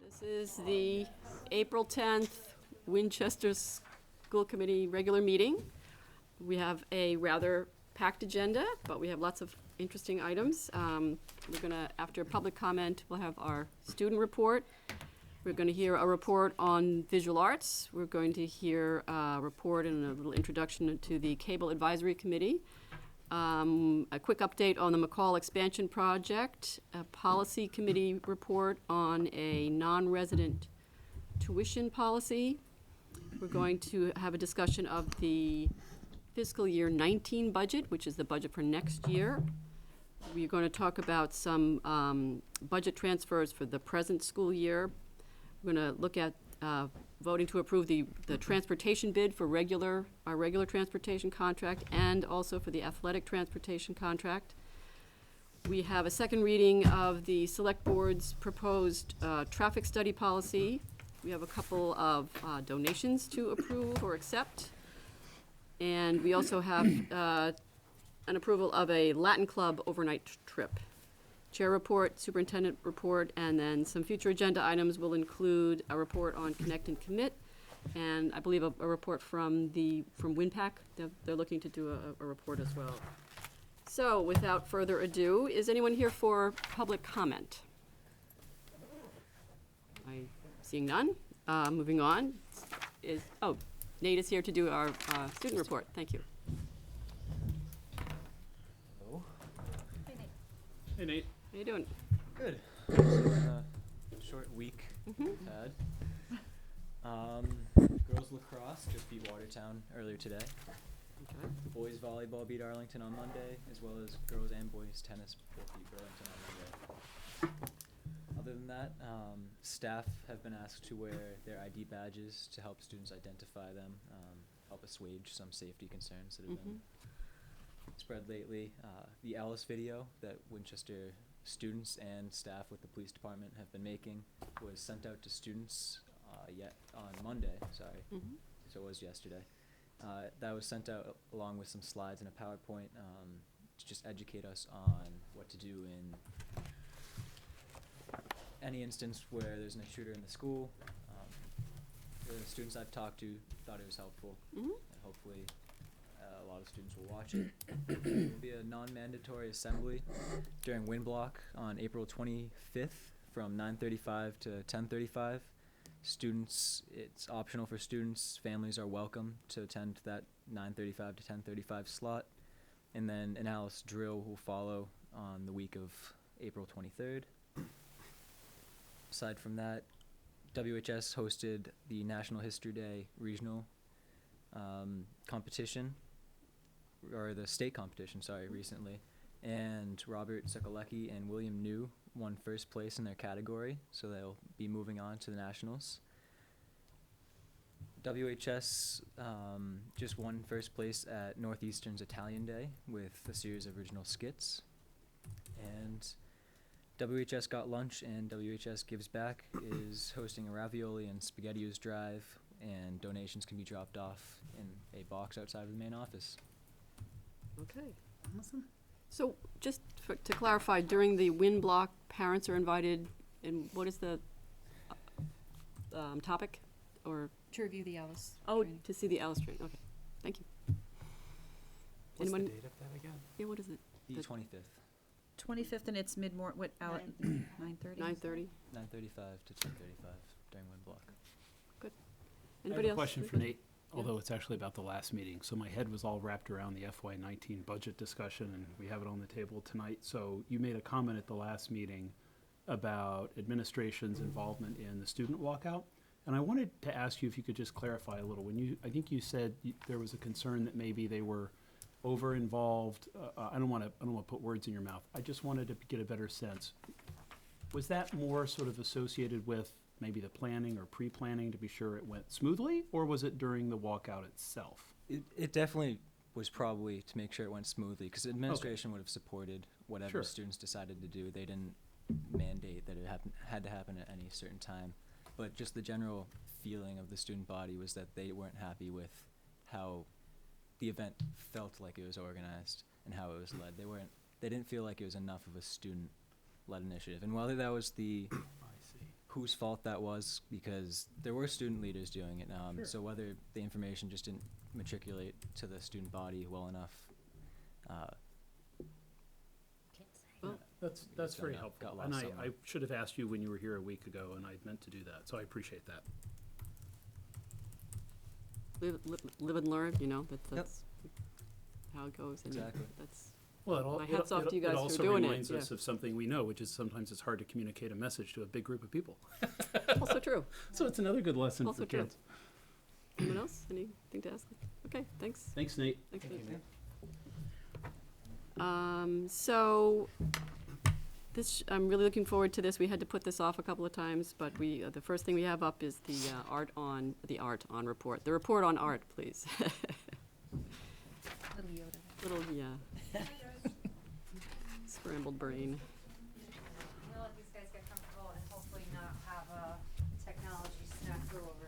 This is the April 10th Winchester School Committee regular meeting. We have a rather packed agenda, but we have lots of interesting items. We're gonna, after public comment, we'll have our student report. We're gonna hear a report on visual arts. We're going to hear a report and a little introduction to the Cable Advisory Committee. A quick update on the McCall expansion project, a policy committee report on a non-resident tuition policy. We're going to have a discussion of the fiscal year 19 budget, which is the budget for next year. We're going to talk about some budget transfers for the present school year. We're going to look at voting to approve the transportation bid for our regular transportation contract and also for the athletic transportation contract. We have a second reading of the Select Board's proposed traffic study policy. We have a couple of donations to approve or accept. And we also have an approval of a Latin Club overnight trip. Chair report, superintendent report, and then some future agenda items will include a report on Connect and Commit, and I believe a report from WinPAC. They're looking to do a report as well. So without further ado, is anyone here for public comment? Seeing none, moving on. Nate is here to do our student report. Thank you. Hello. Hey, Nate. Hey, Nate. How you doing? Good. Short week we've had. Girls lacrosse just beat Watertown earlier today. Okay. Boys volleyball beat Arlington on Monday, as well as girls and boys tennis both beat Burlington on Monday. Other than that, staff have been asked to wear their ID badges to help students identify them, help assuage some safety concerns that have been spread lately. The Alice video that Winchester students and staff with the police department have been making was sent out to students yet on Monday, so it was yesterday. That was sent out along with some slides and a PowerPoint to just educate us on what to do in any instance where there's an shooter in the school. The students I've talked to thought it was helpful, and hopefully a lot of students will watch it. There will be a non-mandatory assembly during Wind Block on April 25th from 9:35 to 10:35. Students, it's optional for students. Families are welcome to attend that 9:35 to 10:35 slot. And then an Alice drill will follow on the week of April 23rd. Aside from that, WHS hosted the National History Day regional competition, or the state competition, recently. And Robert Sokolecki and William New won first place in their category, so they'll be moving on to the nationals. WHS just won first place at Northeastern's Italian Day with a series of original skits. And WHS Got Lunch and WHS Gives Back is hosting a ravioli and SpaghettiOs drive, and donations can be dropped off in a box outside of the main office. Okay. Awesome. So just to clarify, during the Wind Block, parents are invited, and what is the topic? Or To review the Alice. oh, training. to see the Alice train. Okay, thank you. What's Anyone? the date of that again? Yeah, what is it? The The 25th, 25th, and it's mid-morning, what, hour? 9:30? 9:30. 9:35 to 10:35 during Wind Block. Anybody I have else? a question for Nate, although it's actually about the last meeting. So my head was all wrapped around the FY19 budget discussion, and we have it on the table tonight. So you made a comment at the last meeting about administration's involvement in the student walkout. And I wanted to ask you if you could just clarify a little. I think you said there was a concern that maybe they were over-involved. I don't want to put words in your mouth. I just wanted to get a better sense. Was that more sort of associated with maybe the planning or pre-planning to be sure it went smoothly, or was it during the walkout itself? It definitely was probably to make sure it went smoothly, because administration would have supported whatever Sure. students decided to do. They didn't mandate that it had to happen at any certain time. But just the general feeling of the student body was that they weren't happy with how the event felt like it was organized and how it was led. They didn't feel like it was enough of a student-led initiative. And whether that was the whose fault that was, because there were student leaders doing it. Sure. So whether the information just didn't matriculate to the student body well enough. That's Got very lost helpful. And I somewhere. should have asked you when you were here a week ago, and I meant to do that, so I appreciate that. Live and learn, that's how it goes. And Exactly. That's, Well, My hat's off to you guys it for also doing it, reminds us yeah. of something we know, which is sometimes it's hard to communicate a message to a big group of people. also true. So it's another good lesson Also for true. kids. Anyone else? Anything to ask? Okay, thanks. Thanks, Nate. Thanks, Nate. So I'm really looking forward to this. We had to put this off a couple of times, but the first thing we have up is the art on report. The report on art, please. Little Yoda. Little, yeah. Scrambled brain. I'm gonna let these guys get comfortable and hopefully not have a technology snafu over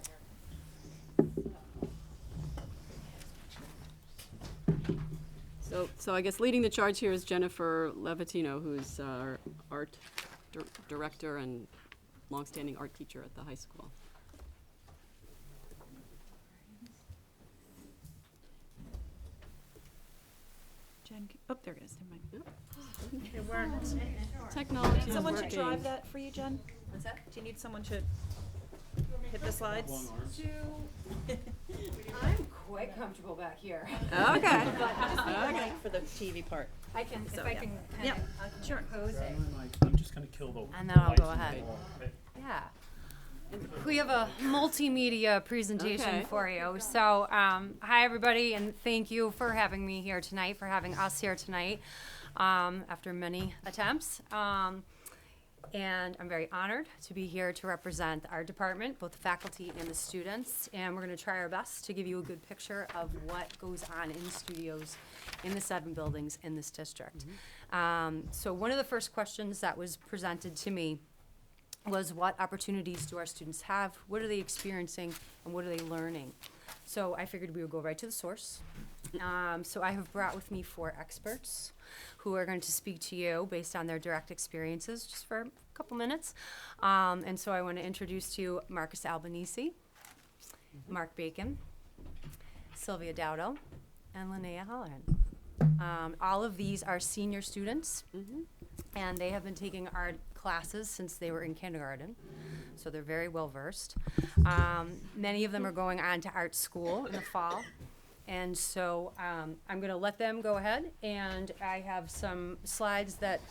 here. So I guess leading the charge here is Jennifer Levatino, who's our art director and longstanding art teacher at the high school. Jen, oh, there it is, never mind. It worked. Technology is Someone to working. drive that for you, Jen? What's that? Do you need someone to hit the slides? I'm quite comfortable back here. Okay. Okay. For the TV part. I can, So, if I yeah. can Yeah, kind of sure. pose it. I'm just gonna kill the And then I'll lights go on the ahead. wall, okay? Yeah. We have a multimedia presentation Okay. for you. So, hi everybody, and thank you for having me here tonight, for having us here tonight, after many attempts. And I'm very honored to be here to represent our department, both the faculty and the students. And we're gonna try our best to give you a good picture of what goes on in studios in the 7 buildings in this district. So one of the first questions that was presented to me was, what opportunities do our students have? What are they experiencing, and what are they learning? So I figured we would go right to the source. So I have brought with me 4 experts who are going to speak to you based on their direct experiences, just for a couple minutes. And so I want to introduce to you Marcus Albanese, Mark Bacon, Sylvia Dowdell, and Linnea Holleran. All of these are senior students, and they have been taking art classes since they were in kindergarten, so they're very well versed. Many of them are going on to art school in the fall, and so I'm going to let them go ahead, and I have some slides that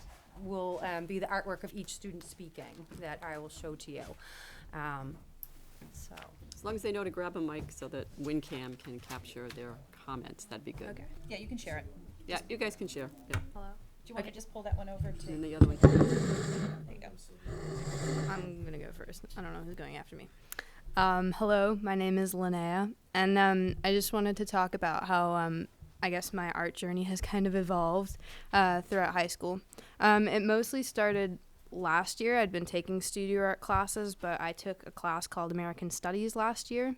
will be the artwork of each student speaking that I will show to you. So. As long as they know to grab a mic so that WinCam can capture their comments, that'd be good. Okay. Yeah, you can share it. Yeah, you guys can share. Yeah. Hello. Do you want to just pull that one over to, And there the other one. you go. I'm gonna go first. I don't know who's going after me. Hello, my name is Linnea, and I just wanted to talk about how I guess my art journey has kind of evolved throughout high school. It mostly started last year. I'd been taking studio art classes, but I took a class called American Studies last year,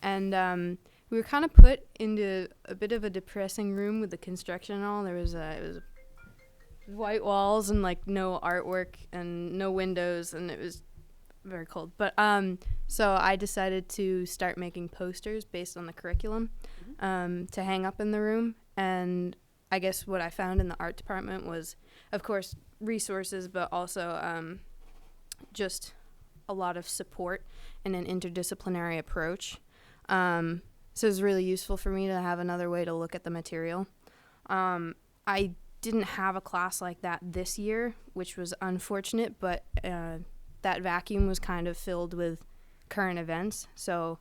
and we were kind of put into a bit of a depressing room with the construction and all. It was white walls and like no artwork and no windows, and it was very cold. But so I decided to start making posters based on the curriculum to hang up in the room. And I guess what I found in the art department was, of course, resources, but also just a lot of support and an interdisciplinary approach. So it was really useful for me to have another way to look at the material. I didn't have a class like that this year, which was unfortunate, but that vacuum was kind of filled with current events. So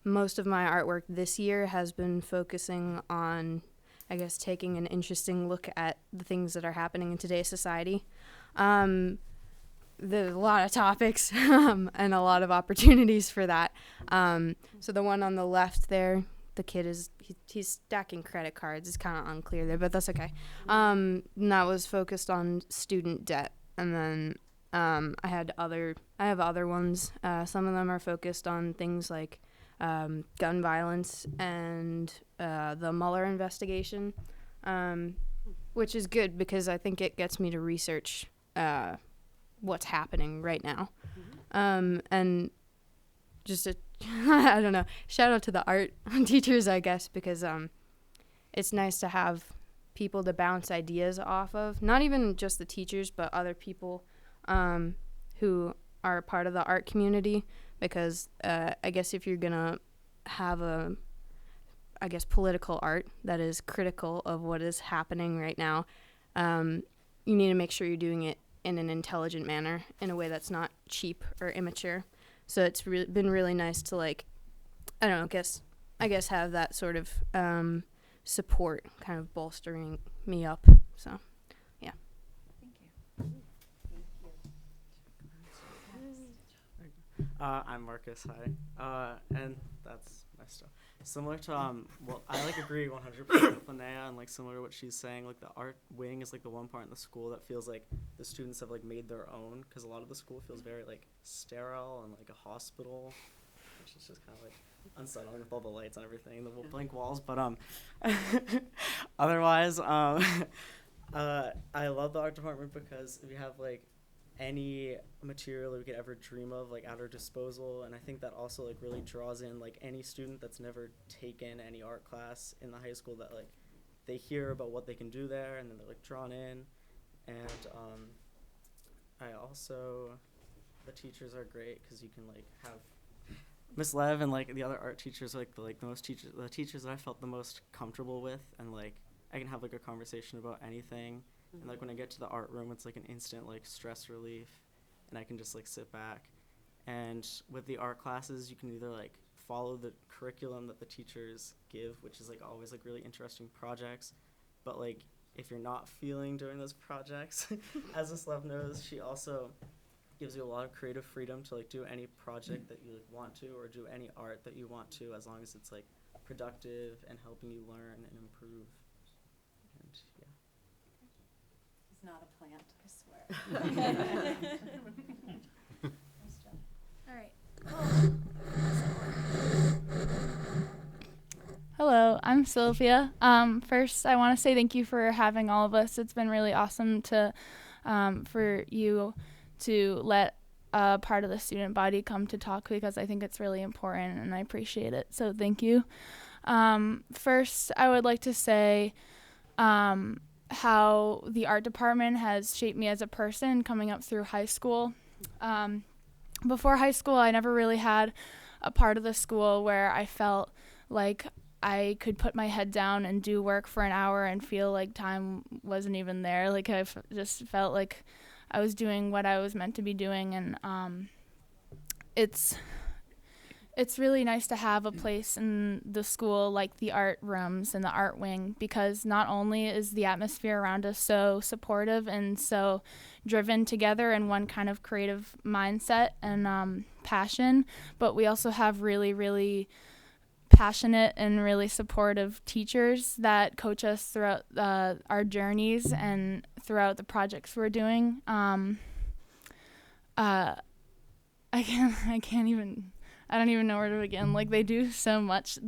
most of my artwork this year has been focusing on, I guess, taking an interesting look at the things that are happening in today's society. There's a lot of topics and a lot of opportunities for that. So the one on the left there, the kid he's stacking credit cards. It's kind of unclear there, but that's okay. And that was focused on student debt. And then I have other ones. Some of them are focused on things like gun violence and the Mueller investigation, what's happening right now. And just I don't know, shout out to the art teachers, I guess, because it's nice to have people to bounce ideas off of, not even just the teachers, but other people who are part of the art community, because I guess if you're gonna have political art that is critical of what is happening right now, you need to make sure you're doing it in an intelligent manner, in a way that's not cheap or immature. So it's been really nice to, like, I don't know, I guess have that sort of support kind of bolstering me up. So, yeah. I'm Marcus. Hi. And that's my stuff. Similar to I agree 100% with Linnea, and like similar to what she's saying, like the art wing is like the one part in the school that feels like the students have like made their own, because a lot of the school feels very like sterile and like a hospital, which is just kind of like unsettling with all the lights and everything, the blank walls. But otherwise, I love the art department because we have like any material that we could ever dream of like at our disposal, and I think that also like really draws in like any student that's never taken any art class in the high school, that like they hear about what they can do there and then they're like drawn in. And I also, the teachers are great because you can like have Miss Lev and like the other art teachers are, the teachers that I felt the most comfortable with, and like I can have like a conversation about anything. And like when I get to the art room, it's like an instant like stress relief, and I can just like sit back. And with the art classes, you can either like follow the curriculum that the teachers give, which is like always like really interesting projects, but like if you're not feeling doing those projects, as Ms. Love knows, she also gives you a lot of creative freedom to like do any project that you like want to, or do any art that you want to, as long as it's like productive and helping you learn and improve. And yeah. Not a plant, I swear. Nice job. All right. Hello, I'm Sylvia. First, I want to say thank you for having all of us. It's been really awesome to for you to let a part of the student body come to talk, because I think it's really important and I appreciate it. So thank you. First, I would like to say how the art department has shaped me as a person coming up through high school. Before high school, I never really had a part of the school where I felt like I could put my head down and do work for an hour and feel like time wasn't even there. Like I just felt like I was doing what I was meant to be doing, and it's really nice to have a place in the school like the art rooms and the art wing, because not only is the atmosphere around us so supportive and so driven together in one kind of creative mindset and passion, but we also have really, really passionate and really supportive teachers that coach us throughout our journeys and throughout the projects we're doing. I don't even know where to begin. Like, they do so much.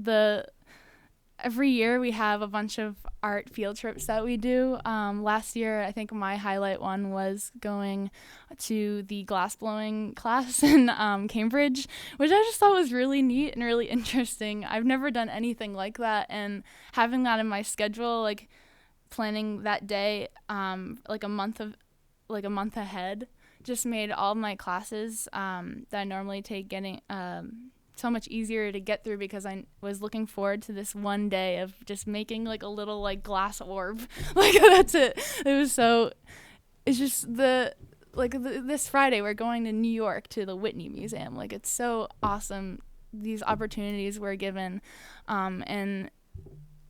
Every year we have a bunch of art field trips that we do. Last year, I think my highlight one was going to the glass blowing class in Cambridge, which I just thought was really neat and really interesting. I've never done anything like that, and having that in my schedule, like planning that day, like a month ahead, just made all my classes that I normally take getting so much easier to get through, because I was looking forward to this one day of just making like a little like glass orb. Like that's it. It's just this Friday we're going to New York to the Whitney Museum. Like, it's so awesome, these opportunities we're given, and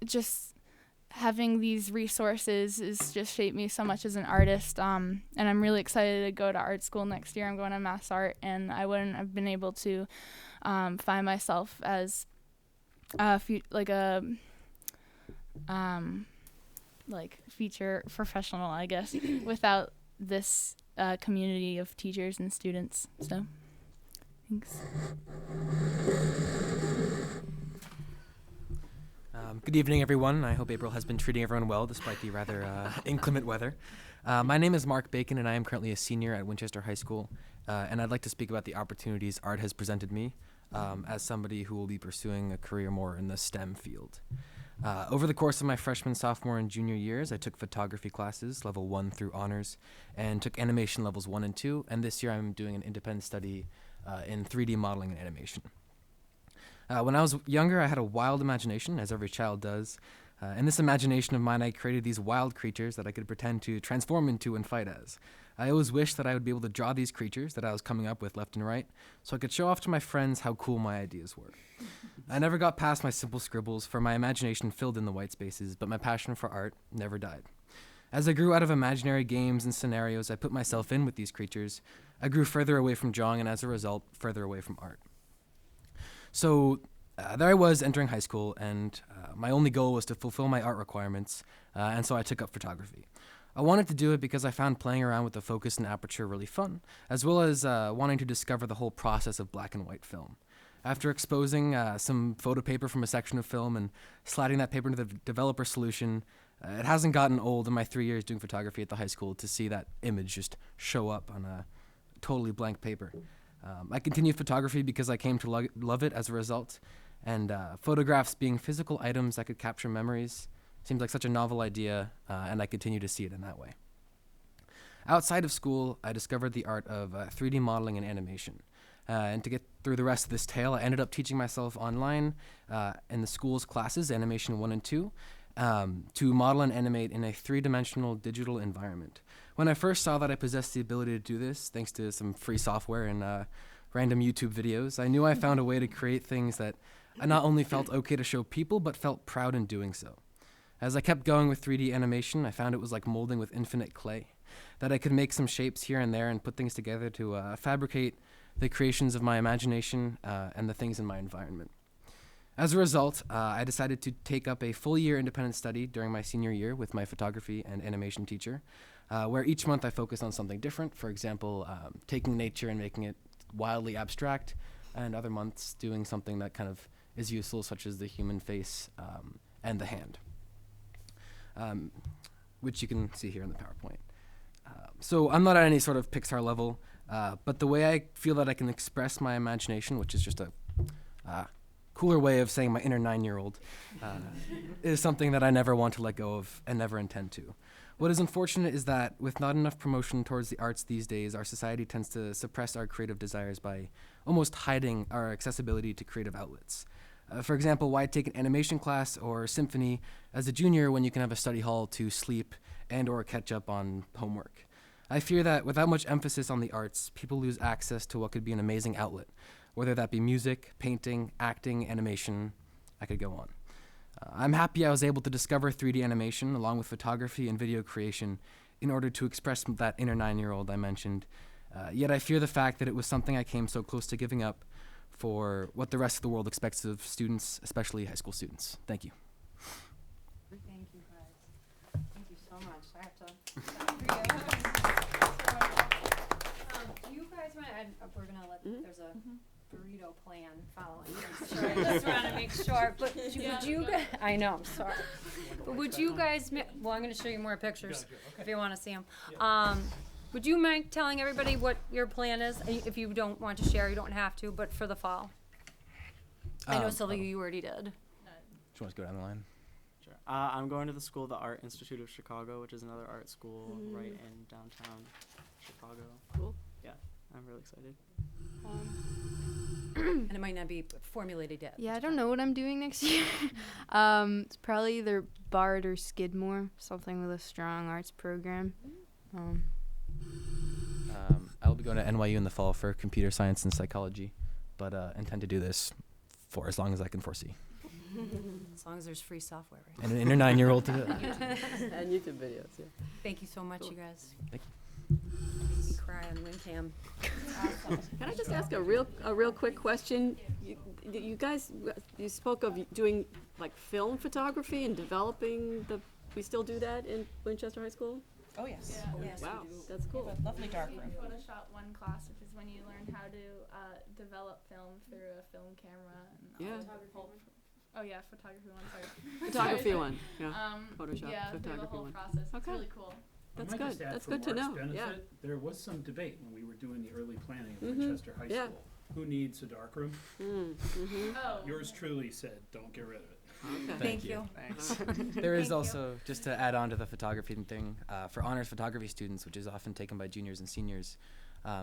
just having these resources has just shaped me so much as an artist, and I'm really excited to go to art school next year. I'm going to Mass Art, and I wouldn't have been able to find myself as feature professional, I guess, without this community of teachers and students. So, thanks. Good evening, everyone. I hope April has been treating everyone well despite the rather inclement weather. My name is Mark Bacon, and I am currently a senior at Winchester High School. And I'd like to speak about the opportunities art has presented me as somebody who will be pursuing a career more in the STEM field. Over the course of my freshman, sophomore, and junior years, I took photography classes, level 1 through honors, and took animation levels 1 and 2. And this year I'm doing an independent study in 3D modeling and animation. When I was younger, I had a wild imagination, as every child does. In this imagination of mine, I created these wild creatures that I could pretend to transform into and fight as. I always wished that I would be able to draw these creatures that I was coming up with left and right, so I could show off to my friends how cool my ideas were. I never got past my simple scribbles, for my imagination filled in the white spaces, but my passion for art never died. As I grew out of imaginary games and scenarios I put myself in with these creatures, I grew further away from drawing and, as a result, further away from art. So there I was entering high school, and my only goal was to fulfill my art requirements, and so I took up photography. I wanted to do it because I found playing around with the focus and aperture really fun, as well as wanting to discover the whole process of black and white film. After exposing some photo paper from a section of film and sliding that paper into the developer solution, it hasn't gotten old in my 3 years doing photography at the high school to see that image just show up on a totally blank paper. I continued photography because I came to love it as a result, and photographs being physical items that could capture memories seemed like such a novel idea, and I continue to see it in that way. Outside of school, I discovered the art of 3D modeling and animation. And to get through the rest of this tale, I ended up teaching myself online in the school's classes, Animation 1 and 2, to model and animate in a 3-dimensional digital environment. When I first saw that I possessed the ability to do this, thanks to some free software and random YouTube videos, I knew I found a way to create things that I not only felt okay to show people, but felt proud in doing so. As I kept going with 3D animation, I found it was like molding with infinite clay, that I could make some shapes here and there and put things together to fabricate the creations of my imagination and the things in my environment. As a result, I decided to take up a full-year independent study during my senior year with my photography and animation teacher, where each month I focused on something different. For example, taking nature and making it wildly abstract, and other months doing something that kind of is useful, such as the human face and the hand, which you can see here in the PowerPoint. So I'm not at any sort of Pixar level, but the way I feel that I can express my imagination, which is just a cooler way of saying my inner 9-year-old, is something that I never want to let go of and never intend to. What is unfortunate is that with not enough promotion towards the arts these days, our society tends to suppress our creative desires by almost hiding our accessibility to creative outlets. For example, why take an animation class or symphony as a junior when you can have a study hall to sleep and or catch up on homework? I fear that without much emphasis on the arts, people lose access to what could be an amazing outlet, whether that be music, painting, acting, animation. I could go on. I'm happy I was able to discover 3D animation along with photography and video creation in order to express that inner 9-year-old I mentioned. Yet I fear the fact that it was something I came so close to giving up for what the rest of the world expects of students, especially high school students. Thank you. Thank you, guys. Thank you so much. I have to clap for you. Do you guys want to, we're going to let, there's a burrito plan following. I'm sure. I just want to make sure. But would you guys, I know, I'm sorry. But would you guys, well, I'm going to show you more pictures if you want to see them. Would you mind telling everybody what your plan is? If you don't want to share, you don't have to, but for the fall. I know, Sylvia, you already did. Do you want to go down the line? Sure. I'm going to the school, the Art Institute of Chicago, which is another art school right in downtown Chicago. Cool. Yeah, I'm really excited. And it might not be formulated yet. Yeah, I don't know what I'm doing next year. It's probably either Bard or Skidmore, something with a strong arts program. I'll be going to NYU in the fall for computer science and psychology, but intend to do this for as long as I can foresee. As long as there's free software, right? And an inner 9-year-old to do it. And YouTube videos, yeah. Thank you so much, Cool. you guys. Thank you. Made me cry on WinCam. Can I just ask a real quick question? You guys, you spoke of doing like film photography and developing we still do that in Winchester High School? Oh, yes. Oh, yes, wow, we do. that's cool. We have a Lovely dark room. Photoshop 1 class, which is when you learn how to develop film through a film camera. And Yeah. Oh yeah, photography 1. Sorry. Photography one, yeah. Photoshop Yeah, through the photography whole one. process. It's Okay. really cool. That's I might just good. add That's for good to Mark's know. Yeah. benefit, there was some debate when we were doing the early planning of Mhm. Winchester High Yeah. School. Who needs a darkroom? Mm-hmm. Oh. Yours truly said, don't get rid of it. Okay. Thank you. Thanks. There is Thank you. also, just to add on to the photography thing, for honors photography students, which is often taken by juniors and seniors,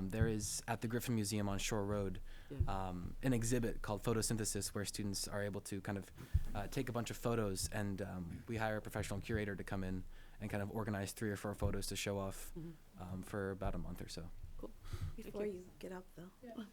there is at the Griffin Museum on Shore Road Yeah. an exhibit called Photosynthesis, where students are able to kind of take a bunch of photos, and we hire a professional curator to come in and kind of organize 3 or 4 photos to show off Mhm. for about a month or so. Before you. you get up, though. Yeah.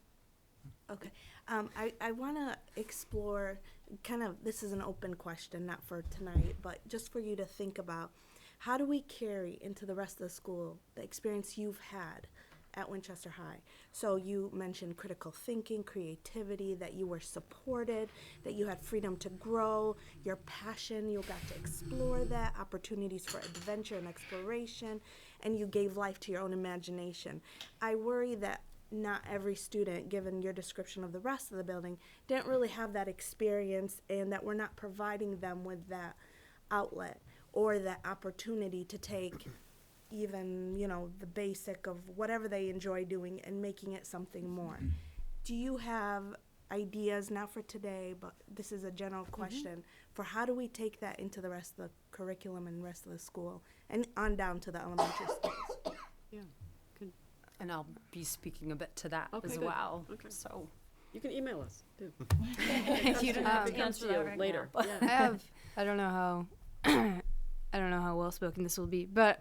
Okay. I want to explore kind of, this is an open question, not for tonight, but just for you to think about. How do we carry into the rest of the school the experience you've had at Winchester High? So you mentioned critical thinking, creativity, that you were supported, that you had freedom to grow, your passion, you got to explore that, opportunities for adventure and exploration, and you gave life to your own imagination. I worry that not every student, given your description of the rest of the building, didn't really have that experience, and that we're not providing them with that outlet or that opportunity to take even, the basic of whatever they enjoy doing and making it something more. Do you have ideas, not for today, but this is a general question, for how do we take that into the rest of the curriculum and rest of the school and on down to the elementary schools? Yeah. Good. And I'll be speaking a bit to that Okay, as good. well. Okay. So You can email us too. you don't have to It comes answer to you that right later. now. Yeah. I don't know how I don't know how well spoken this will be, but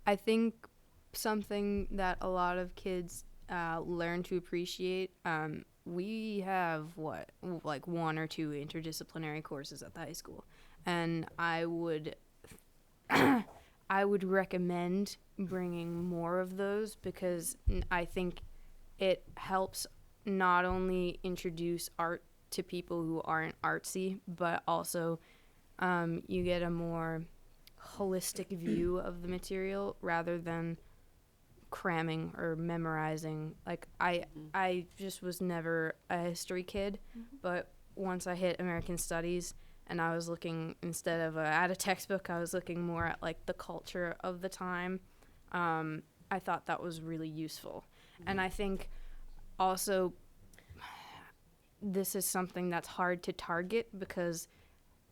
I think something that a lot of kids learn to appreciate. We have like 1 or 2 interdisciplinary courses at the high school, and I would I would recommend bringing more of those, because I think it helps not only introduce art to people who aren't artsy, but also you get a more holistic view of the material rather than cramming or memorizing. Like I just was never a history kid, but once I hit American Studies and I was looking, instead of at a textbook, I was looking more at like the culture of the time. I thought that was really useful. And I think also this is something that's hard to target because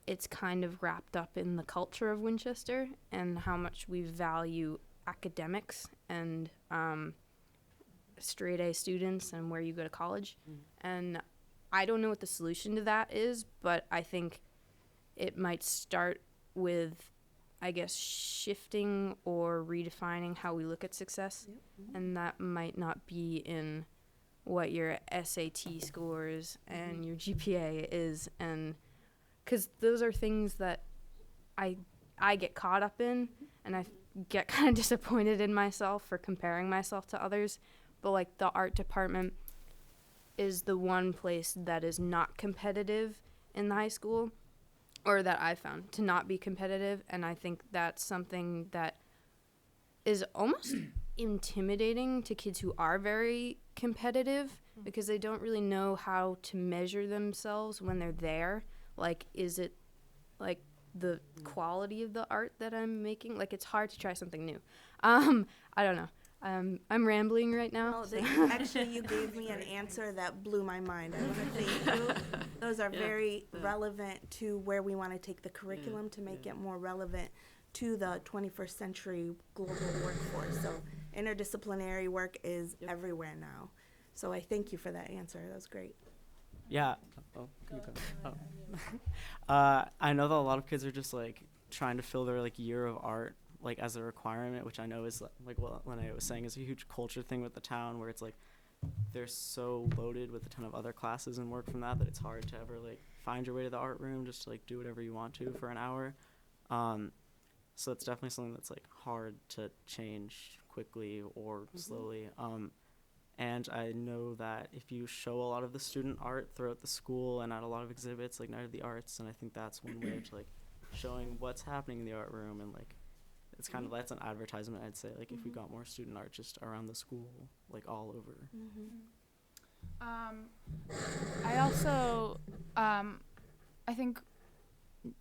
it's kind of wrapped up in the culture of Winchester and how much we value academics and straight A students and where you go to college. And I don't know what the solution to that is, but I think it might start with, I guess, shifting or redefining how we look at success. And that might not be in what your SAT scores and your GPA is, and because those are things that I get caught up in, and I get kind of disappointed in myself for comparing myself to others. But like the art department is the one place that is not competitive in the high school, or that I found to not be competitive, and I think that's something that is almost intimidating to kids who are very competitive, because they don't really know how to measure themselves when they're there. Like, is it like the quality of the art that I'm making? Like, it's hard to try something new. I don't know. I'm rambling right now. Actually, you gave me an answer that blew my mind. I want to thank you. Those are very relevant to where we want to take the curriculum to make it more relevant to the 21st century global workforce. So interdisciplinary work is everywhere now. So I thank you for that answer. That was great. Yeah. Oh, can you go? I know that a lot of kids are just like trying to fill their like year of art like as a requirement, which I know is like what Linnea was saying is a huge culture thing with the town, where it's like they're so loaded with a ton of other classes and work from that it's hard to ever like find your way to the art room just to like do whatever you want to for an hour. So it's definitely something that's like hard to change quickly or slowly. And I know that if you show a lot of the student art throughout the school and at a lot of exhibits like Night of the Arts, and I think that's one way of like showing what's happening in the art room, and like it's kind of, that's an advertisement, I'd say, like if we got more student art just around the school, like all over. I also, I think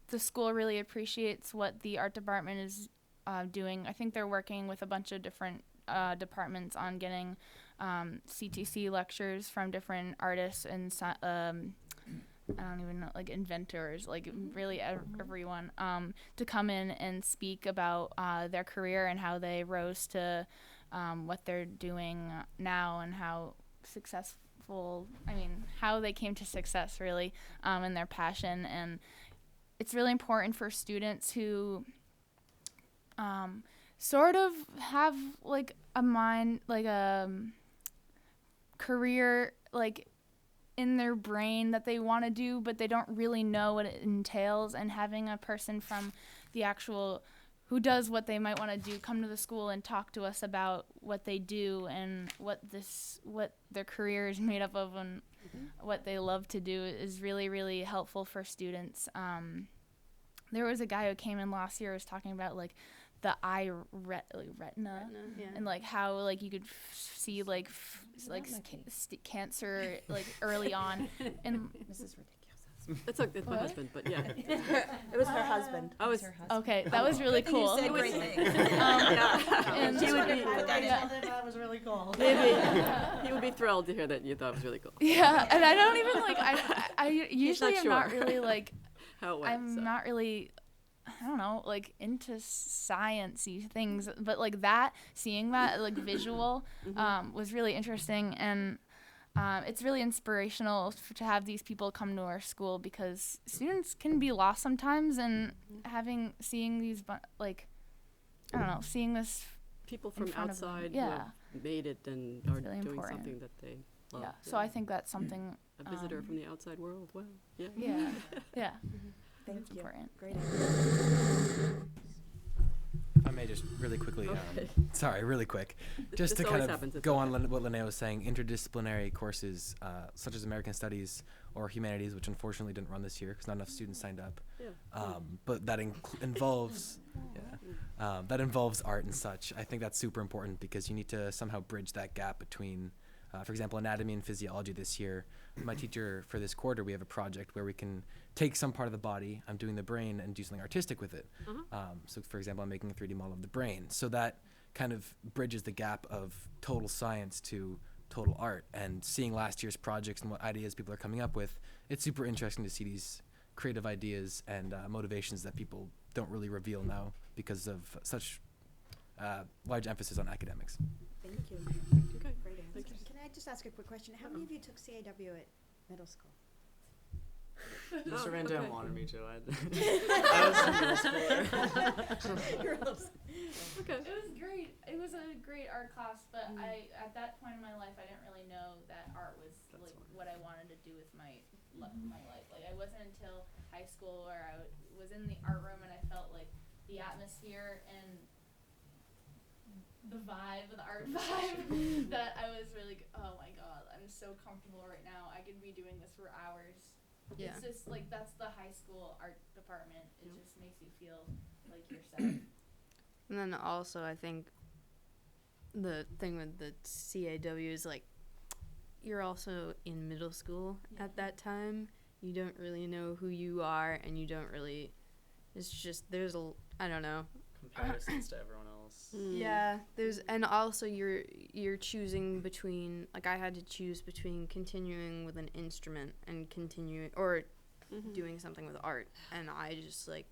the school really appreciates what the art department is doing. I think they're working with a bunch of different departments on getting CTC lectures from different artists and I don't even know, like inventors, like really everyone, to come in and speak about their career and how they rose to what they're doing now and how successful, how they came to success really, and their passion. And it's really important for students who sort of have like a mind, like a career, like in their brain that they want to do, but they don't really know what it entails. And having a person from the actual who does what they might want to do come to the school and talk to us about what they do and what their career is made up of and what they love to do is really, really helpful for students. There was a guy who came in last year who was talking about like the eye retina yeah. and like how like you could see like cancer like early on. And This is ridiculous. It's my husband, but yeah. It was her husband. Oh, it's, okay, that was really cool. You said great things. And She would be, That was really cool. he would be thrilled to hear that you thought it was really cool. yeah, and I don't even like I usually am not sure. really like How it went, I'm so. not really, I don't know, like into science-y things, but like that, seeing that like visual was really interesting. And it's really inspirational to have these people come to our school because students can be lost sometimes, and seeing these like, I don't know, seeing this People in from front of them. outside who Yeah. have made it and are Really doing important. something that they love. yeah. So I think that's something. A visitor from the outside world. Well, yeah. Yeah, yeah. Thank It's you. important. Great. If I may just really quickly, really quick, just This to always kind happens, of it's go okay. on what Linnea was saying, interdisciplinary courses such as American Studies or Humanities, which unfortunately didn't run this year because not enough students signed up. Yeah. But that involves that involves art and such. I think that's super important because you need to somehow bridge that gap between, for example, anatomy and physiology this year. My teacher for this quarter, we have a project where we can take some part of the body, I'm doing the brain, and do something artistic with it. So for example, I'm making a 3D model of the brain. So that kind of bridges the gap of total science to total art. And seeing last year's projects and what ideas people are coming up with, it's super interesting to see these creative ideas and motivations that people don't really reveal now because of such large emphasis on academics. Thank you. Okay. Great answer. Thank you. Can I just ask a quick question? How many of you took CAW at middle school? Mr. Oh, Van Dam okay. wanted me to. I was in middle school. Okay. It was great. It was a great art class, but at that point in my life, I didn't really know that art was like what I wanted to do with my life. Like it wasn't until high school where I was in the art room and I felt like the atmosphere and the vibe, the art vibe, that I was really, oh my god, I'm so comfortable right now. I could be doing this for hours. Yeah. It's just like that's the high school art department. It just makes you feel like yourself. And then also, I think the thing with the CAW is like you're also in middle school at that time. You don't really know who you are, and you don't really. It's just there's I don't know. Comparisons to everyone else. Yeah, and also you're choosing between, like I had to choose between continuing with an instrument and continuing or doing something with art, and I just like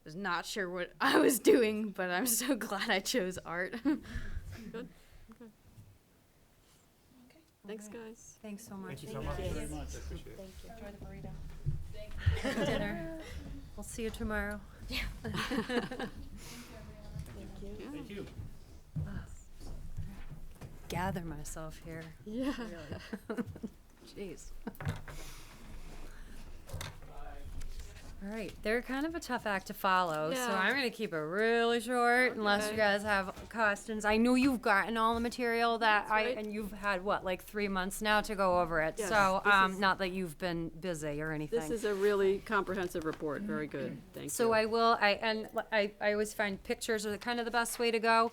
was not sure what I was doing, but I'm so glad I chose art. Good. Okay. Thanks, guys. Thanks so much. Thank you so much. Very much. I appreciate it. Thank you. Enjoy the burrito. Have dinner. We'll see you tomorrow. Thank you. Thank you. Gather myself here. Yeah. Jeez. All right, they're kind of a tough act to follow, so Yeah. I'm going to keep it really short unless you Okay. guys have questions. I know you've gotten all the material that That's right. and you've had what, like 3 months now to go over it. Yes, So, this is- not that you've been busy or anything. This is a really comprehensive report. Very good. Thank you. So I always find pictures are kind of the best way to go.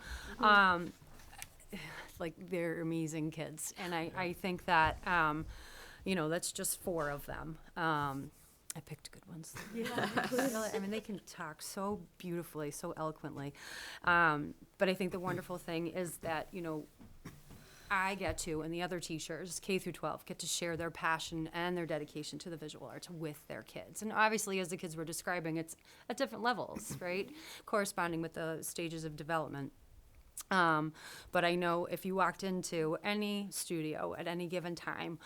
Like they're amazing kids, and I think that that's just 4 of them. I picked good ones. Yeah. Really, I mean, they can talk so beautifully, so eloquently. But I think the wonderful thing is that, you know, I get to, and the other teachers, K through 12, get to share their passion and their dedication to the visual arts with their kids. And obviously, as the kids were describing, it's at different levels, right? Corresponding with the stages of development. But I know if you walked into any studio at any given time,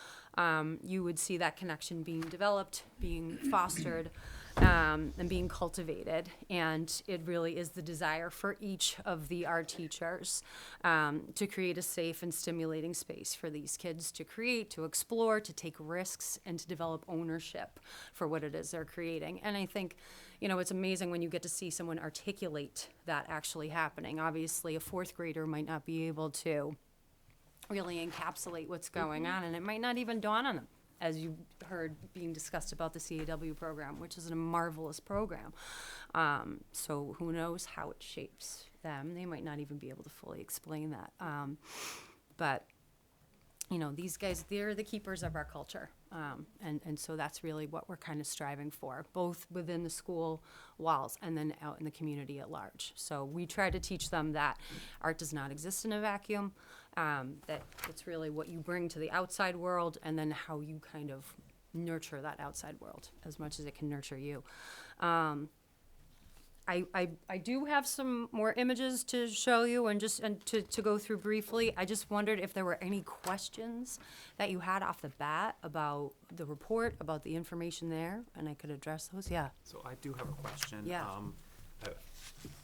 you would see that connection being developed, being fostered, and being cultivated. And it really is the desire for each of the art teachers to create a safe and stimulating space for these kids to create, to explore, to take risks, and to develop ownership for what it is they're creating. And I think, you know, it's amazing when you get to see someone articulate that actually happening. Obviously, a fourth grader might not be able to really encapsulate what's going on, and it might not even dawn on them, as you heard being discussed about the CAW program, which is a marvelous program. So who knows how it shapes them. They might not even be able to fully explain that. But, you know, these guys, they're the keepers of our culture. And so that's really what we're kind of striving for, both within the school walls and then out in the community at large. So we try to teach them that art does not exist in a vacuum, that it's really what you bring to the outside world and then how you kind of nurture that outside world as much as it can nurture you. I do have some more images to show you and to go through briefly. I just wondered if there were any questions that you had off the bat about the report, about the information there, and I could address those. Yeah. So I do have a question. Yeah.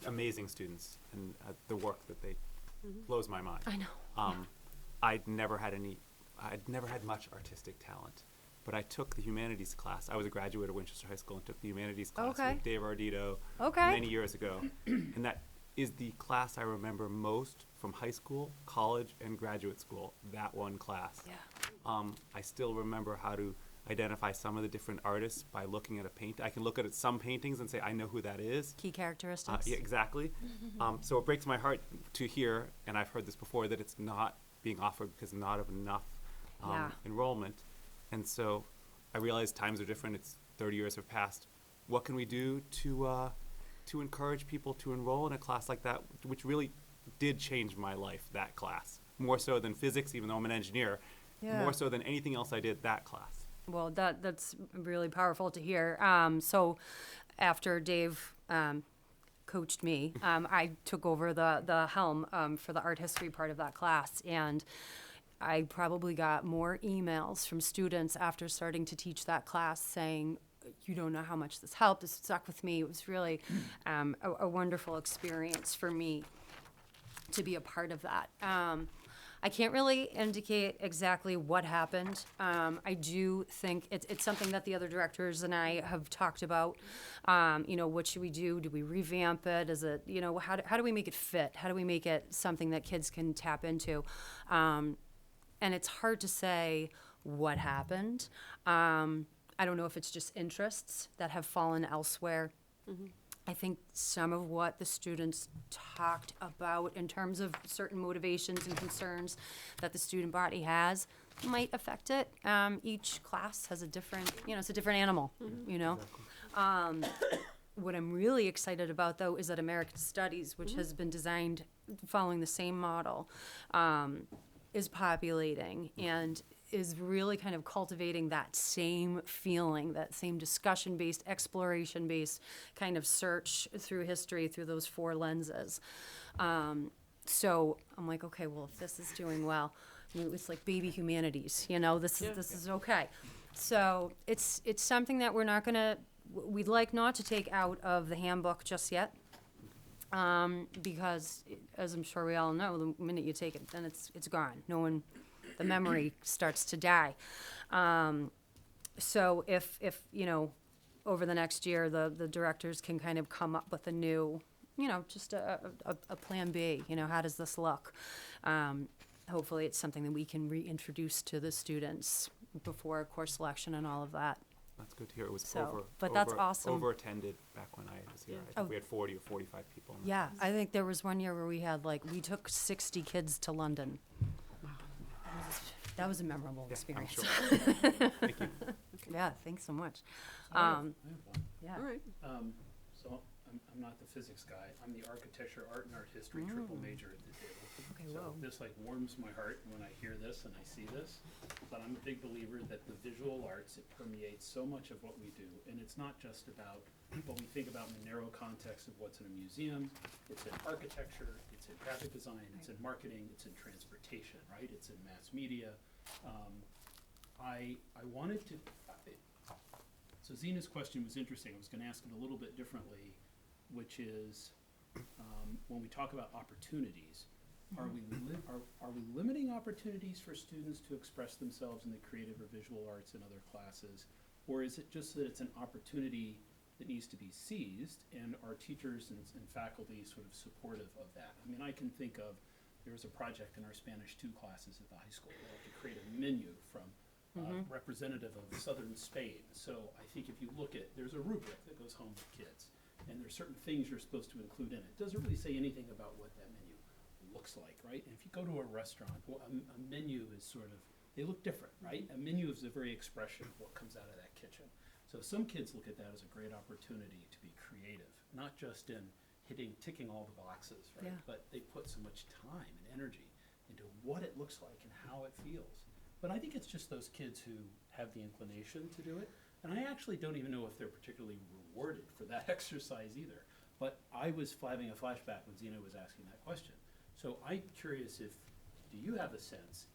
Amazing students, and the work that they blows my mind. I know. I'd never had much artistic talent, but I took the humanities class. I was a graduate of Winchester High School and took the humanities class with Dave Ardito many years ago. And that is the class I remember most from high school, college, and graduate school, that one class. Yeah. I still remember how to identify some of the different artists by looking at a paint. I can look at some paintings and say, I know who that is. Key characteristics. Yeah, exactly. So it breaks my heart to hear, and I've heard this before, that it's not being offered because not of enough enrollment. And so I realize times are different. It's 30 years have passed. What can we do to encourage people to enroll in a class like that, which really did change my life, that class? More so than physics, even though I'm an engineer. Yeah. More so than anything else I did, that class. Well, that's really powerful to hear. So after Dave coached me, I took over the helm for the art history part of that class, and I probably got more emails from students after starting to teach that class saying, you don't know how much this helped. This stuck with me. It was really a wonderful experience for me to be a part of that. I can't really indicate exactly what happened. I do think it's something that the other directors and I have talked about. You know, what should we do? Do we revamp it? Is it, you know, how do we make it fit? How do we make it something that kids can tap into? And it's hard to say what happened. I don't know if it's just interests that have fallen elsewhere. I think some of what the students talked about in terms of certain motivations and concerns that the student body has might affect it. Each class has a different, you know, it's a different animal, you know. What I'm really excited about, though, is that American Studies, which has been designed following the same model, is populating and is really kind of cultivating that same feeling, that same discussion-based, exploration-based kind of search through history through those four lenses. So I'm like, okay, well, if this is doing well, I mean, it's like baby humanities, you know, this is okay. So it's something that we'd like not to take out of the handbook just yet. Because, as I'm sure we all know, the minute you take it, then it's gone. The memory starts to die. So if you know, over the next year, the directors can kind of come up with a new, you know, just a plan B. You know, how does this look? Hopefully, it's something that we can reintroduce to the students before course selection and all of that. That's good to hear. It was that's awesome. Over-attended back when I was here. I think we had 40 or 45 people. Yeah, I think there was one year where we took 60 kids to London. That was a memorable experience. sure. Thank you. Yeah, thanks so much. I have one. Yeah. All right. So I'm not the physics guy. I'm the architecture, art, and art history triple major at the table. Okay, So whoa. this like warms my heart when I hear this and I see this. But I'm a big believer that the visual arts, it permeates so much of what we do. And it's not just about what we think about in the narrow context of what's in a museum. It's in architecture, it's in graphic design, it's in marketing, it's in transportation, right? It's in mass media. I wanted to, so Zena's question was interesting. I was gonna ask it a little bit differently, which is, when we talk about opportunities, are we limiting opportunities for students to express themselves in the creative or visual arts in other classes? Or is it just that it's an opportunity that needs to be seized, and are teachers and faculty sort of supportive of that? I mean, I can think of, there was a project in our Spanish 2 classes at the high school. We had to create a menu from representative of southern Spain. So I think if you look at, there's a rubric that goes home with kids, and there's certain things you're supposed to include in it. It doesn't really say anything about what that menu looks like, right? And if you go to a restaurant, well, a menu is sort of, they look different, right? A menu is the very expression of what comes out of that kitchen. So some kids look at that as a great opportunity to be creative, not just in ticking all the boxes, right? Yeah. But they put so much time and energy into what it looks like and how it feels. But I think it's just those kids who have the inclination to do it. And I actually don't even know if they're particularly rewarded for that exercise either. But I was having a flashback when Zena was asking that question. So I'm curious if, do you have a sense,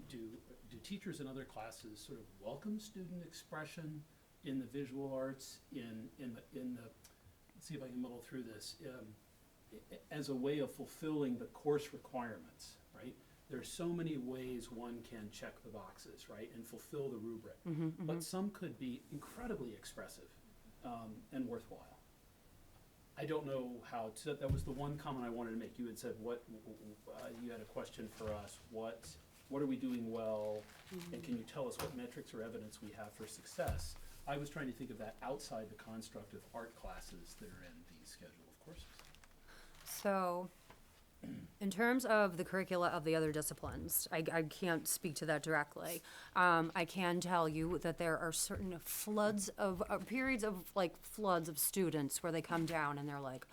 do teachers in other classes sort of welcome student expression in the visual arts, in the let's see if I can muddle through this, as a way of fulfilling the course requirements, right? There's so many ways one can check the boxes, right, and fulfill the rubric. But some could be incredibly expressive and worthwhile. I don't know how to, that was the one comment I wanted to make. You had said you had a question for us. What are we doing well? And can you tell us what metrics or evidence we have for success? I was trying to think of that outside the construct of art classes that are in the schedule of courses. So, in terms of the curricula of the other disciplines, I can't speak to that directly. I can tell you that there are certain periods of students where they come down and they're like,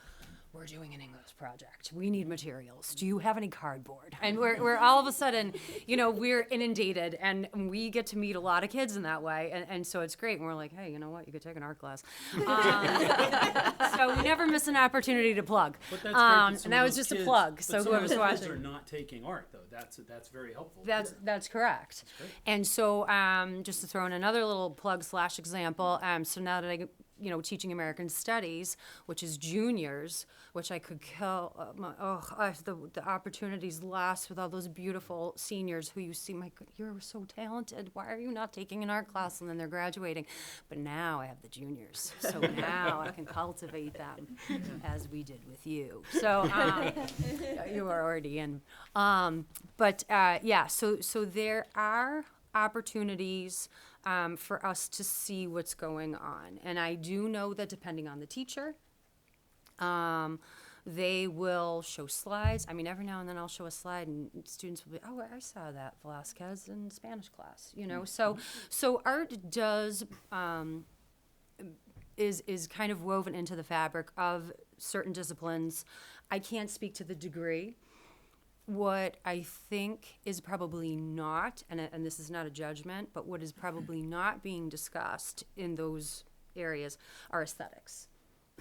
we're doing an English project. We need materials. Do you have any cardboard? And we're all of a sudden, we're inundated, and we get to meet a lot of kids in that way. And so it's great. And we're like, hey, you know what? You could take an art class. So we never miss an opportunity to plug. But that's great and that was just a plug. So whoever's kids watching are not taking art, though. That's very helpful. That's correct. great. And so just to throw in another little plug / example, so now that I teaching American Studies, which is juniors, which I could kill. The opportunities lost with all those beautiful seniors who you see, you're so talented. Why are you not taking an art class? And then they're graduating. But now I have the juniors, so now I can cultivate them as we did with you. So you are already in. So there are opportunities for us to see what's going on. And I do know that depending on the teacher, they will show slides. I mean, every now and then I'll show a slide and students will be, oh, I saw that Velasquez in Spanish class, So art does, is kind of woven into the fabric of certain disciplines. I can't speak to the degree. What I think is probably not, and this is not a judgment, but what is probably not being discussed in those areas are aesthetics.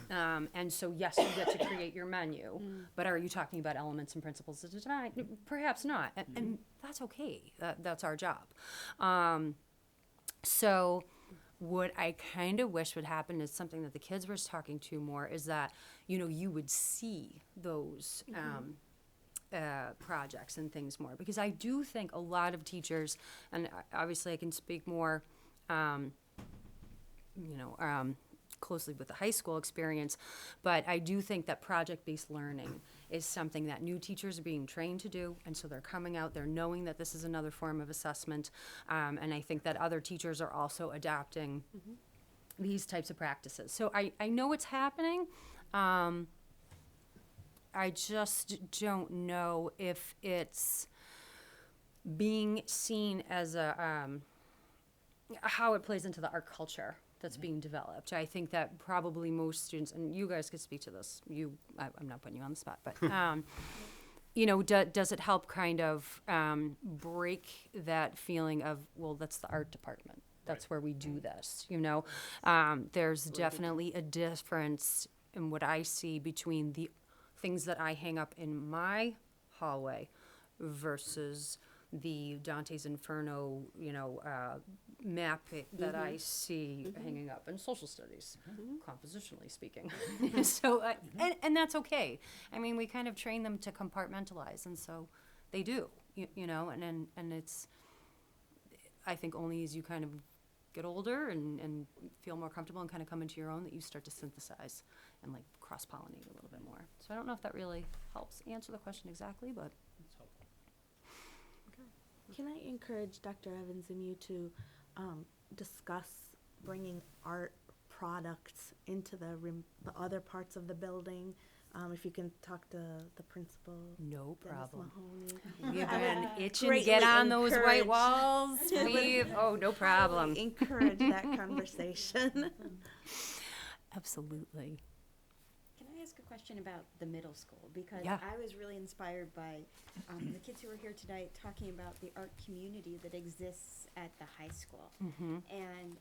And so, yes, you get to create your menu, but are you talking about elements and principles of design? Perhaps not, and that's okay. That's our job. So what I kind of wish would happen is something that the kids were talking to more, is that, you would see those projects and things more, because I do think a lot of teachers, and obviously I can speak more, closely with the high school experience, but I do think that project-based learning is something that new teachers are being trained to do, and so they're coming out, they're knowing that this is another form of assessment, and I think that other teachers are also adapting these types of practices. So I know it's happening. I just don't know if it's being seen as how it plays into the art culture that's being developed. I think that probably most students, and you guys could speak to this, I'm not putting you on the spot, but, does it help kind of break that feeling of, well, that's the art department. That's where we do this, There's definitely a difference in what I see between the things that I hang up in my hallway versus the Dante's Inferno, map that I see hanging up in social studies, compositionally speaking. So, and that's okay. I mean, we kind of train them to compartmentalize, and so they do, and it's, I think only as you kind of get older and feel more comfortable and kind of come into your own that you start to synthesize and like cross-pollinate a little bit more. So I don't know if that really helps answer the question exactly, but. Can I encourage Dr. Evans and you to discuss bringing art products into the other parts of the building? If you can talk to the principal. No Dennis problem. Mahoney. We've been itching to greatly get on those white encourage- walls. No problem. Encourage that conversation. Absolutely. Can I ask a question about the middle school? Because Yeah. I was really inspired by the kids who were here tonight talking about the art community that exists at the high school. Mm-hmm. And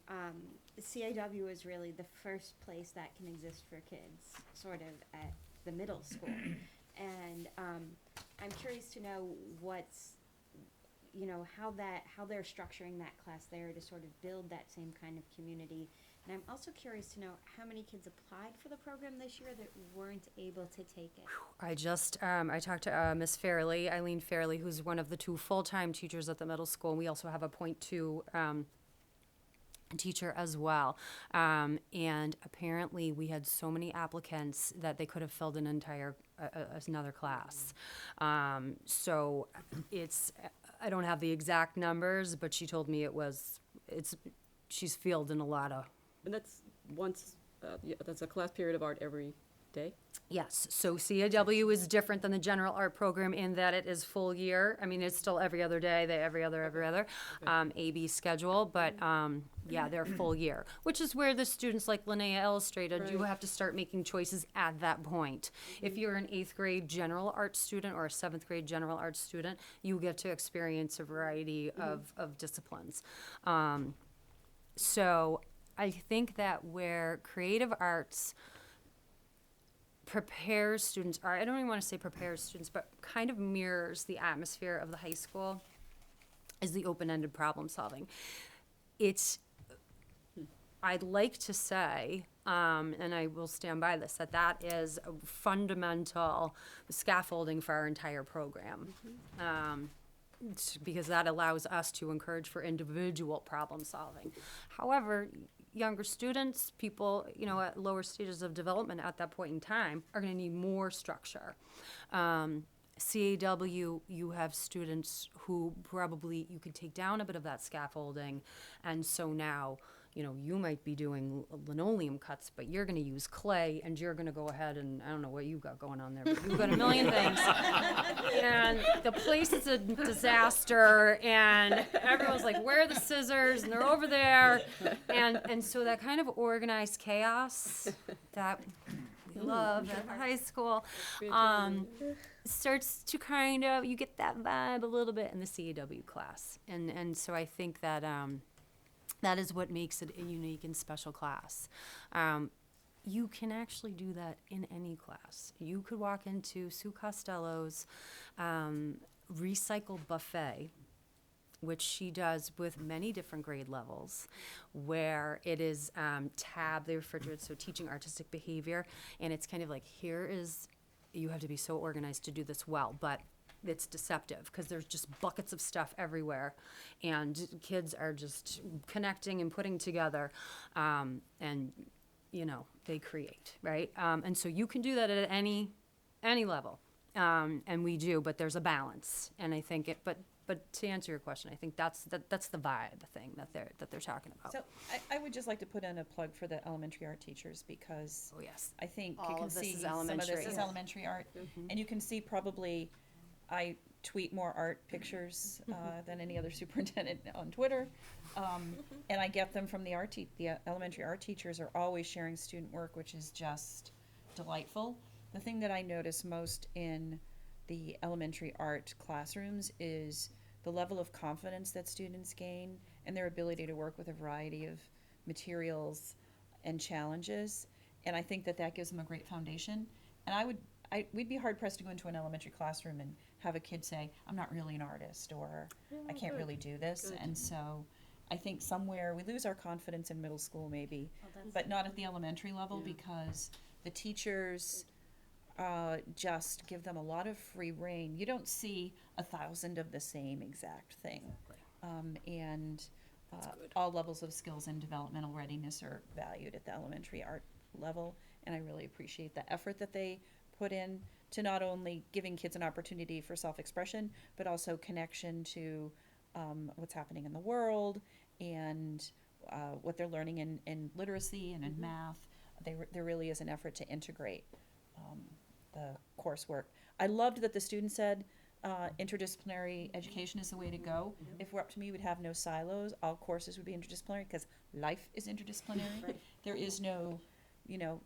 the CAW is really the first place that can exist for kids, sort of at the middle school. And I'm curious to know how they're structuring that class there to sort of build that same kind of community. And I'm also curious to know how many kids applied for the program this year that weren't able to take it. I just, I talked to Miss Fairley, Eileen Fairley, who's one of the 2 full-time teachers at the middle school. And we also have a .2 teacher as well. And apparently we had so many applicants that they could have filled an entire, another class. So it's, I don't have the exact numbers, but she told me she's fielding a lot of. And that's that's a class period of art every day? Yes, so CAW is different than the general art program in that it is full year. I mean, it's still every other day, every other, AB schedule, but, they're full year, which is where the students like Linnea illustrated, you Right. have to start making choices at that point. If you're an 8th grade general art student or a 7th grade general art student, you get to experience a variety of disciplines. So I think that where creative arts prepares students, or I don't even want to say prepares students, but kind of mirrors the atmosphere of the high school, is the open-ended problem solving. I'd like to say, and I will stand by this, that is a fundamental scaffolding for our entire program. Because that allows us to encourage for individual problem solving. However, younger students, people, at lower stages of development at that point in time are going to need more structure. CAW, you have students who probably you can take down a bit of that scaffolding, and so now, you might be doing linoleum cuts, but you're going to use clay, and you're going to go ahead and, I don't know what you've got going on there, but you've got a million things. And the place is a disaster, and everyone's like, where are the scissors? And they're over there. And so that kind of organized chaos that we love at high school starts to kind of, you get that vibe a little bit in the CAW class. And so I think that that is what makes it a unique and special class. You can actually do that in any class. You could walk into Sue Costello's recycle buffet, which she does with many different grade levels, where it is TAB, they refer to it, so teaching artistic behavior, and it's kind of like, you have to be so organized to do this well, but it's deceptive because there's just buckets of stuff everywhere, and kids are just connecting and putting together, and they create, right? And so you can do that at any level, and we do, but there's a balance, and I think but to answer your question, I think that's the vibe thing that they're talking about. So I would just like to put in a plug for the elementary art teachers, because yes, I think all you can of this see is some of elementary. this is elementary art, and you can see probably tweet more art pictures than any other superintendent on Twitter. And I get them from the elementary art teachers are always sharing student work, which is just delightful. The thing that I notice most in the elementary art classrooms is the level of confidence that students gain and their ability to work with a variety of materials and challenges. And I think that that gives them a great foundation. And we'd be hard pressed to go into an elementary classroom and have a kid say, I'm not really an artist, or I can't really do this. Good. And so I think somewhere we lose our confidence in middle school maybe, but not at the elementary level, Yeah. because the teachers just give them a lot of free rein. You don't see 1,000 of the same exact thing. And all levels of skills and developmental readiness are valued at the elementary art level, and I really appreciate the effort that they put in to not only giving kids an opportunity for self-expression, but also connection to what's happening in the world and what they're learning in literacy and in math. There really is an effort to integrate the coursework. I loved that the student said interdisciplinary education is the way to go. If it were up to me, we'd have no silos. All courses would be interdisciplinary because life is interdisciplinary. There is no,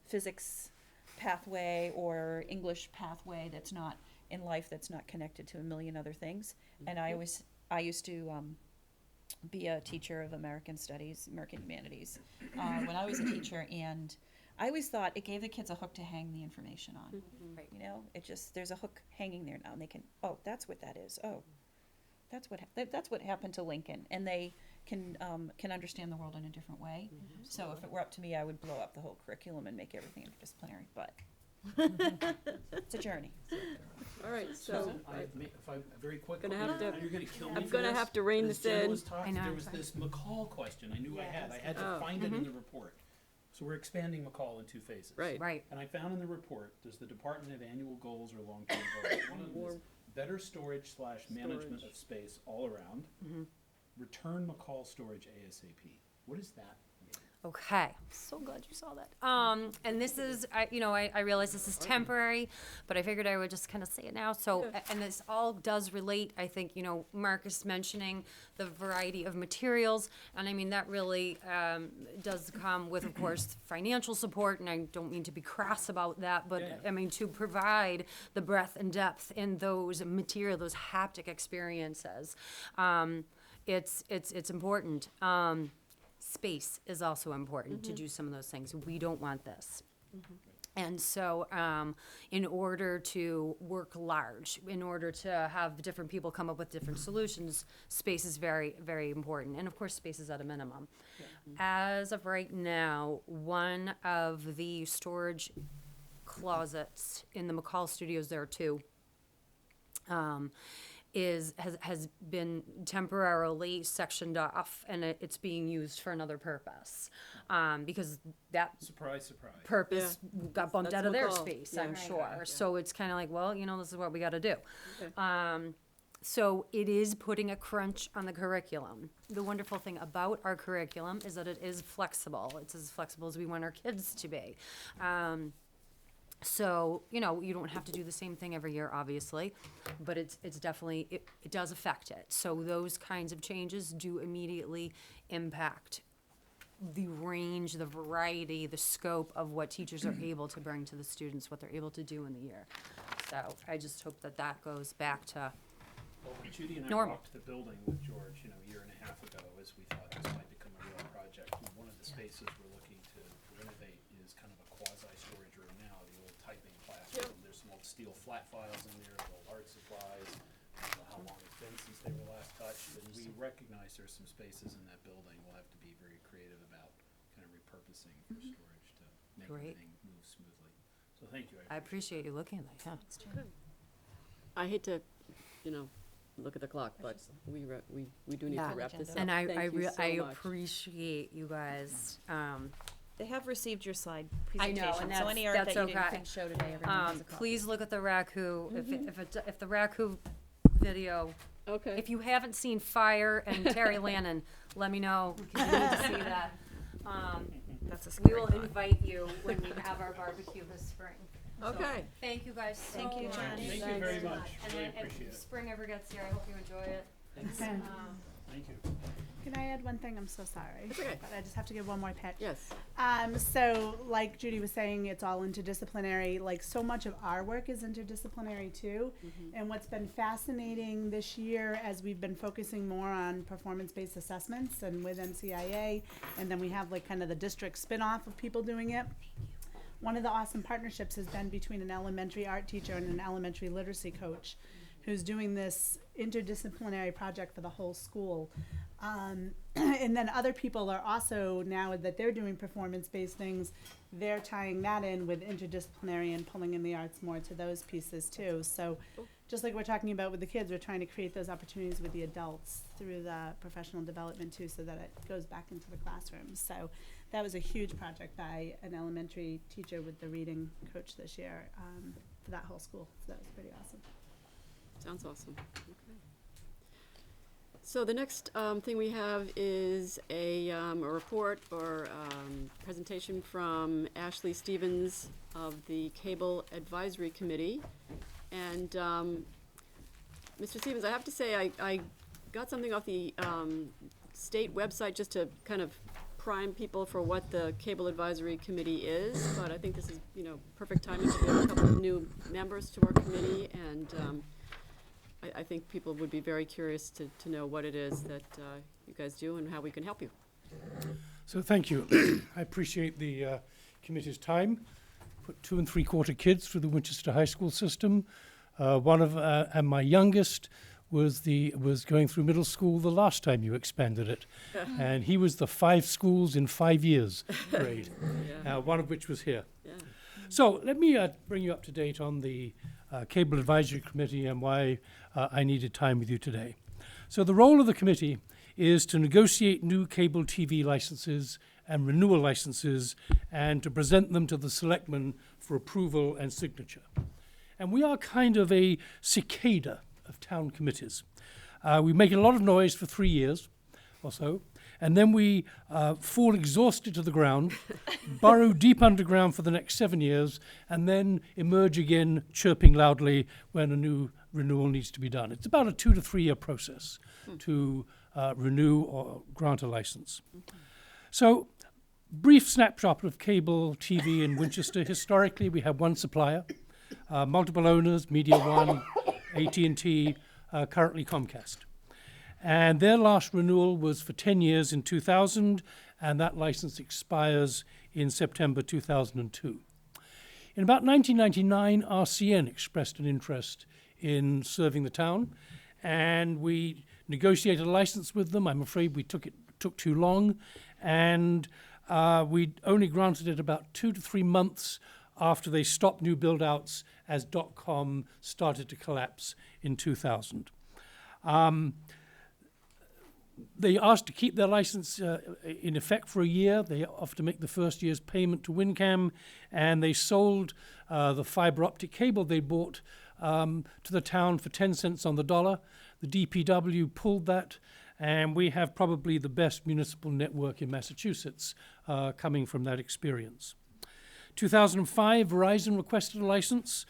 physics pathway or English pathway that's not in life that's not connected to a million other things. And I used to be a teacher of American Studies, American Humanities, when I was a teacher, and I always thought it gave the kids a hook to hang the information on. Right. It just, there's a hook hanging there now, and they can, oh, that's what that is. Oh, that's what happened to Lincoln, and they can understand the world in a different way. So if it were up to me, I would blow up the whole curriculum and make everything interdisciplinary. But it's a journey. All right, so Susan, if I'm very quick, Gonna have to- you're gonna kill me I'm for gonna this, have to rein but as this Jen in. was talking, I know, there I'm was sorry. this McCall question I knew I had. I had to Oh, find it in the report. So we're expanding McCall in 2 phases. Right. Right. And I found in the report, does the department have annual goals or long-term goals? One of them is better storage/management of space all around. Return McCall storage ASAP. What does that mean? Okay, so glad you saw that. And this is, I realize this is temporary, but I figured I would just kind of say it now. So, and this all does relate, I think, Marcus mentioning the variety of materials, and I mean, that really does come with, of course, financial support, and I don't mean to be crass about that, but I mean, to provide the breadth and depth in those material, those haptic experiences, it's important. Space is also important to do some of those things. We don't want this. And so in order to work large, in order to have different people come up with different solutions, space is very, very important. And of course, space is at a minimum. As of right now, one of the storage closets in the McCall studios, there are 2, has been temporarily sectioned off, and it's being used for another purpose, because that Surprise. purpose got bumped That's out of their McCall. space, Yeah. I'm Right. sure. Yeah. So it's kind of like, well, this is what we got to do. Okay. So it is putting a crunch on the curriculum. The wonderful thing about our curriculum is that it is flexible. It's as flexible as we want our kids to be. So, you don't have to do the same thing every year, obviously, but it's definitely, it does affect it. So those kinds of changes do immediately impact the range, the variety, the scope of what teachers are able to bring to the students, what they're able to do in the year. So I just hope that that goes back to, Well, when Judy and I Normal. walked the building with George, a year and a half ago, as we thought this might become a real project, one of the spaces we're looking to renovate is kind of a quasi-storage room now, the old typing classroom. There's some old steel flat files in there, old art supplies. I don't know how long it's been since they were last touched, and we recognize there's some spaces in that building. We'll have to be very creative about kind of repurposing for storage to make Great. everything move smoothly. So thank you. I appreciate you looking at that, yeah. I hate to, look at the clock, but we do need Yeah. to wrap this up. And I Thank you so I much. appreciate you guys. They have received your slide I know, presentation, and so any art that that's you didn't okay. think show today, everyone has a copy. Please look at the Raku, if the Raku video, Okay. if you haven't seen Fire and Terry Lannon, let me know, because you need to see that. That's a We scary will thought. invite you when we have our barbecue this spring. Okay. Thank you guys so Thank you, much. Jen. Thank you very much. And Really then appreciate if it. spring ever gets here, I hope you enjoy it. Okay. Thank you. Can I add one thing? I'm so sorry. It's okay. But I just have to give one more pitch. Yes. So like Judy was saying, it's all interdisciplinary. Like so much of our work is interdisciplinary too. And what's been fascinating this year as we've been focusing more on performance-based assessments and with NCIA, and then we have like kind of the district spin-off of people doing it. One of the awesome partnerships has been between an elementary art teacher and an elementary literacy coach who's doing this interdisciplinary project for the whole school. And then other people are also, now that they're doing performance-based things, they're tying that in with interdisciplinary and pulling in the arts more to those pieces too. So just like we're talking about with the kids, we're trying to create those opportunities with the adults through the professional development too, so that it goes back into the classrooms. So that was a huge project by an elementary teacher with the reading coach this year for that whole school. So that was pretty awesome. Sounds awesome. Okay. So the next thing we have is a report or presentation from Ashley Stevens of the Cable Advisory Committee. And Mr. Stevens, I have to say I got something off the state website just to kind of prime people for what the Cable Advisory Committee is, but I think this is, perfect timing to get a couple of new members to our committee, and I think people would be very curious to know what it is that you guys do and how we can help you. So thank you. I appreciate the committee's time. Put 2 3/4 kids through the Winchester High School system. And my youngest was going through middle school the last time you expanded it, and he was the 5 schools in 5 years grade, one of which was here. Yeah. So let me bring you up to date on the Cable Advisory Committee and why I needed time with you today. So the role of the committee is to negotiate new cable TV licenses and renewal licenses and to present them to the selectmen for approval and signature. And we are kind of a cicada of town committees. We make a lot of noise for 3 years or so, and then we fall exhausted to the ground, burrow deep underground for the next 7 years, and then emerge again chirping loudly when a new renewal needs to be done. It's about a 2 to 3 year process to renew or grant a license. So, brief snapshot of cable TV in Winchester. Historically, we have one supplier, multiple owners, Media One, AT&T, currently Comcast. And their last renewal was for 10 years in 2000, and that license expires in September 2002. In about 1999, RCN expressed an interest in serving the town, and we negotiated a license with them. I'm afraid we took too long, and we only granted it about 2 to 3 months after they stopped new build-outs as .com started to collapse in 2000. They asked to keep their license in effect for a year. They offered to make the first year's payment to WinCam, and they sold the fiber optic cable they bought to the town for 10 cents on the dollar. The DPW pulled that, and we have probably the best municipal network in Massachusetts coming from that experience. 2005, Verizon requested a license.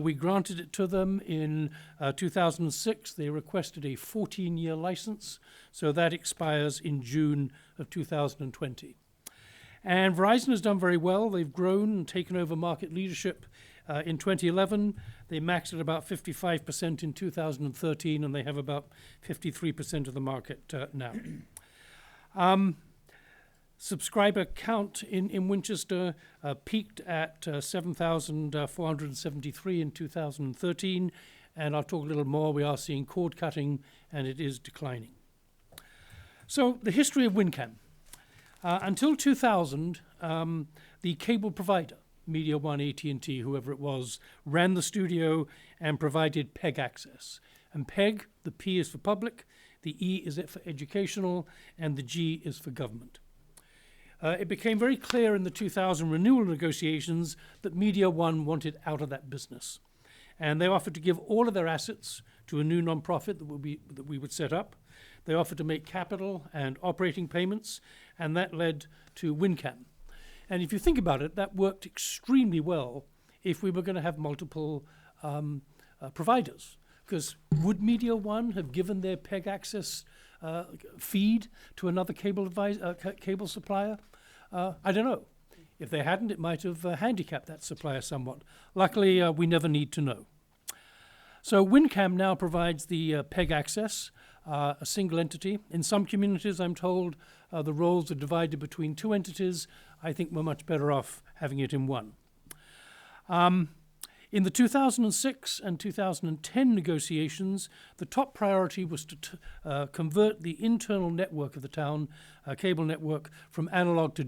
We granted it to them in 2006. They requested a 14-year license, so that expires in June of 2020. And Verizon has done very well. They've grown and taken over market leadership in 2011. They maxed at about 55% in 2013, and they have about 53% of the market now. Subscriber count in Winchester peaked at 7,473 in 2013, and I'll talk a little more. We are seeing cord cutting, and it is declining. So the history of WinCam. Until 2000, the cable provider, Media One, AT&T, whoever it was, ran the studio and provided PEG access. And PEG, the P is for public, the E is for educational, and the G is for government. It became very clear in the 2000 renewal negotiations that Media One wanted out of that business. And they offered to give all of their assets to a new nonprofit that we would set up. They offered to make capital and operating payments, and that led to WinCam. And if you think about it, that worked extremely well if we were going to have multiple providers. Because would Media One have given their PEG access feed to another cable supplier? I don't know. If they hadn't, it might have handicapped that supplier somewhat. Luckily, we never need to know. So WinCam now provides the PEG access, a single entity. In some communities, I'm told, the roles are divided between two entities. I think we're much better off having it in one. In the 2006 and 2010 negotiations, the top priority was to convert the internal network of the town, cable network, from analog to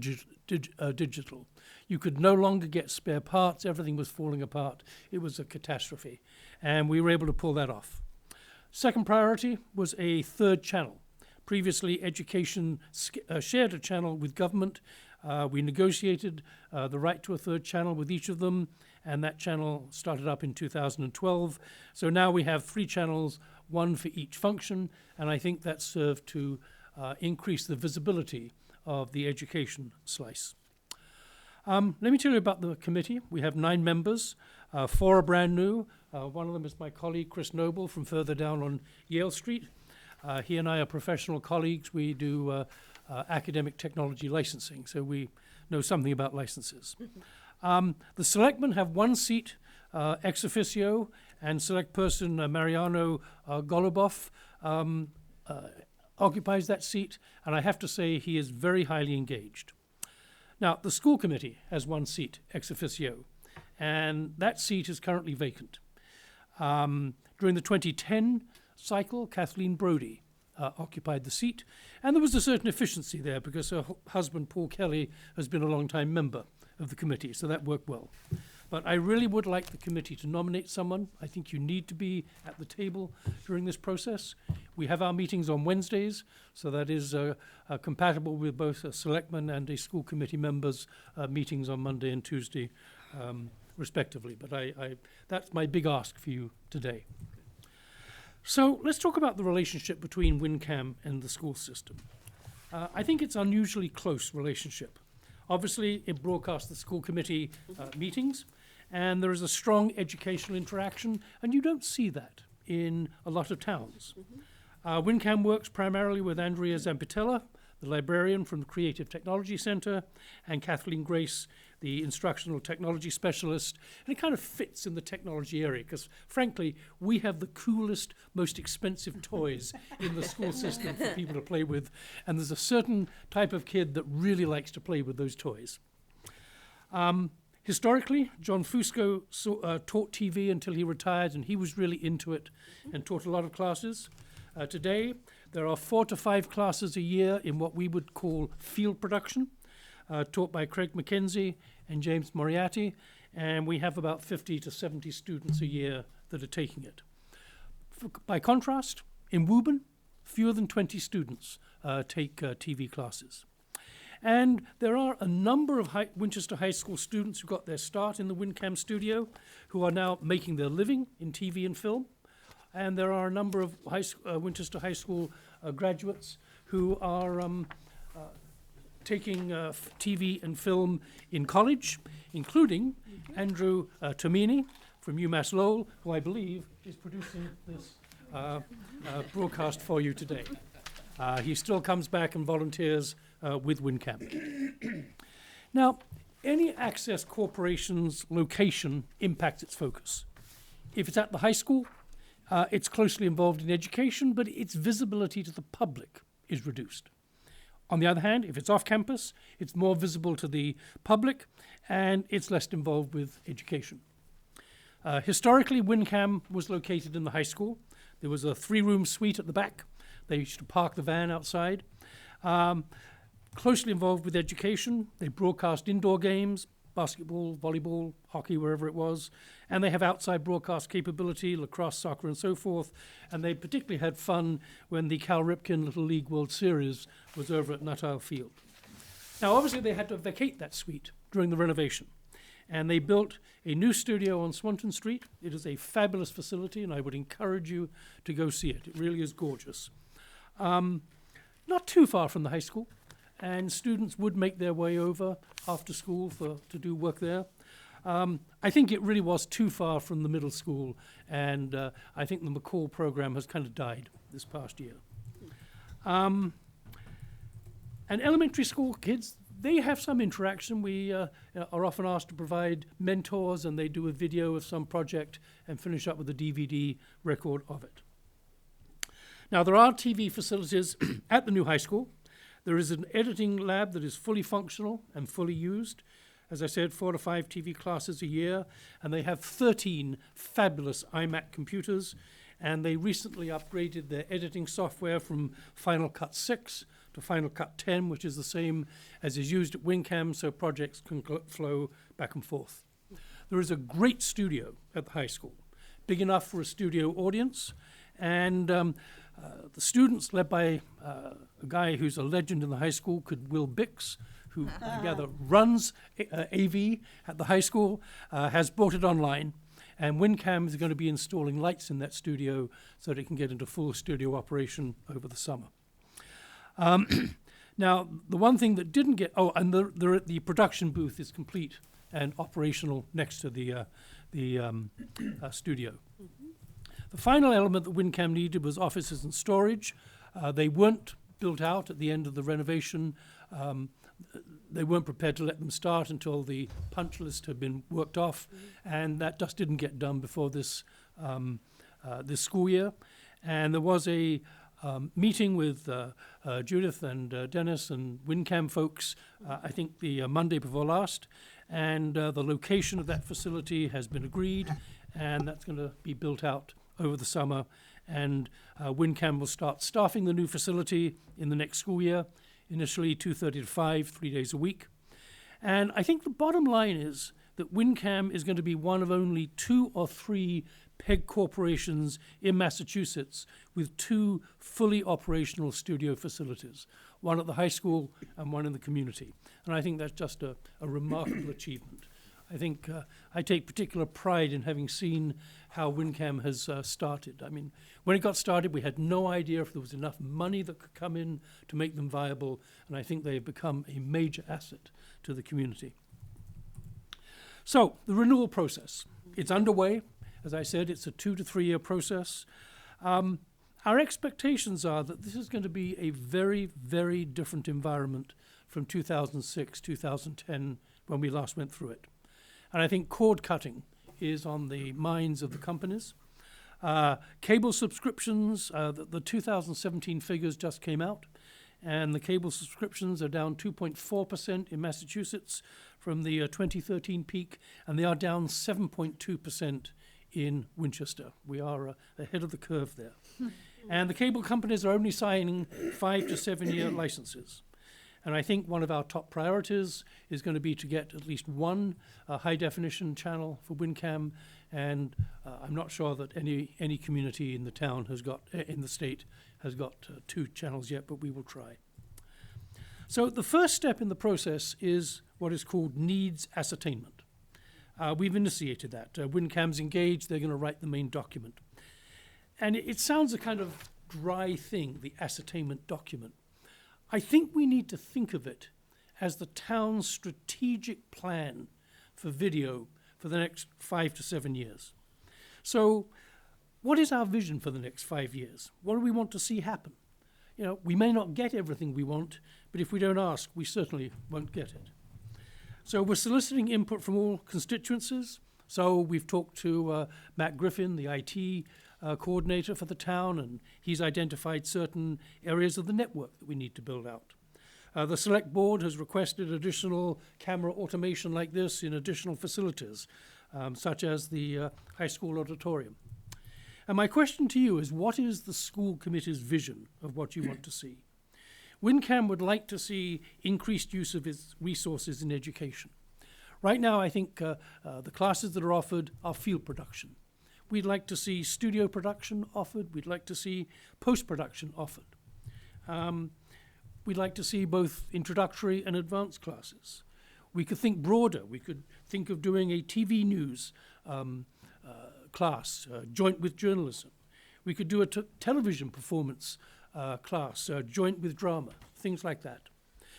digital. You could no longer get spare parts. Everything was falling apart. It was a catastrophe. And we were able to pull that off. Second priority was a third channel. Previously, education shared a channel with government. We negotiated the right to a third channel with each of them, and that channel started up in 2012. So now we have 3 channels, 1 for each function, and I think that served to increase the visibility of the education slice. Let me tell you about the committee. We have 9 members. 4 are brand new. One of them is my colleague, Chris Noble, from further down on Yale Street. He and I are professional colleagues. We do academic technology licensing, so we know something about licenses. The selectmen have 1 seat ex officio, and select person Mariano Golubov occupies that seat, and I have to say he is very highly engaged. Now, the school committee has 1 seat ex officio, and that seat is currently vacant. During the 2010 cycle, Kathleen Brody occupied the seat, and there was a certain efficiency there because her husband, Paul Kelly, has been a long-time member of the committee, so that worked well. But I really would like the committee to nominate someone. I think you need to be at the table during this process. We have our meetings on Wednesdays, so that is compatible with both a selectman and a school committee members' meetings on Monday and Tuesday, respectively. But that's my big ask for you today. So let's talk about the relationship between WinCam and the school system. I think it's an unusually close relationship. Obviously, it broadcasts the school committee meetings, and there is a strong educational interaction, and you don't see that in a lot of towns. WinCam works primarily with Andrea Zampitella, the librarian from the Creative Technology Center, and Kathleen Grace, the instructional technology specialist. And it kind of fits in the technology area because, frankly, we have the coolest, most expensive toys in the school system for people to play with. And there's a certain type of kid that really likes to play with those toys. Historically, John Fusco taught TV until he retired, and he was really into it and taught a lot of classes. Today, there are 4 to 5 classes a year in what we would call field production, taught by Craig McKenzie and James Moriarty, and we have about 50 to 70 students a year that are taking it. By contrast, in Woburn, fewer than 20 students take TV classes. And there are a number of Winchester High School students who got their start in the WinCam studio who are now making their living in TV and film. And there are a number of Winchester High School graduates who are taking TV and film in college, including Andrew Tomini from UMass Lowell, who I believe is producing this broadcast for you today. He still comes back and volunteers with WinCam. Now, any access corporation's location impacts its focus. If it's at the high school, it's closely involved in education, but its visibility to the public is reduced. On the other hand, if it's off campus, it's more visible to the public and it's less involved with education. Historically, WinCam was located in the high school. There was a 3-room suite at the back. They used to park the van outside. Closely involved with education, they broadcast indoor games, basketball, volleyball, hockey, wherever it was, and they have outside broadcast capability, lacrosse, soccer, and so forth, and they particularly had fun when the Cal Ripken Little League World Series was over at Nuttall Field. Now, obviously, they had to vacate that suite during the renovation, and they built a new studio on Swanton Street. It is a fabulous facility, and I would encourage you to go see it. It really is gorgeous. Not too far from the high school, and students would make their way over after school to do work there. I think it really was too far from the middle school, and I think the McCall program has kind of died this past year. And elementary school kids, they have some interaction. We are often asked to provide mentors, and they do a video of some project and finish up with a DVD record of it. Now, there are TV facilities at the new high school. There is an editing lab that is fully functional and fully used. As I said, 4 to 5 TV classes a year, and they have 13 fabulous iMac computers, and they recently upgraded their editing software from Final Cut 6 to Final Cut 10, which is the same as is used at WinCam, so projects can flow back and forth. There is a great studio at the high school, big enough for a studio audience, and the students, led by a guy who's a legend in the high school, called Will Bix, who I gather runs AV at the high school, has brought it online. And WinCam is going to be installing lights in that studio so that it can get into full studio operation over the summer. Now, the one thing that didn't get, the production booth is complete and operational next to the studio. The final element that WinCam needed was offices and storage. They weren't built out at the end of the renovation. They weren't prepared to let them start until the punch list had been worked off, and that just didn't get done before this school year. And there was a meeting with Judith and Dennis and WinCam folks, I think the Monday before last, and the location of that facility has been agreed, and that's going to be built out over the summer, and WinCam will start staffing the new facility in the next school year, initially 2:30 to 5, 3 days a week. And I think the bottom line is that WinCam is going to be one of only 2 or 3 PEG corporations in Massachusetts with 2 fully operational studio facilities, one at the high school and one in the community. And I think that's just a remarkable achievement. I think I take particular pride in having seen how WinCam has started. I mean, when it got started, we had no idea if there was enough money that could come in to make them viable, and I think they have become a major asset to the community. So, the renewal process. It's underway. As I said, it's a 2 to 3 year process. Our expectations are that this is going to be a very, very different environment from 2006, 2010, when we last went through it. And I think cord cutting is on the minds of the companies. Cable subscriptions, the 2017 figures just came out, and the cable subscriptions are down 2.4% in Massachusetts from the 2013 peak, and they are down 7.2% in Winchester. We are ahead of the curve there. And the cable companies are only signing 5 to 7 year licenses. And I think one of our top priorities is going to be to get at least one high-definition channel for WinCam, and I'm not sure that any community in the town has got, in the state, has got 2 channels yet, but we will try. So the first step in the process is what is called needs ascertainment. We've initiated that. WinCam's engaged, they're going to write the main document. And it sounds a kind of dry thing, the ascertainment document. I think we need to think of it as the town's strategic plan for video for the next 5 to 7 years. So what is our vision for the next 5 years? What do we want to see happen? You know, we may not get everything we want, but if we don't ask, we certainly won't get it. So we're soliciting input from all constituencies. So we've talked to Matt Griffin, the IT coordinator for the town, and he's identified certain areas of the network that we need to build out. The select board has requested additional camera automation like this in additional facilities, such as the high school auditorium. And my question to you is, what is the school committee's vision of what you want to see? WinCam would like to see increased use of its resources in education. Right now, I think the classes that are offered are field production. We'd like to see studio production offered. We'd like to see post-production offered. We'd like to see both introductory and advanced classes. We could think broader. We could think of doing a TV news class, joint with journalism. We could do a television performance class, joint with drama, things like that.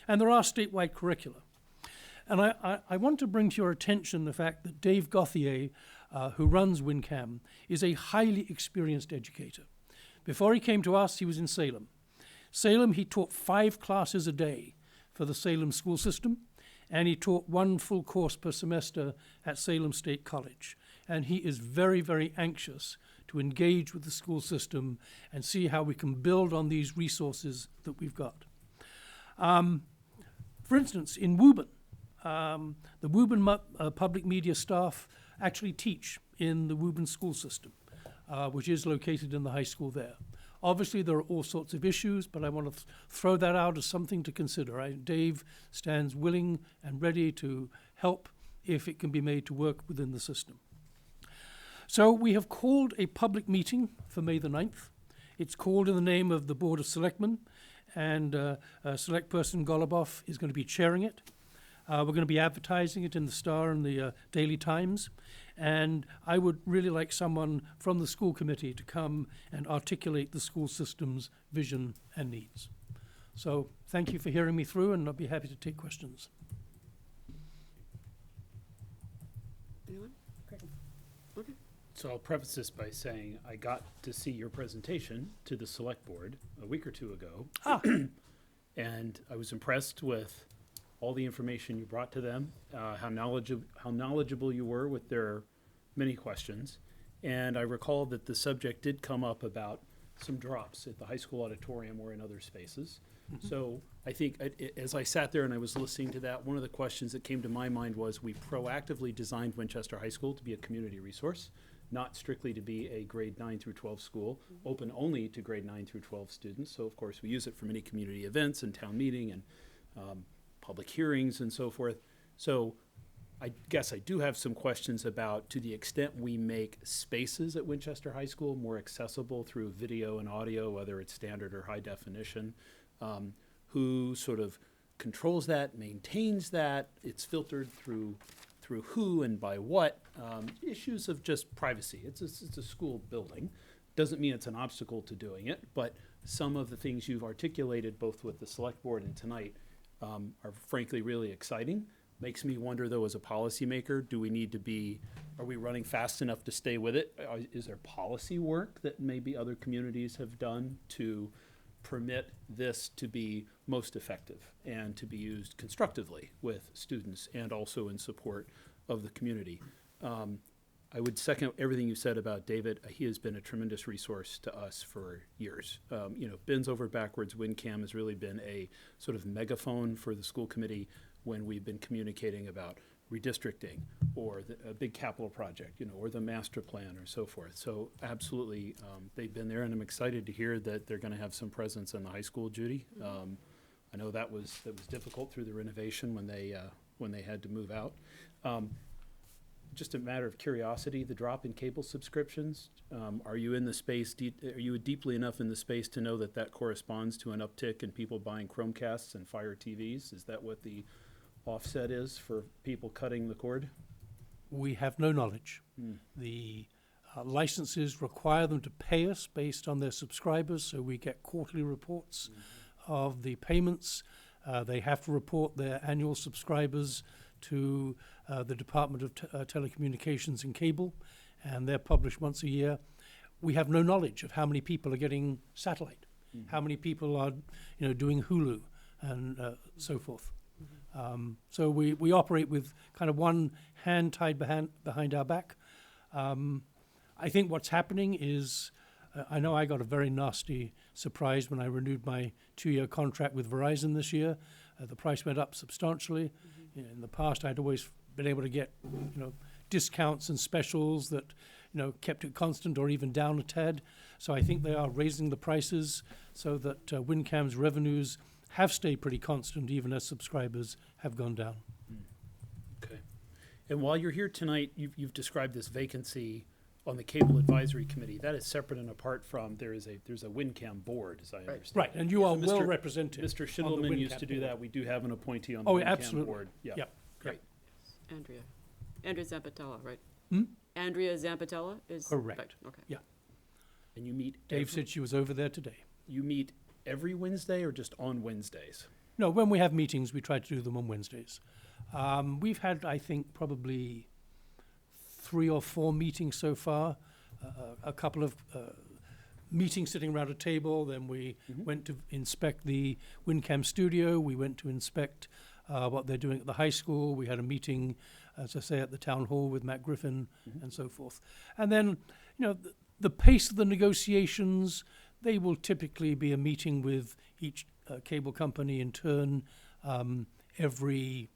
And there are statewide curricula. And I want to bring to your attention the fact that Dave Gauthier, who runs WinCam, is a highly experienced educator. Before he came to us, he was in Salem. Salem, he taught 5 classes a day for the Salem school system, and he taught 1 full course per semester at Salem State College. And he is very, very anxious to engage with the school system and see how we can build on these resources that we've got. For instance, in Woburn, the Woburn public media staff actually teach in the Woburn school system, which is located in the high school there. Obviously, there are all sorts of issues, but I want to throw that out as something to consider. Dave stands willing and ready to help if it can be made to work within the system. So we have called a public meeting for May the 9th. It's called in the name of the Board of Selectmen, and Select Person Golubov is going to be chairing it. We're going to be advertising it in the Star and the Daily Times. And I would really like someone from the school committee to come and articulate the school system's vision and needs. So thank you for hearing me through, and I'll be happy to take questions. Anyone? Okay. So I'll preface this by saying I got to see your presentation to the select board a week or 2 ago. And I was impressed with all the information you brought to them, how knowledgeable you were with their many questions. And I recall that the subject did come up about some drops at the high school auditorium or in other spaces. Mm-hmm. So I think as I sat there and I was listening to that, one of the questions that came to my mind was we proactively designed Winchester High School to be a community resource, not strictly to be a grade 9 through 12 school, open only to grade 9 through 12 students. So of course we use it for many community events and town meeting and public hearings and so forth. So I guess I do have some questions about, to the extent we make spaces at Winchester High School more accessible through video and audio, whether it's standard or high definition, who sort of controls that, maintains that, it's filtered through who and by what, issues of just privacy. It's a school building. Doesn't mean it's an obstacle to doing it, but some of the things you've articulated both with the select board and tonight are frankly really exciting. Makes me wonder, though, as a policymaker, are we running fast enough to stay with it? Is there policy work that maybe other communities have done to permit this to be most effective and to be used constructively with students and also in support of the community? I would second everything you said about David. He has been a tremendous resource to us for years. Bends over backwards, WinCam has really been a sort of megaphone for the school committee when we've been communicating about redistricting or a big capital project, or the master plan or so forth. So absolutely, they've been there, and I'm excited to hear that they're going to have some presence in the high school, Judy. I know that was difficult through the renovation when they had to move out. Just a matter of curiosity, the drop in cable subscriptions, are you in the space, are you deeply enough in the space to know that corresponds to an uptick in people buying Chromcasts and Fire TVs? Is that what the offset is for people cutting the cord? We have no knowledge. The licenses require them to pay us based on their subscribers, so we get quarterly reports of the payments. They have to report their annual subscribers to the Department of Telecommunications and Cable, and they're published once a year. We have no knowledge of how many people are getting satellite, how many people are doing Hulu and so forth. So we operate with kind of one hand tied behind our back. I think what's happening is, I know I got a very nasty surprise when I renewed my 2-year contract with Verizon this year. The price went up substantially. In the past, I'd always been able to get discounts and specials that kept it constant or even down a tad. So I think they are raising the prices so that WinCam's revenues have stayed pretty constant, even as subscribers have gone down. Okay. And while you're here tonight, you've described this vacancy on the Cable Advisory Committee. That is separate and apart from, there's a WinCam board, as I understand. Right, and you are So well represented. Mr. on the Schindlerman used WinCam to do board. that. We do have an appointee on the Oh, WinCam absolutely. board. Yeah. Yep. Great. Andrea Zampatella, right? Hmm? Andrea Zampatella is? Correct. Right, okay. Yeah. And you meet Dave said she was over there today. you meet every Wednesday or just on Wednesdays? No, when we have meetings, we try to do them on Wednesdays. We've had, I think, probably 3 or 4 meetings so far. A couple of meetings sitting around a table. Then we went to inspect the WinCam studio. We went to inspect what they're doing at the high school. We had a meeting, as I say, at the town hall with Matt Griffin and so forth. And then, the pace of the negotiations, they will typically be a meeting with each cable company in turn every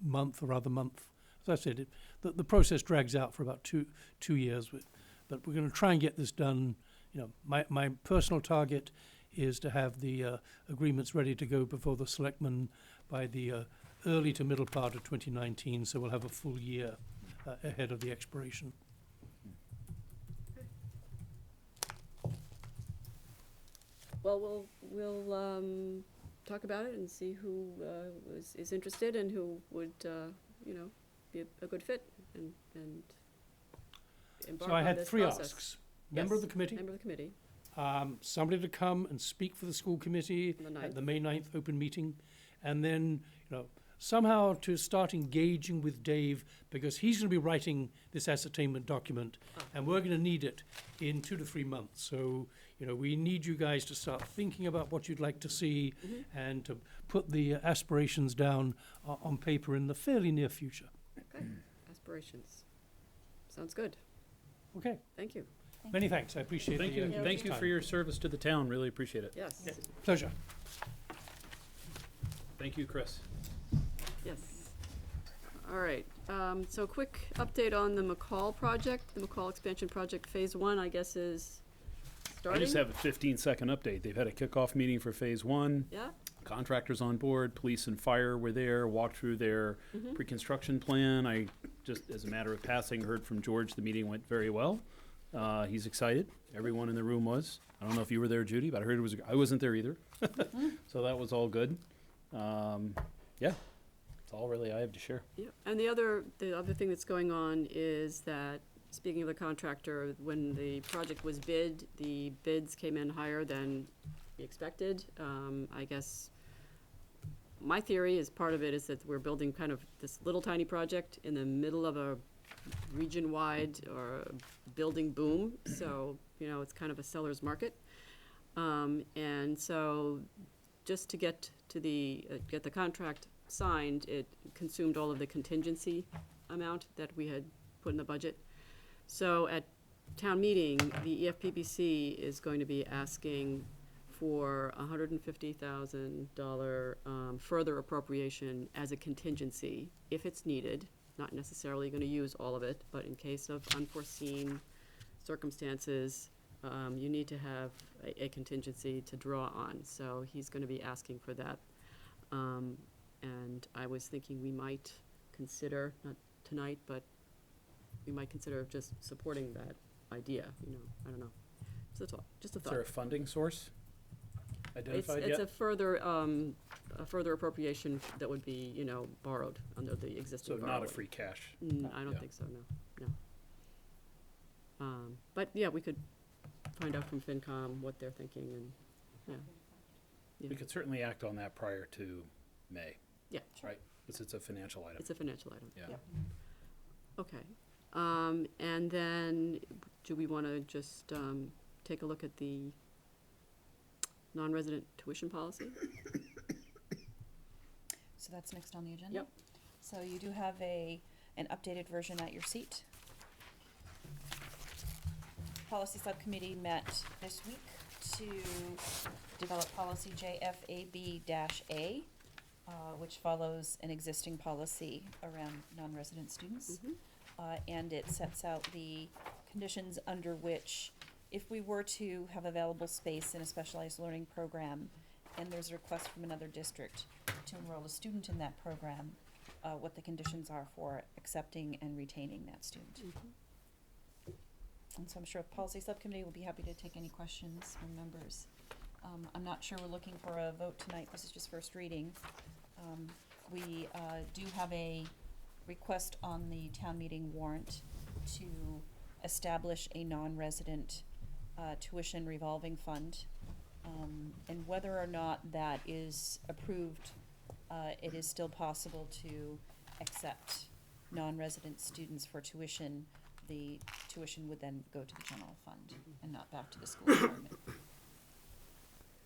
month or other month. As I said, the process drags out for about two years, but we're going to try and get this done. My personal target is to have the agreements ready to go before the selectmen by the early to middle part of 2019, so we'll have a full year ahead of the expiration. Well, we'll talk about it and see who is interested and who would, be a good fit and embark So I on had this 3 process. asks. Member of the committee, Member of the committee. somebody to come and speak for the school committee On the at 9th. the May 9th open meeting, and then, somehow to start engaging with Dave, because he's going to be writing this ascertainment document, and we're going to need it in 2 to 3 months. So, we need you guys to start thinking about what you'd like to see and to put the aspirations down on paper in the fairly near future. Okay, aspirations. Sounds good. Okay, Thank you. many thanks. I appreciate Thank the, you, thank you time. for your service to the town, really appreciate it. Yes, Yeah. Pleasure. Thank you, Chris. yes. All right, so quick update on the McCall project. The McCall expansion project, phase 1, I guess, is starting. I just have a 15-second update. They've had a kickoff meeting for phase 1. Yeah, Contractors on board, police and fire were there, walked through their pre-construction plan. I just, as a matter of passing, heard from George the meeting went very well. He's excited. Everyone in the room was. I don't know if you were there, Judy, but I heard it was. I wasn't there either, so that was all good. Yeah, that's all really I have to share. yeah. And the other thing that's going on is that, speaking of the contractor, when the project was bid, the bids came in higher than expected. I guess my theory is part of it is that we're building kind of this little tiny project in the middle of a region-wide or building boom. So, it's kind of a seller's market. And so just to get to get the contract signed, it consumed all of the contingency amount that we had put in the budget. So at town meeting, the EFPBC is going to be asking for $150,000 further appropriation as a contingency, if it's needed. Not necessarily going to use all of it, but in case of unforeseen circumstances, you need to have a contingency to draw on. So he's going to be asking for that. And I was thinking we might consider, not tonight, but we might consider just supporting that idea, I don't know. Just a Is thought. there a funding source identified It's yet? a further appropriation that would be, borrowed under the existing So borrowing. not a free cash. I don't Yeah. think so, no. But yeah, we could find out from FinCom what they're thinking and, yeah. We could certainly act on that prior to May. Yeah. Right, because it's a financial item. It's a financial item. Yeah. Yep. Okay. And then, do we want to just take a look at the non-resident tuition policy? So that's next on the agenda? Yep. So you do have an updated version at your seat. Policy Subcommittee met this week to develop policy JFAB-A, which follows an existing policy around non-resident students. And it sets out the conditions under which, if we were to have available space in a specialized learning program, and there's a request from another district to enroll a student in that program, what the conditions are for accepting and retaining that student. And so I'm sure the Policy Subcommittee will be happy to take any questions from members. I'm not sure we're looking for a vote tonight, this is just first reading. We do have a request on the town meeting warrant to establish a non-resident tuition revolving fund. And whether or not that is approved, it is still possible to accept non-resident students for tuition, the tuition would then go to the general fund and not back to the school department.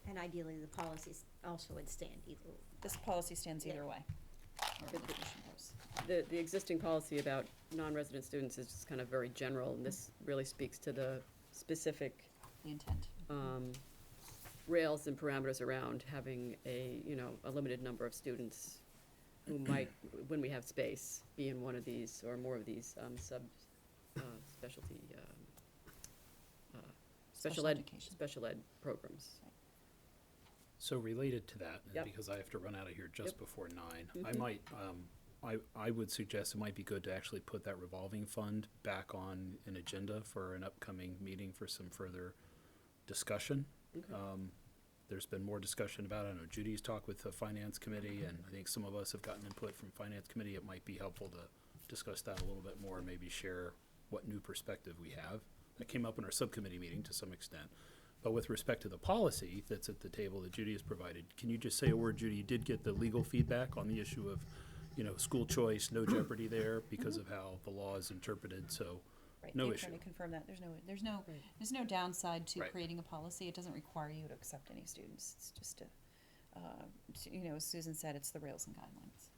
And ideally, the policies also would stand either. This policy stands Yeah. either way, wherever the tuition goes. The existing policy about non-resident students is just kind of very general, and this really speaks to the specific The intent. rails and parameters around having a, a limited number of students who might, when we have space, be in one of these or more of these specialty, Special education. special ed programs. So related to that, and Yep. because I have to run out of here just Yep. before 9, I Mhm. might, I would suggest it might be good to actually put that revolving fund back on an agenda for an upcoming meeting for some further discussion. Okay. There's been more discussion about it. I know Judy's talked with the finance committee, and I think some of us have gotten input from finance committee. It might be helpful to discuss that a little bit more, and maybe share what new perspective we have. That came up in our subcommittee meeting to some extent. But with respect to the policy that's at the table that Judy has provided, can you just say a word, Judy? You did get the legal feedback on the issue of, school choice, no jeopardy there because of how the law is interpreted, so Right, no the issue. attorney confirmed that, there's no downside to creating a policy, it doesn't require you to accept any students, it's just as Susan said, it's the rails and guidelines.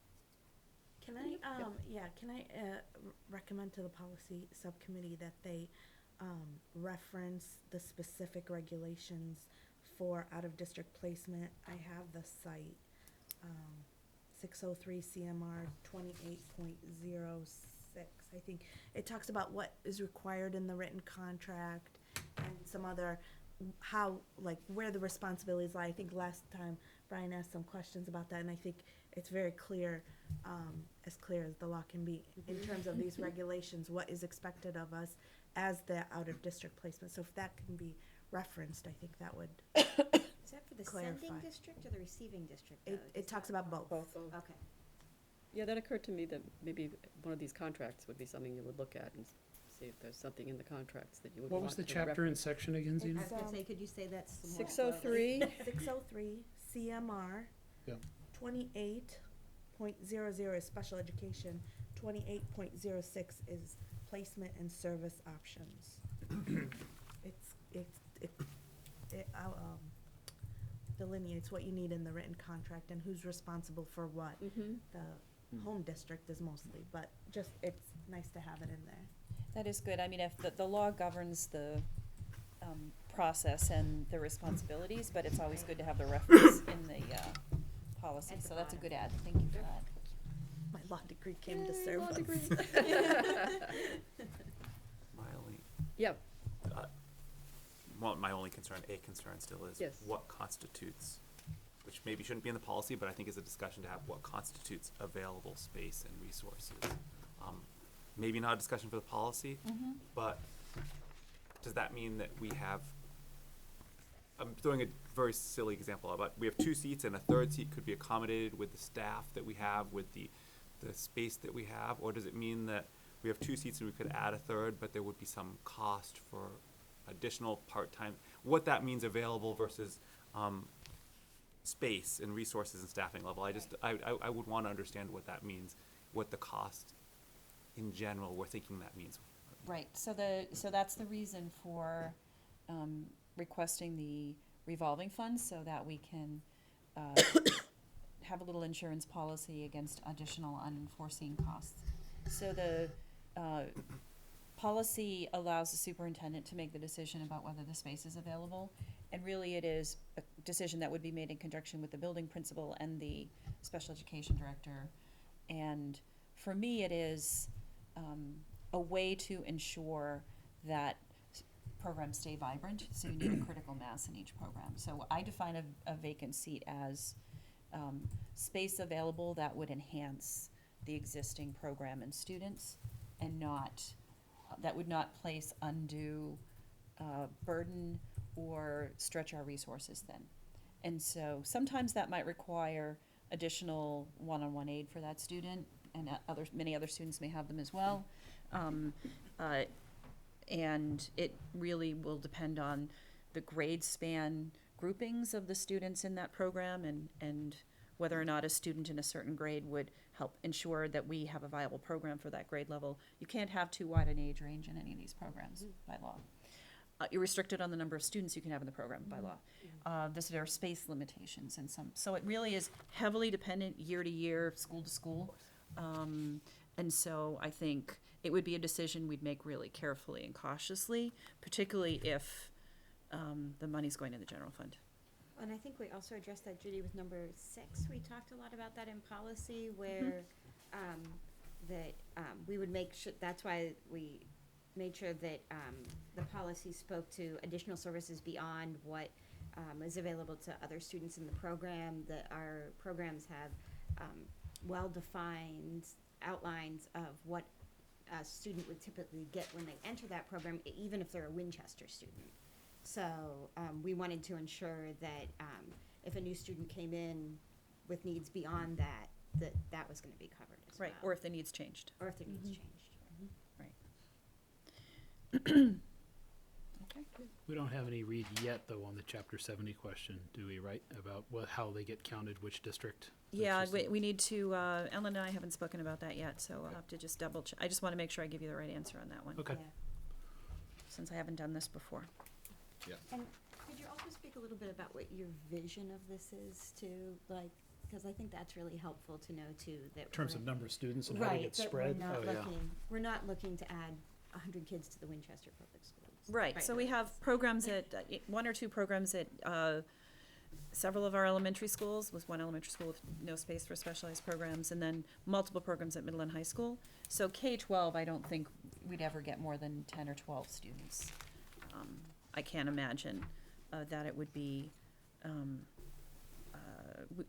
Can I recommend to the policy subcommittee that they reference the specific regulations for out-of-district placement? I have the site, 603 CMR 28.06. I think it talks about what is required in the written contract and some other, where the responsibilities lie. I think last time Brian asked some questions about that, and I think it's very clear, as clear as the law can be, in terms of these regulations, what is expected of us as the out-of-district placement. So if that can be referenced, I think that would, Is that for the sending Clarify. district or the receiving district? it talks about both. Okay. Yeah, that occurred to me that maybe one of these contracts would be something you would look at and see if there's something in the contracts that you would What want was the to chapter and section again, I Zena? was gonna say, could you say that's some more 603, 603 CMR Yeah. 28.00 is special education, 28.06 is placement and service options. It delineates what you need in the written contract and who's responsible for what. The home district is mostly, but just, it's nice to have it in there. That is good. I mean, if the law governs the process and the responsibilities, but it's always good to have the reference in the policy. At the So that's a bottom. good add. Thank you for that. My law degree came to serve us. My only, Yeah, my only concern still is Yes. what constitutes, which maybe shouldn't be in the policy, but I think is a discussion to have, what constitutes available space and resources. Maybe not a discussion for the policy, but does that mean that we have, I'm throwing a very silly example, but we have 2 seats and a third seat could be accommodated with the staff that we have, with the space that we have? Or does it mean that we have 2 seats and we could add a third, but there would be some cost for additional part-time? What that means available versus space and resources and staffing level. I would want to understand what that means, what the cost in general we're thinking that means. Right, so that's the reason for requesting the revolving funds, so that we can have a little insurance policy against additional unforeseen costs. So the policy allows the superintendent to make the decision about whether the space is available, and really it is a decision that would be made in conjunction with the building principal and the special education director. And for me, it is a way to ensure that programs stay vibrant, so you need a critical mass in each program. So I define a vacant seat as space available that would enhance the existing program and students, and that would not place undue burden or stretch our resources thin. And so sometimes that might require additional one-on-one aid for that student, and many other students may have them as well. And it really will depend on the grade span groupings of the students in that program, and whether or not a student in a certain grade would help ensure that we have a viable program for that grade level. You can't have too wide an age range in any of these programs by law. You're restricted on the number of students you can have in the program by law. There are space limitations and some, so it really is heavily dependent year to year, school to school. And so I think it would be a decision we'd make really carefully and cautiously, particularly if the money's going in the general fund. And I think we also addressed that, Judy, with number 6. We talked a lot about that in policy, where we would make sure, that's why we made sure that the policy spoke to additional services beyond what is available to other students in the program, that our programs have well-defined outlines of what a student would typically get when they enter that program, even if they're a Winchester student. So we wanted to ensure that if a new student came in with needs beyond that, that was going to be covered as Right, well. or if the needs changed. Or if their needs changed. We don't have any read yet, though, on the Chapter 70 question, do we, right? About how they get counted, which district? Yeah, That's just- we need to, Ellen and I haven't spoken about that yet, so I'll have to just double check. I just want to make sure I give you the right answer on that one, Okay. Yeah. since I haven't done this before. And could you also speak a little bit about what your vision of this is too, like, because I think that's really helpful to know too, that In terms we're- of number of students and how they right, get that spread? we're not Oh, yeah. we're not looking to add 100 kids to the Winchester Public Schools. Right, so we have programs at, one or two programs at several of our elementary schools, with one elementary school with no space for specialized programs, and then multiple programs at middle and high school. So K-12, I don't think we'd ever get more than 10 or 12 students. I can't imagine that it would be,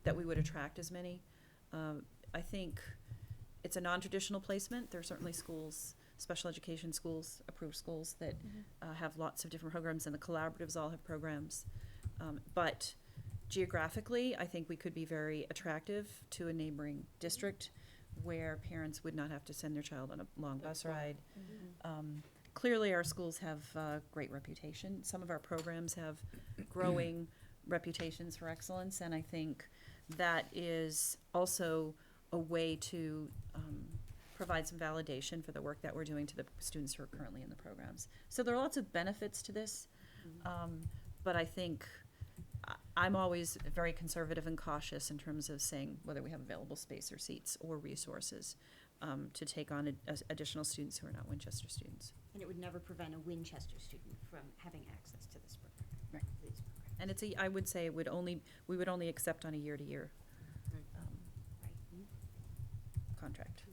that we would attract as many. I think it's a non-traditional placement. There are certainly schools, special education schools, approved schools that have lots of different programs, and the collaboratives all have programs. But geographically, I think we could be very attractive to a neighboring district where parents would not have to send their child on a long bus ride. Clearly, our schools have great reputation. Some of our programs have growing reputations for excellence, and I think that is also a way to provide some validation for the work that we're doing to the students who are currently in the programs. So there are lots of benefits to this, but I think I'm always very conservative and cautious in terms of saying whether we have available space or seats or resources to take on additional students who are not Winchester students. And it would never prevent a Winchester student from having access to this program. Right. These programs. And it's I would say we would only accept on a year-to-year Right. contract.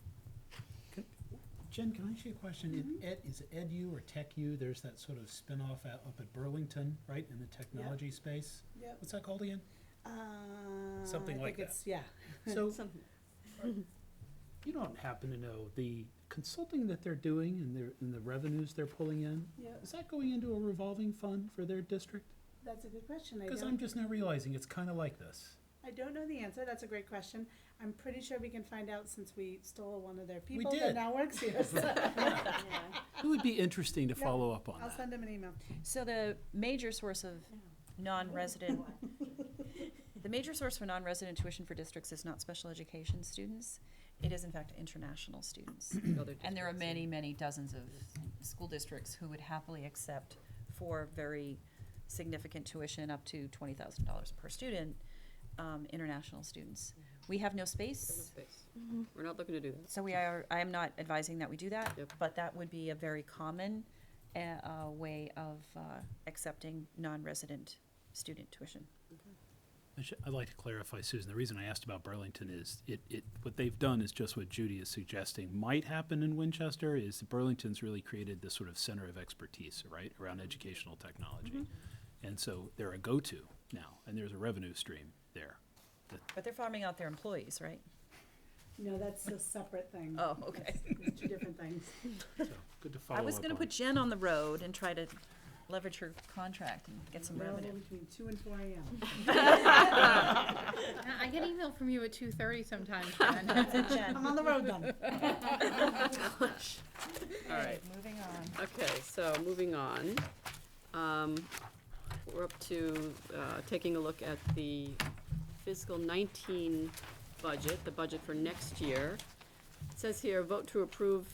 Jen, can I ask you a question? Is it EdU or TechU? There's that sort of spin-off out up at Burlington, right, in the technology space? Yep. What's that called again? Something I like think that. it's, yeah. So, Something. you don't happen to know the consulting that they're doing and the revenues they're pulling in? Yeah, Is that going into a revolving fund for their district? that's a good question. Because I'm just now realizing it's kind of like this. I don't know the answer. That's a great question. I'm pretty sure we can find out since we stole one of their people did. that now works here. So It would be interesting to Yeah, follow up on I'll that. send them an email. So the major source of non-resident, the major source for non-resident tuition for districts is not special education students. It is in fact international students. And there are many, many dozens of school districts who would happily accept for very significant tuition, up to $20,000 per student, international students. We have no space, We're not looking to do that. so I am not advising that we do that, Yep. but that would be a very common way of accepting non-resident student tuition. I'd like to clarify, Susan, the reason I asked about Burlington is what they've done is just what Judy is suggesting might happen in Winchester is that Burlington's really created this sort of center of expertise, right, around educational technology. And so they're a go-to now, and there's a revenue stream there. But they're farming out their employees, right? No, that's a separate thing. Oh, okay. That's 2 different things. So, good to follow I up was gonna on. put Jen on the road and try to leverage her contract and get some Available revenue. between 2 and 4 a.m. I get email from you at 2:30 sometimes, Jen. I'm on the road then. All right. Moving on. Okay, so moving on. We're up to taking a look at the fiscal 19 budget, the budget for next year. It says here, vote to approve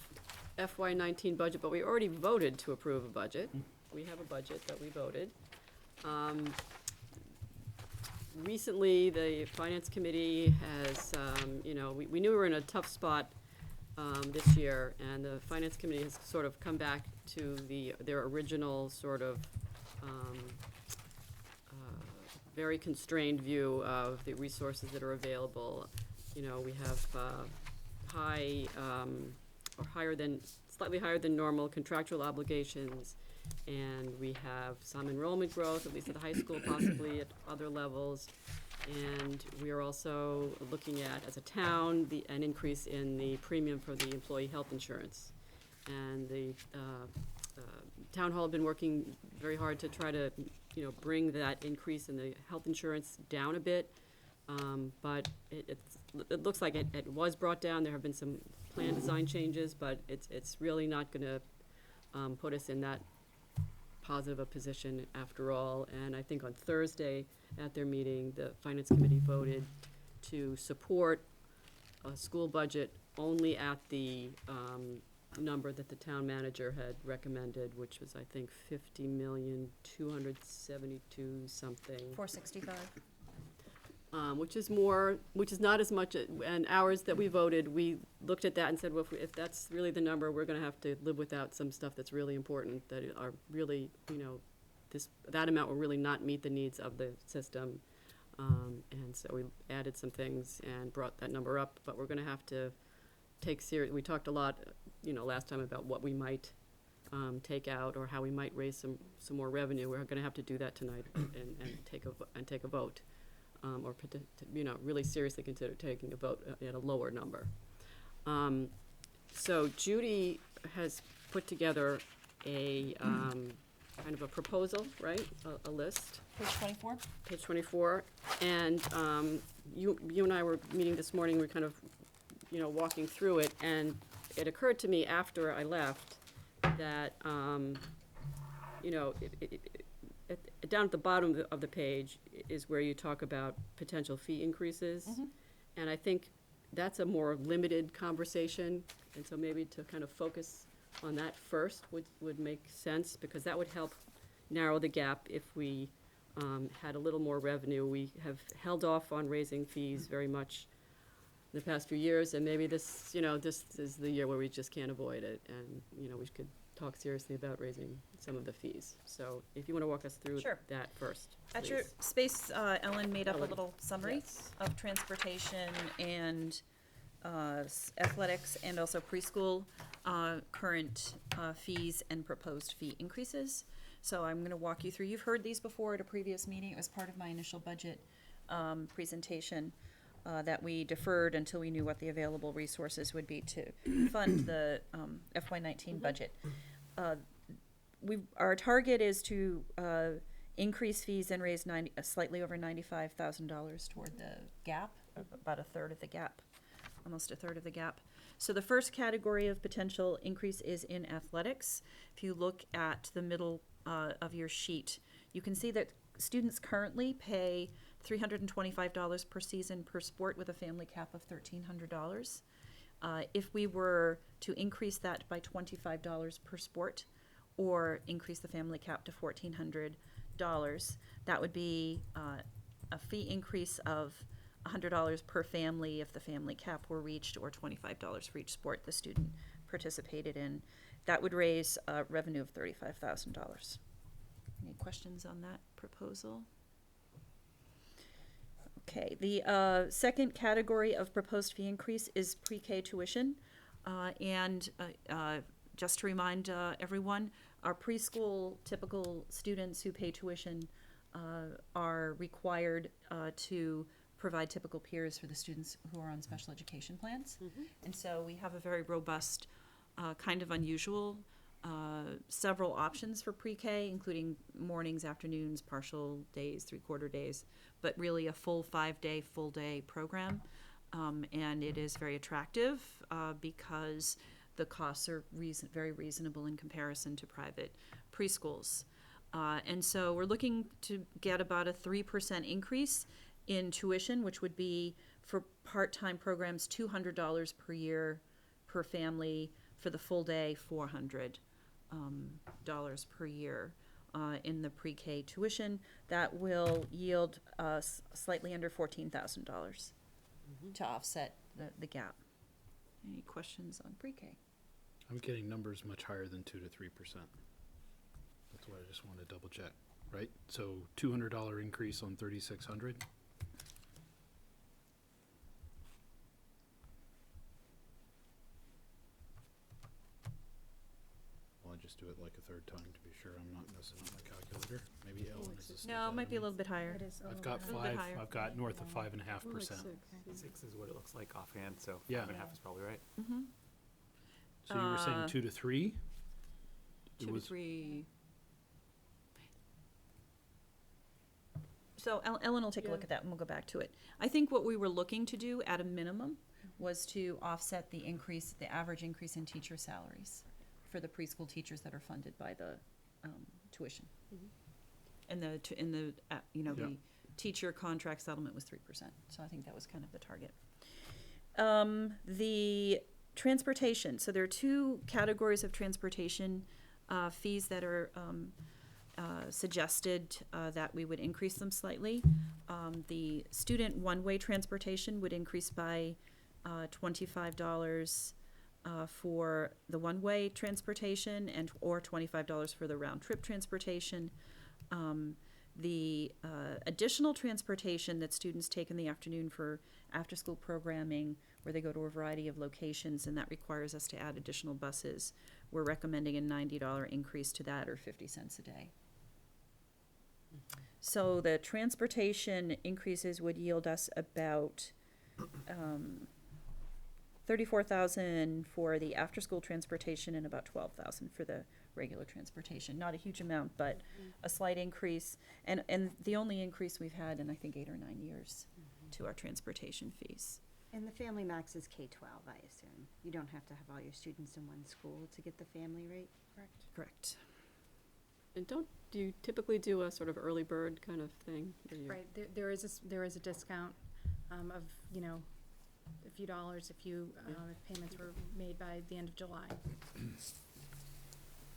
FY19 budget, but we already voted to approve a budget. We have a budget that we voted. Recently, the Finance Committee has, we knew we were in a tough spot this year, and the Finance Committee has sort of come back to their original sort of very constrained view of the resources that are available. You know, we have slightly higher than normal contractual obligations, and we have some enrollment growth, at least at the high school, possibly at other levels. And we are also looking at, as a town, an increase in the premium for the employee health insurance. And the town hall had been working very hard to try to, bring that increase in the health insurance down a bit. But it looks like it was brought down. There have been some plan design changes, but it's really not gonna put us in that positive a position after all. And I think on Thursday at their meeting, the Finance Committee voted to support a school budget only at the number that the town manager had recommended, which was, I think, 50,272 something. 465. Which is not as much, and ours that we voted, we looked at that and said, well, if that's really the number, we're gonna have to live without some stuff that's really important, that are really, that amount will really not meet the needs of the system. And so we added some things and brought that number up, but we're gonna have to we talked a lot, last time about what we might take out or how we might raise some more revenue. We're gonna have to do that tonight and take a vote. Or really seriously consider taking a vote at a lower number. So Judy has put together a kind of a proposal, right? A list. Page 24. Page 24. And you and I were meeting this morning. We're kind of, walking through it, and it occurred to me after I left that, down at the bottom of the page is where you talk about potential fee increases. Mhm. And I think that's a more limited conversation, and so maybe to kind of focus on that first would make sense, because that would help narrow the gap if we had a little more revenue. We have held off on raising fees very much in the past few years, and maybe this is the year where we just can't avoid it, and, we could talk seriously about raising some of the fees. So if you want to walk us through Sure. that first, At your please. space, Ellen made up a Ellen. little summary Yes. of transportation and athletics, and also preschool current fees and proposed fee increases. So I'm going to walk you through. You've heard these before at a previous meeting. It was part of my initial budget presentation that we deferred until we knew what the available resources would be to fund the FY19 budget. Our target is to increase fees and raise slightly over $95,000 toward the gap, about a third of the gap, almost a third of the gap. So the first category of potential increase is in athletics. If you look at the middle of your sheet, you can see that students currently pay $325 per season per sport, with a family cap of $1,300. If we were to increase that by $25 per sport, or increase the family cap to $1,400, that would be a fee increase of $100 per family if the family cap were reached, or $25 for each sport the student participated in. That would raise revenue of $35,000. Any questions on that proposal? Okay, the second category of proposed fee increase is pre-K tuition. And just to remind everyone, our preschool typical students who pay tuition are required to provide typical peers for the students who are on special education plans. And so we have a very robust, kind of unusual, several options for pre-K, including mornings, afternoons, partial days, three-quarter days, but really a full full day program. And it is very attractive because the costs are very reasonable in comparison to private preschools. And so we're looking to get about a 3% increase in tuition, which would be for part-time programs, $200 per year per family. For the full day, $400 per year in the pre-K tuition. That will yield slightly under $14,000 to offset the gap. Any questions on pre-K? I'm getting numbers much higher than 2 to 3%. That's what I just want to double check, right? So $200 increase on 3,600. Well, I just do it like a third time to be sure I'm not messing up my calculator. Maybe Ellen is a step No, it ahead might of be a me. little bit higher. I've got little bit higher. I've got north of 5.5%. More like 6. 6 is what it looks like offhand, so Yeah. 5.5 is probably right. Mm-hmm. So you were saying 2 to 3? It 2 to was 3. So Ellen will take a look at that and we'll go back to it. I think what we were looking to do at a minimum was to offset the increase, the average increase in teacher salaries for the preschool teachers that are funded by the tuition. And the the teacher contract settlement was 3%. So I think that was kind of the target. The transportation. So there are 2 categories of transportation fees that are suggested that we would increase them slightly. The student one-way transportation would increase by $25 for the one-way transportation or $25 for the round-trip transportation. The additional transportation that students take in the afternoon for after-school programming, where they go to a variety of locations, and that requires us to add additional buses, we're recommending a $90 increase to that, or 50 cents a day. So the transportation increases would yield us about $34,000 for the after-school transportation and about $12,000 for the regular transportation. Not a huge amount, but a slight increase, and the only increase we've had in I think 8 or 9 years to our transportation fees. And the Family Max is K-12, I assume. You don't have to have all your students in one school to get the family rate? Correct. And do you typically do a sort of early bird kind of thing? where you- Right, there is a discount of, a few dollars if if payments were made by the end of July.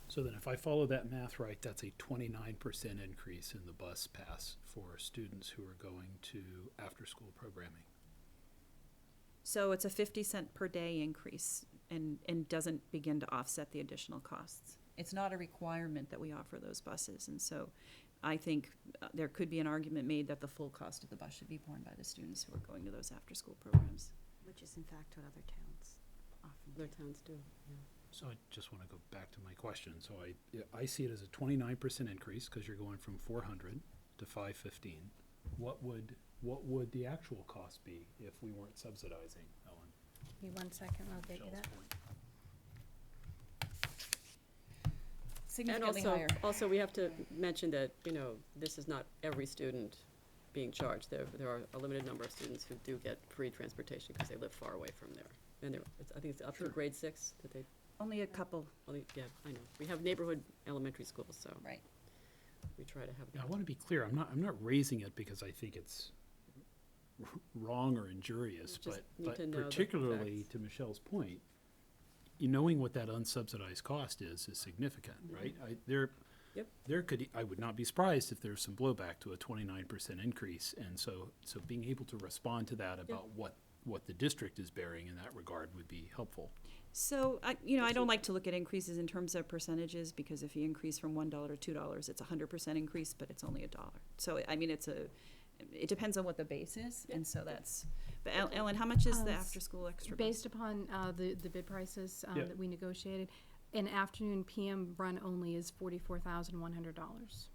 So then if I follow that math right, that's a 29% increase in the bus pass for students who are going to after-school programming. So it's a 50-cent per day increase and doesn't begin to offset the additional costs. It's not a requirement that we offer those buses, and so I think there could be an argument made that the full cost of the bus should be borne by the students who are going to those after-school programs. Which is in fact what other towns often do. Other towns do, yeah. So I just want to go back to my question. So I see it as a 29% increase because you're going from 400 to 515. What would the actual cost be if we weren't subsidizing, Ellen? Give me 1 second, I'll get you Michelle's that. point. Significantly And higher. also, we have to mention that, this is not every student being charged. There are a limited number of students who do get free transportation because they live far away from there. And I think it's up to grade 6 that they, Only a couple, yeah, I know. We have neighborhood elementary schools, so right. we try to have. Now, I want to be clear. I'm not raising it because I think it's wrong or injurious, You just need but to know the particularly facts. to Michelle's point, knowing what that unsubsidized cost is significant, right? Yep. I would not be surprised if there's some blowback to a 29% increase, and so being able to respond to that about what the district is bearing in that regard would be helpful. So, I don't like to look at increases in terms of percentages, because if you increase from $1 to $2, it's a 100% increase, but it's only $1. So, it depends on what the base is, and so that's, but Ellen, how much is the after-school extra bus? Based upon the bid prices Yeah. that we negotiated, an afternoon PM run only is $44,100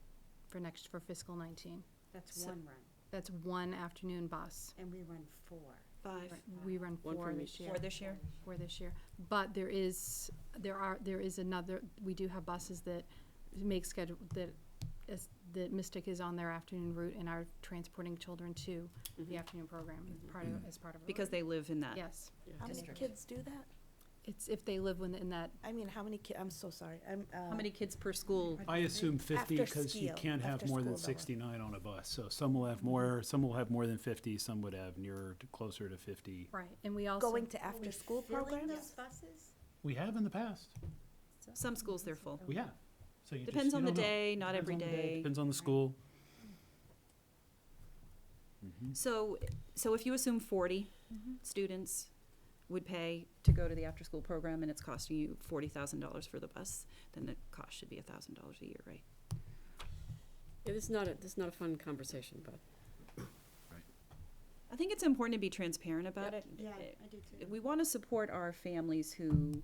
for fiscal 19. That's So- one run, That's one afternoon bus. and we run 4. 5 We run One 4 from this each. year. for this year? But there is another, we do have buses that make schedule, that Mystic is on their afternoon route and are transporting children to the afternoon program as part of our. Because they live in that. Yes. Yeah. How many District. kids do that? It's if they live within that. I mean, how many kids? I'm so sorry. How many kids per school? I assume 50 After because you school- can't have after more than school, though. 69 on a bus. So some will have more, some will have more than 50, some would have nearer to closer to 50. Right, and we also. Going to after-school programs? buses? We have in the past. Some schools they're full. We have. So you Depends just, on you the don't know. day, not Depends every on the day. Depends on the school. So if you assume 40 students would pay to go to the after-school program and it's costing you $40,000 for the bus, then the cost should be $1,000 a year, right? Yeah, this is not a fun conversation, but I think it's important to be transparent about it. Yeah, I do too. We want to support our families who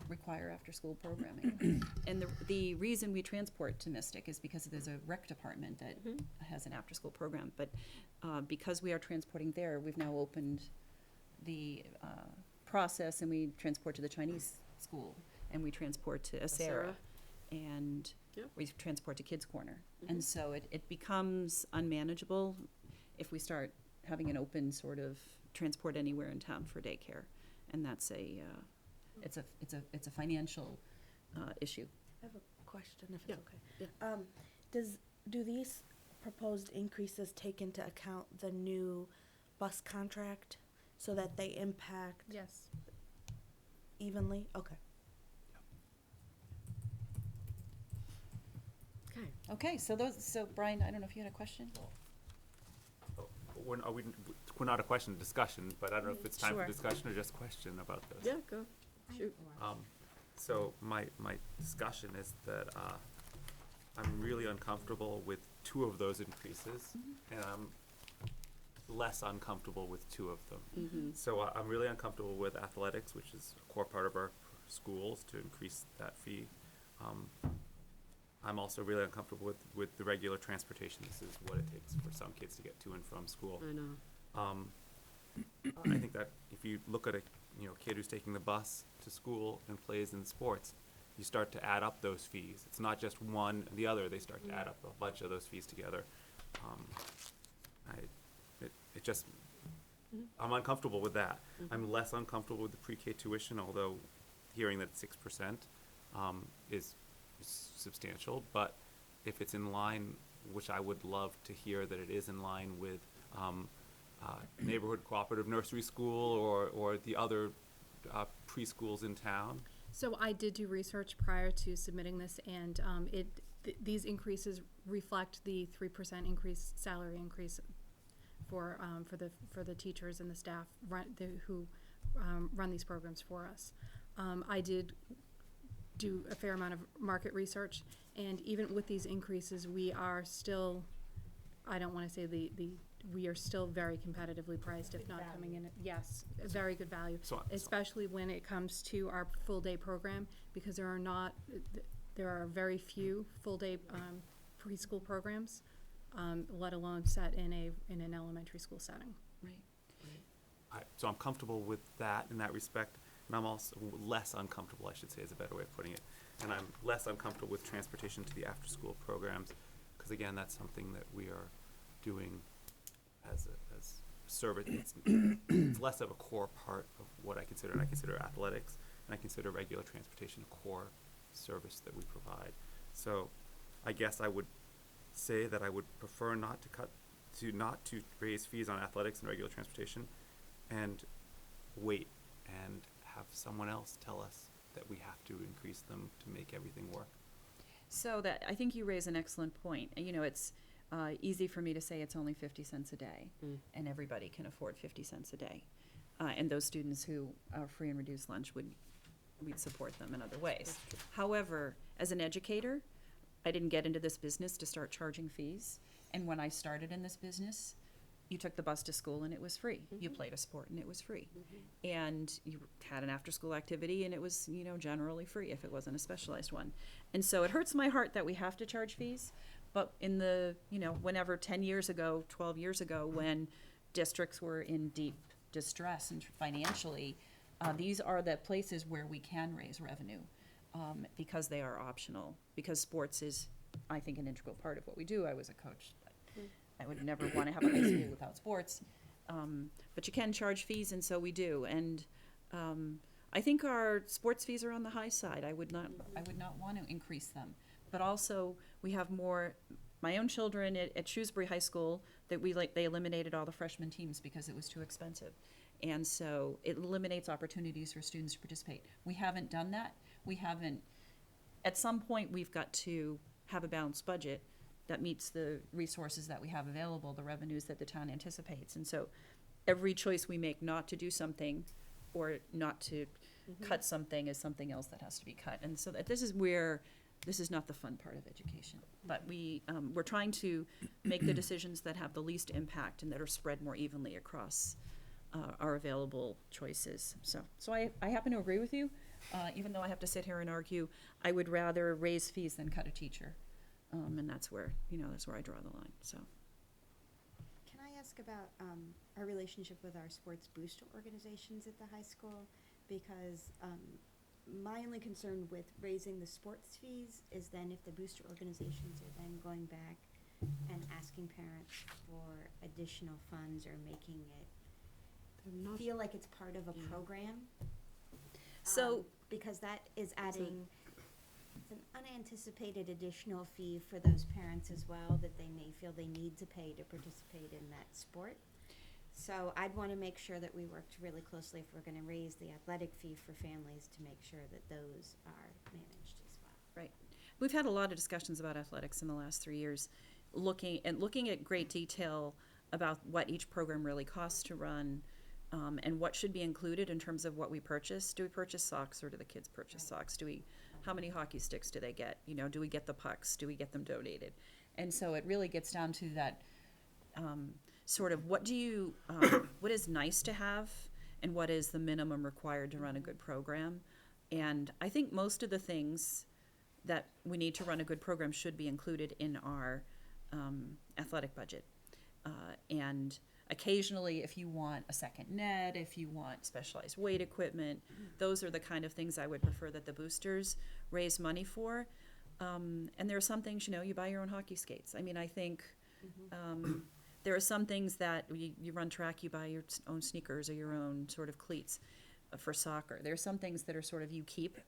require after-school programming. And the reason we transport to Mystic is because there's a rec department that has an after-school program. But because we are transporting there, we've now opened the process, and we transport to the Chinese school, and we transport to Acera, and Yep. we transport to Kids Corner. And so it becomes unmanageable if we start having an open sort of transport anywhere in town for daycare. And that's it's a financial issue. I have a question, if Yeah, it's okay. Do these proposed increases take into account the new bus contract so that they impact Yes. evenly? Okay. okay. Okay, so Brian, I don't know if you had a question? We're not a question, discussion, but I don't know if it's time for Sure. discussion or just question about this. Yeah, go. Shoot. So my discussion is that I'm really uncomfortable with two of those increases, and I'm less uncomfortable with two of them. So I'm really uncomfortable with athletics, which is a core part of our schools, to increase that fee. I'm also really uncomfortable with the regular transportation. This is what it takes for some kids to get to and from school. I know. I think that if you look at a kid who's taking the bus to school and plays in sports, you start to add up those fees. It's not just one and the other. They start to add up a bunch of those fees together. I'm uncomfortable with that. I'm less uncomfortable with the pre-K tuition, although hearing that 6% is substantial. But if it's in line, which I would love to hear that it is in line with neighborhood cooperative nursery school or the other preschools in town. So I did do research prior to submitting this, and these increases reflect the 3% increase, salary increase for the teachers and the staff who run these programs for us. I did do a fair amount of market research, and even with these increases, we are still, I don't want to say we are still very competitively priced, if not coming in at, yes, a very good value. Especially when it comes to our full-day program, because there are very few full-day preschool programs, let alone set in an elementary school setting. Right. So I'm comfortable with that in that respect, and I'm also less uncomfortable, I should say, is a better way of putting it. And I'm less uncomfortable with transportation to the after-school programs, because again, that's something that we are doing as service. It's less of a core part of what I consider, and I consider athletics, and I consider regular transportation a core service that we provide. So I guess I would say that I would prefer not to raise fees on athletics and regular transportation, and wait and have someone else tell us that we have to increase them to make everything work. So that, I think you raise an excellent point. It's easy for me to say it's only 50 cents a day, and everybody can afford 50 cents a day. And those students who are free and reduced lunch, we'd support them in other ways. However, as an educator, I didn't get into this business to start charging fees. And when I started in this business, you took the bus to school and it was free. You played a sport and it was free. And you had an after-school activity and it was, generally free if it wasn't a specialized one. And so it hurts my heart that we have to charge fees. But in the, whenever 10 years ago, 12 years ago, when districts were in deep distress and financially, these are the places where we can raise revenue because they are optional. Because sports is, I think, an integral part of what we do. I was a coach. I would never want to have a high school without sports. But you can charge fees, and so we do. And I think our sports fees are on the high side. I would not want to increase them. But also, we have more, my own children at Shrewsbury High School, they eliminated all the freshman teams because it was too expensive. And so it eliminates opportunities for students to participate. We haven't done that. At some point, we've got to have a balanced budget that meets the resources that we have available, the revenues that the town anticipates. And so every choice we make not to do something or not to cut something is something else that has to be cut. And so this is not the fun part of education. But we're trying to make the decisions that have the least impact and that are spread more evenly across our available choices. So I happen to agree with you. Even though I have to sit here and argue, I would rather raise fees than cut a teacher. And that's where I draw the line, so. Can I ask about our relationship with our sports booster organizations at the high school? Because my only concern with raising the sports fees is then if the booster organizations are then going back and asking parents for additional funds or making it feel like it's part of a program. So, because that is adding an unanticipated additional fee for those parents as well that they may feel they need to pay to participate in that sport. So I'd want to make sure that we worked really closely if we're going to raise the athletic fee for families to make sure that those are managed as well. right. We've had a lot of discussions about athletics in the last 3 years, looking at great detail about what each program really costs to run, and what should be included in terms of what we purchase. Do we purchase socks or do the kids purchase socks? How many hockey sticks do they get? Do we get the pucks? Do we get them donated? And so it really gets down to that sort of what is nice to have and what is the minimum required to run a good program. And I think most of the things that we need to run a good program should be included in our athletic budget. And occasionally, if you want a second net, if you want specialized weight equipment, those are the kind of things I would prefer that the boosters raise money for. And there are some things, you buy your own hockey skates. I mean, I think there are some things that you run track, you buy your own sneakers or your own sort of cleats for soccer. There are some things that are sort of you keep.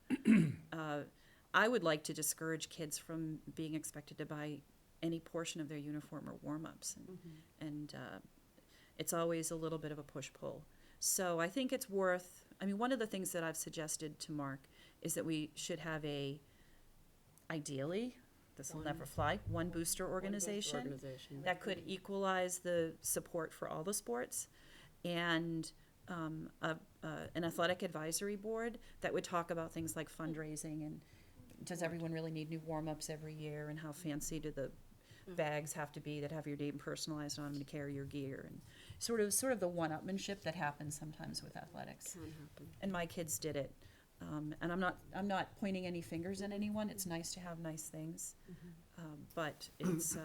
I would like to discourage kids from being expected to buy any portion of their uniform or warm-ups. And it's always a little bit of a push-pull. So I think it's one of the things that I've suggested to Mark is that we should have ideally, this will never fly, one booster organization that could equalize the support for all the sports, and an athletic advisory board that would talk about things like fundraising and does everyone really need new warm-ups every year, and how fancy do the bags have to be that have your name personalized on them to carry your gear, and sort of the one-upmanship that happens sometimes with athletics. Can happen. And my kids did it. And I'm not pointing any fingers at anyone. It's nice to have nice things, but it's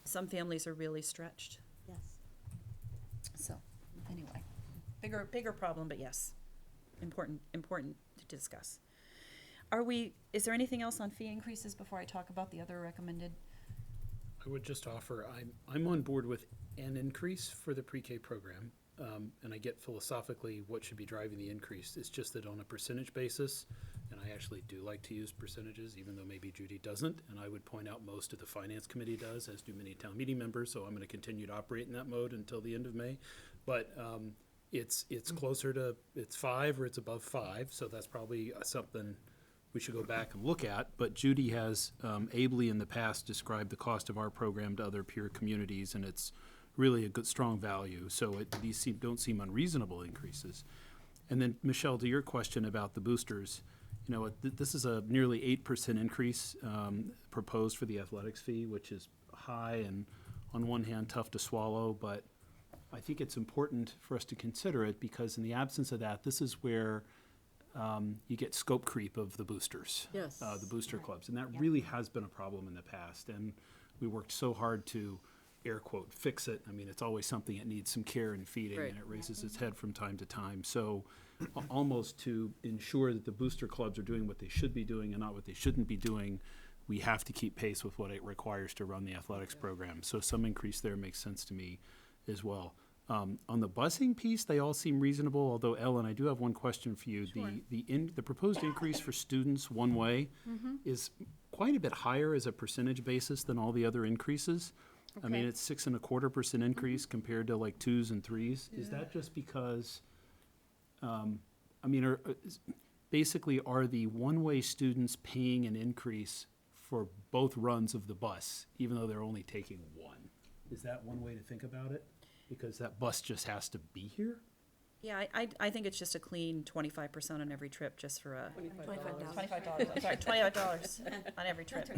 some families are really stretched. Yes. So anyway, bigger problem, but yes, important to discuss. Is there anything else on fee increases before I talk about the other recommended? I would just offer, I'm on board with an increase for the pre-K program, and I get philosophically what should be driving the increase. It's just that on a percentage basis, and I actually do like to use percentages, even though maybe Judy doesn't, and I would point out most of the finance committee does, as do many town meeting members, so I'm going to continue to operate in that mode until the end of May. But it's closer to, it's 5 or it's above 5, so that's probably something we should go back and look at. But Judy has ably in the past described the cost of our program to other peer communities, and it's really a good, strong value. So these don't seem unreasonable increases. And then, Michelle, to your question about the boosters, this is a nearly 8% increase proposed for the athletics fee, which is high and on one hand tough to swallow, but I think it's important for us to consider it because in the absence of that, this is where you get scope creep of the boosters, Yes. The booster clubs, and that really has been a problem in the past. And we worked so hard to, air quote, fix it. I mean, it's always something that needs some care and feeding, Right. and it raises its head from time to time. So almost to ensure that the booster clubs are doing what they should be doing and not what they shouldn't be doing, we have to keep pace with what it requires to run the athletics program. So some increase there makes sense to me as well. On the busing piece, they all seem reasonable, although Ellen, I do have one question for you. Sure. The proposed increase for students one-way is quite a bit higher as a percentage basis than all the other increases. I mean, Okay. it's 6.25% increase compared to like 2s and 3s. Is that just because, I mean, basically, are the one-way students paying an increase for both runs of the bus, even though they're only taking one? Is that one way to think about it? Because that bus just has to be here? Yeah, I think it's just a clean 25% on every trip, just for a. $25. $25, I'm sorry, $25 on every trip.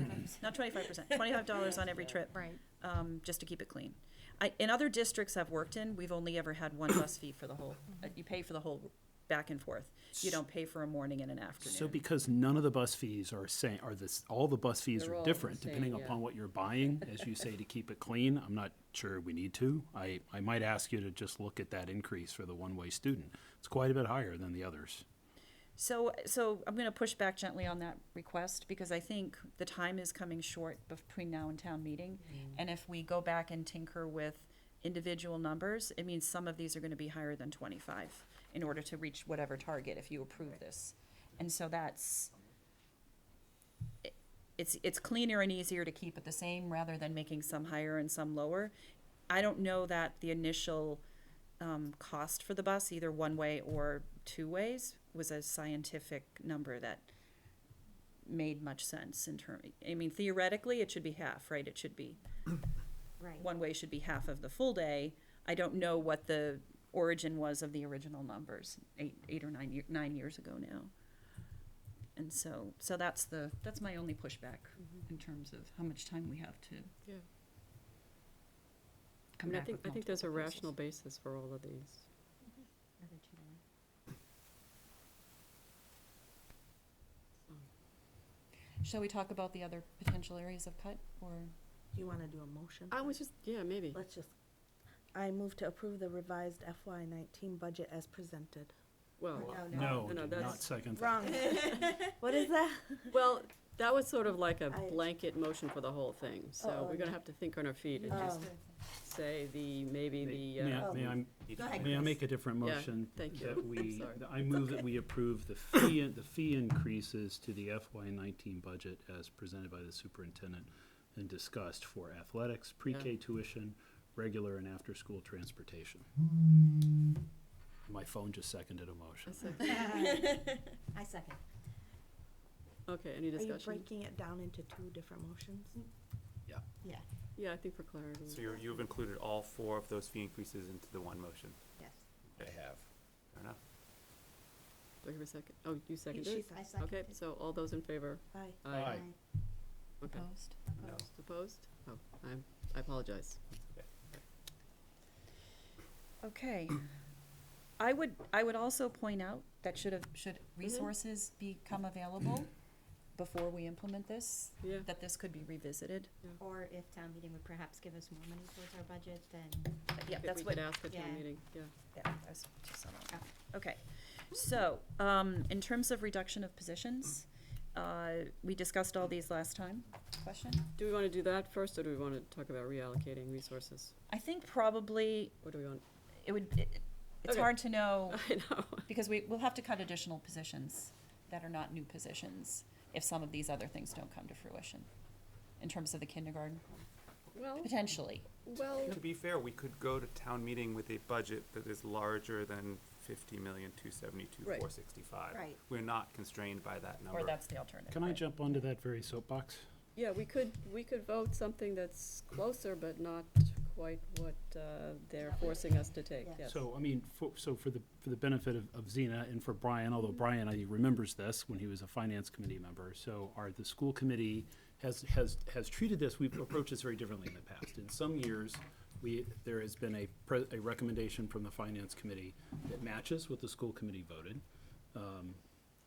Not 25%, $25 on every trip. Right. Just to keep it clean. In other districts I've worked in, we've only ever had one bus fee for the whole, you pay for the whole back and forth. You don't pay for a morning and an afternoon. So because none of the bus fees are all the bus fees They're are all different the same, depending yeah. upon what you're buying, as you say, to keep it clean. I'm not sure we need to. I might ask you to just look at that increase for the one-way student. It's quite a bit higher than the others. So I'm gonna push back gently on that request, because I think the time is coming short between now and town meeting. And if we go back and tinker with individual numbers, it means some of these are gonna be higher than 25 in order to reach whatever target if you approve this. And so it's cleaner and easier to keep it the same rather than making some higher and some lower. I don't know that the initial cost for the bus, either one way or two ways, was a scientific number that made much sense in term. I mean, theoretically, it should be half, right? It should be, Right. one way should be half of the full day. I don't know what the origin was of the original numbers, 9 years ago now. And so that's my only pushback in terms of how much time we have to Yeah. come I back with think there's a multiple rational proposals. basis for all of these. Another $2. Shall we talk about the other potential areas of cut, or? Do you want to do a motion? I was just, yeah, maybe. Let's just, I move to approve the revised FY19 budget as presented. Well, No, no, do that's- not second that. Wrong. What is that? well, that was sort of like a I- blanket motion for the whole thing. So Oh, we're gonna have to think on our feet and just say maybe the, May uh, I make a different Yeah, motion? thank you. That we, Sorry. I move that we approve the fee increases to the FY19 budget as presented by the superintendent and discussed for athletics, pre-K tuition, regular and after-school transportation. My phone just seconded a motion. I second. okay, any Are you discussion? breaking it down into two different motions? Yeah, Yeah, I think for clarity. So you've included all 4 of those fee increases into the one motion. yes. I have. Fair enough. Do I hear a second? Oh, you seconded? She it? I second. Okay, so all those in favor? Aye. Aye. Okay. Opposed? No. Opposed? Oh, I apologize. Okay. I would also point out that should resources become available before we implement this, Yeah. that this could be revisited. Or if town meeting would perhaps give us more money towards our budget, then, Yeah, If that's we what, could ask at town yeah. meeting, yeah. yeah, that's just on that. Okay, so, in terms of reduction of positions, we discussed all these last time. Question? Do we want to do that first, or do we want to talk about reallocating resources? I think probably What do we want? it's Okay. hard to know, I know. because we'll have to cut additional positions that are not new positions if some of these other things don't come to fruition, in terms of the kindergarten, Well, potentially. To be fair, we could go to town meeting with a budget that is larger than 50,272,465. Right. We're not constrained by that number. Or that's the alternative. Can I right? jump onto that very soapbox? yeah, we could vote something that's closer, but not quite what they're forcing us to take, yes. So, I mean, for the benefit of Zena and for Brian, although Brian, I think, remembers this when he was a finance committee member. So the school committee has treated this, we've approached this very differently in the past. In some years, there has been a recommendation from the finance committee that matches what the school committee voted.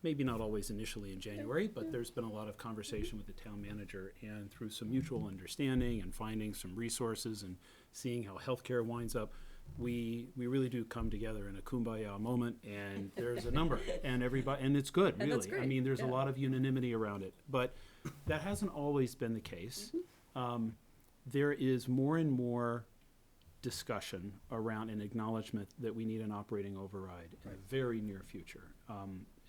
Maybe not always initially in January, but there's been a lot of conversation with the town manager, and through some mutual understanding and finding some resources and seeing how healthcare winds up, we really do come together in a kumbaya moment, and there's a number, and everybody, and it's good, And really. that's I great, mean, there's a yeah. lot of unanimity around it, but that hasn't always been the case. Mm-hmm. There is more and more discussion around an acknowledgement that we need an operating override in the very near future.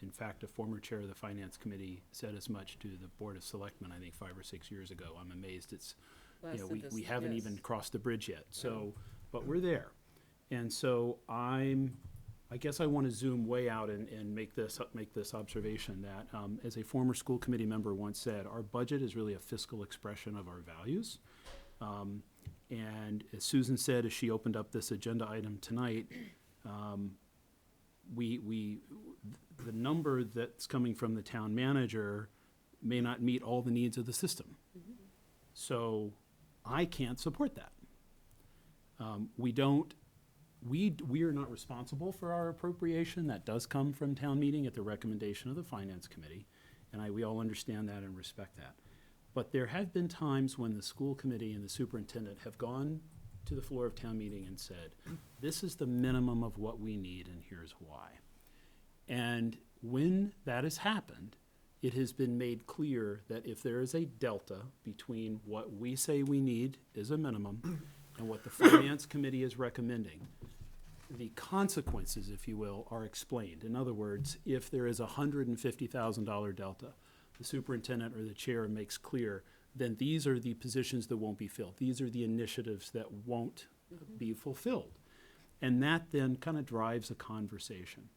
In fact, a former chair of the Finance Committee said as much to the Board of Selectmen, I think 5 or 6 years ago. I'm amazed it's, we haven't even crossed the bridge yet. So, but we're there. And so I guess I want to zoom way out and make this observation that, as a former school committee member once said, our budget is really a fiscal expression of our values. And as Susan said, as she opened up this agenda item tonight, the number that's coming from the town manager may not meet all the needs of the system. So I can't support that. We are not responsible for our appropriation. That does come from town meeting at the recommendation of the Finance Committee, and we all understand that and respect that. But there have been times when the school committee and the superintendent have gone to the floor of town meeting and said, this is the minimum of what we need, and here's why. And when that has happened, it has been made clear that if there is a delta between what we say we need as a minimum and what the Finance Committee is recommending, the consequences, if you will, are explained. In other words, if there is a $150,000 delta, the superintendent or the chair makes clear, then these are the positions that won't be filled. These are the initiatives that won't be fulfilled. And that then kind of drives a conversation.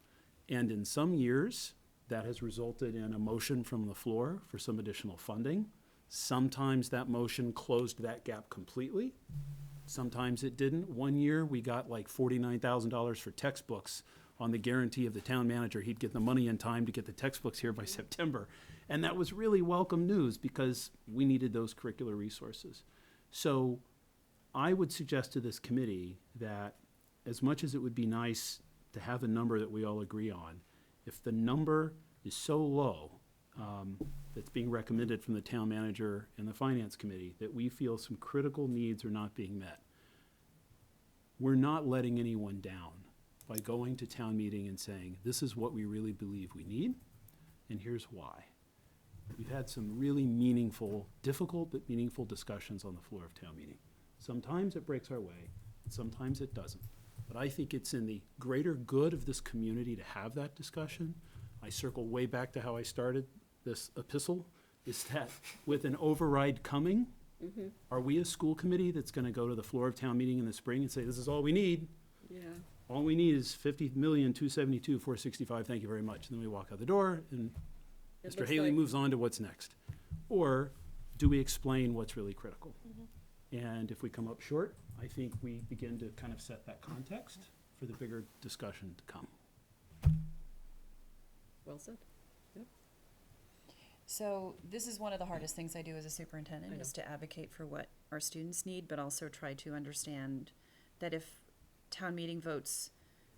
And in some years, that has resulted in a motion from the floor for some additional funding. Sometimes that motion closed that gap completely. Sometimes it didn't. One year, we got like $49,000 for textbooks on the guarantee of the town manager he'd get the money in time to get the textbooks here by September. And that was really welcome news because we needed those curricular resources. So I would suggest to this committee that as much as it would be nice to have a number that we all agree on, if the number is so low that's being recommended from the town manager and the Finance Committee that we feel some critical needs are not being met, we're not letting anyone down by going to town meeting and saying, this is what we really believe we need, and here's why. We've had some really meaningful, difficult but meaningful discussions on the floor of town meeting. Sometimes it breaks our way, sometimes it doesn't. But I think it's in the greater good of this community to have that discussion. I circle way back to how I started this epistle, is that with an override coming, are we a school committee that's going to go to the floor of town meeting in the spring and say, this is all we need? Yeah. All we need is $50,272,465, thank you very much. And then we walk out the door and Mr. Haley moves on to what's next. Or do we explain what's really critical? And if we come up short, I think we begin to kind of set that context for the bigger discussion to come. Well said. Yep. So this is one of the hardest things I do as a superintendent, is to advocate for what our students need, but also try to understand that if town meeting votes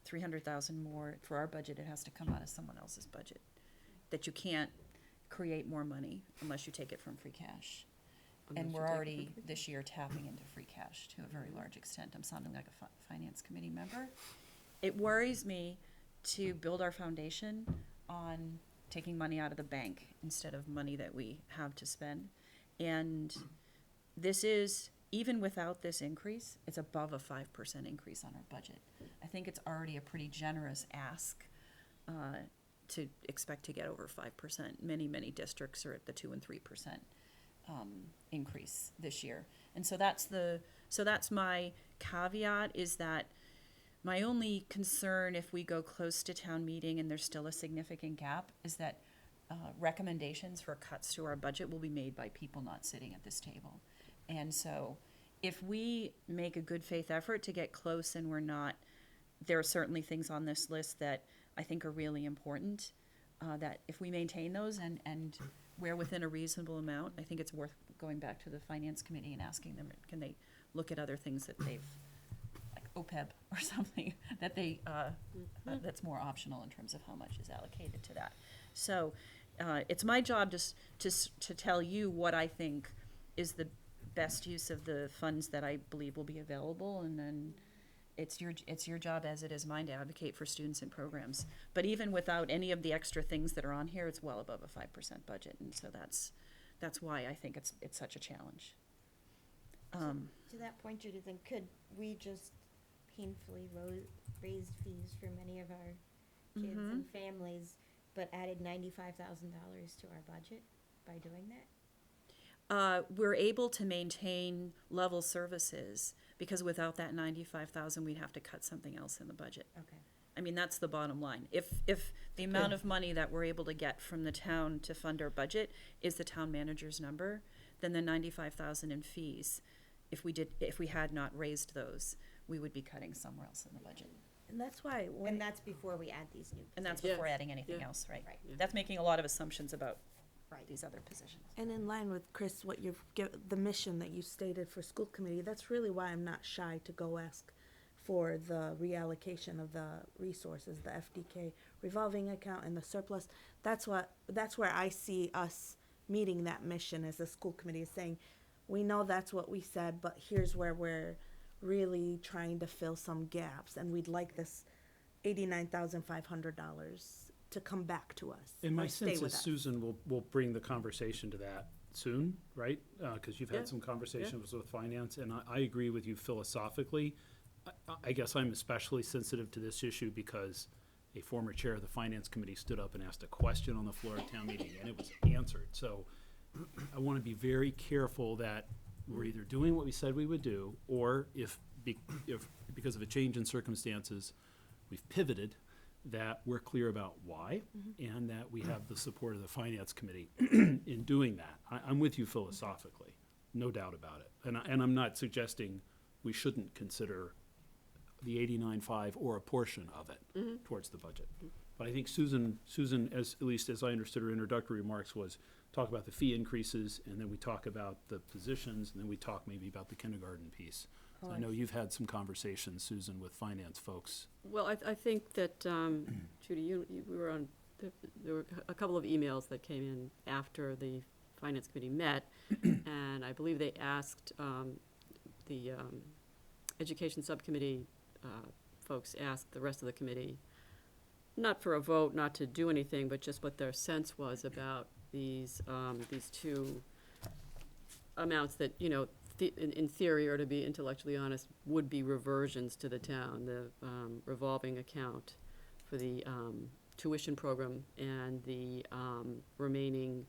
300,000 more for our budget, it has to come out of someone else's budget. That you can't create more money unless you take it from free cash. And we're already this year tapping into free cash to a very large extent. I'm sounding like a Finance Committee member. It worries me to build our foundation on taking money out of the bank instead of money that we have to spend. And this is, even without this increase, it's above a 5% increase on our budget. I think it's already a pretty generous ask to expect to get over 5%. Many, many districts are at the 2 and 3% increase this year. And so that's my caveat, is that my only concern if we go close to town meeting and there's still a significant gap is that recommendations for cuts to our budget will be made by people not sitting at this table. And so if we make a good faith effort to get close and we're not, there are certainly things on this list that I think are really important, that if we maintain those and we're within a reasonable amount, I think it's worth going back to the Finance Committee and asking them, can they look at other things that they've, like OPEB or something, that they, that's more optional in terms of how much is allocated to that. So it's my job to tell you what I think is the best use of the funds that I believe will be available, and then it's your job, as it is mine, to advocate for students and programs. But even without any of the extra things that are on here, it's well above a 5% budget, and so that's why I think it's such a challenge. To that point, Judith, and could we just painfully raised fees for many of our kids and families, but added $95,000 to our budget by doing that? We're able to maintain level services because without that 95,000, we'd have to cut something else in the budget. Okay. I mean, that's the bottom line. If the amount of money that we're able to get from the town to fund our budget is the town manager's number, then the 95,000 in fees, if we had not raised those, we would be cutting somewhere else in the budget. And that's why And that's before we add these new. And that's positions. before adding anything Yeah. else, right? Right. Yeah. That's making a lot of assumptions about Right. these other positions. And in line with Chris, what the mission that you stated for school committee, that's really why I'm not shy to go ask for the reallocation of the resources, the FDK revolving account and the surplus. That's where I see us meeting that mission as a school committee, is saying, we know that's what we said, but here's where we're really trying to fill some gaps, and we'd like this $89,500 to come back to us. And my or stay sense with is us. Susan will bring the conversation to that soon, right? Because you've Yeah. had some conversations with finance, and I agree with you philosophically. I guess I'm especially sensitive to this issue because a former chair of the finance committee stood up and asked a question on the floor of town meeting, and it was answered. So I want to be very careful that we're either doing what we said we would do, or if because of a change in circumstances, we've pivoted, that we're clear about why, and that we have the support of the finance committee in doing that. I'm with you philosophically, no doubt about it. And I'm not suggesting we shouldn't consider the 89.5 or a portion of it towards the budget. But I think Susan, at least as I understood her introductory remarks, was talk about the fee increases, and then we talk about the positions, and then we talk maybe about the kindergarten piece. So I know you've had some conversations, Susan, with finance folks. Well, I think that, Judy, we were on, there were a couple of emails that came in after the finance committee met, and I believe they asked, the education subcommittee folks asked the rest of the committee, not for a vote, not to do anything, but just what their sense was about these two amounts that, in theory, or to be intellectually honest, would be reversions to the town, the revolving account for the tuition program and the remaining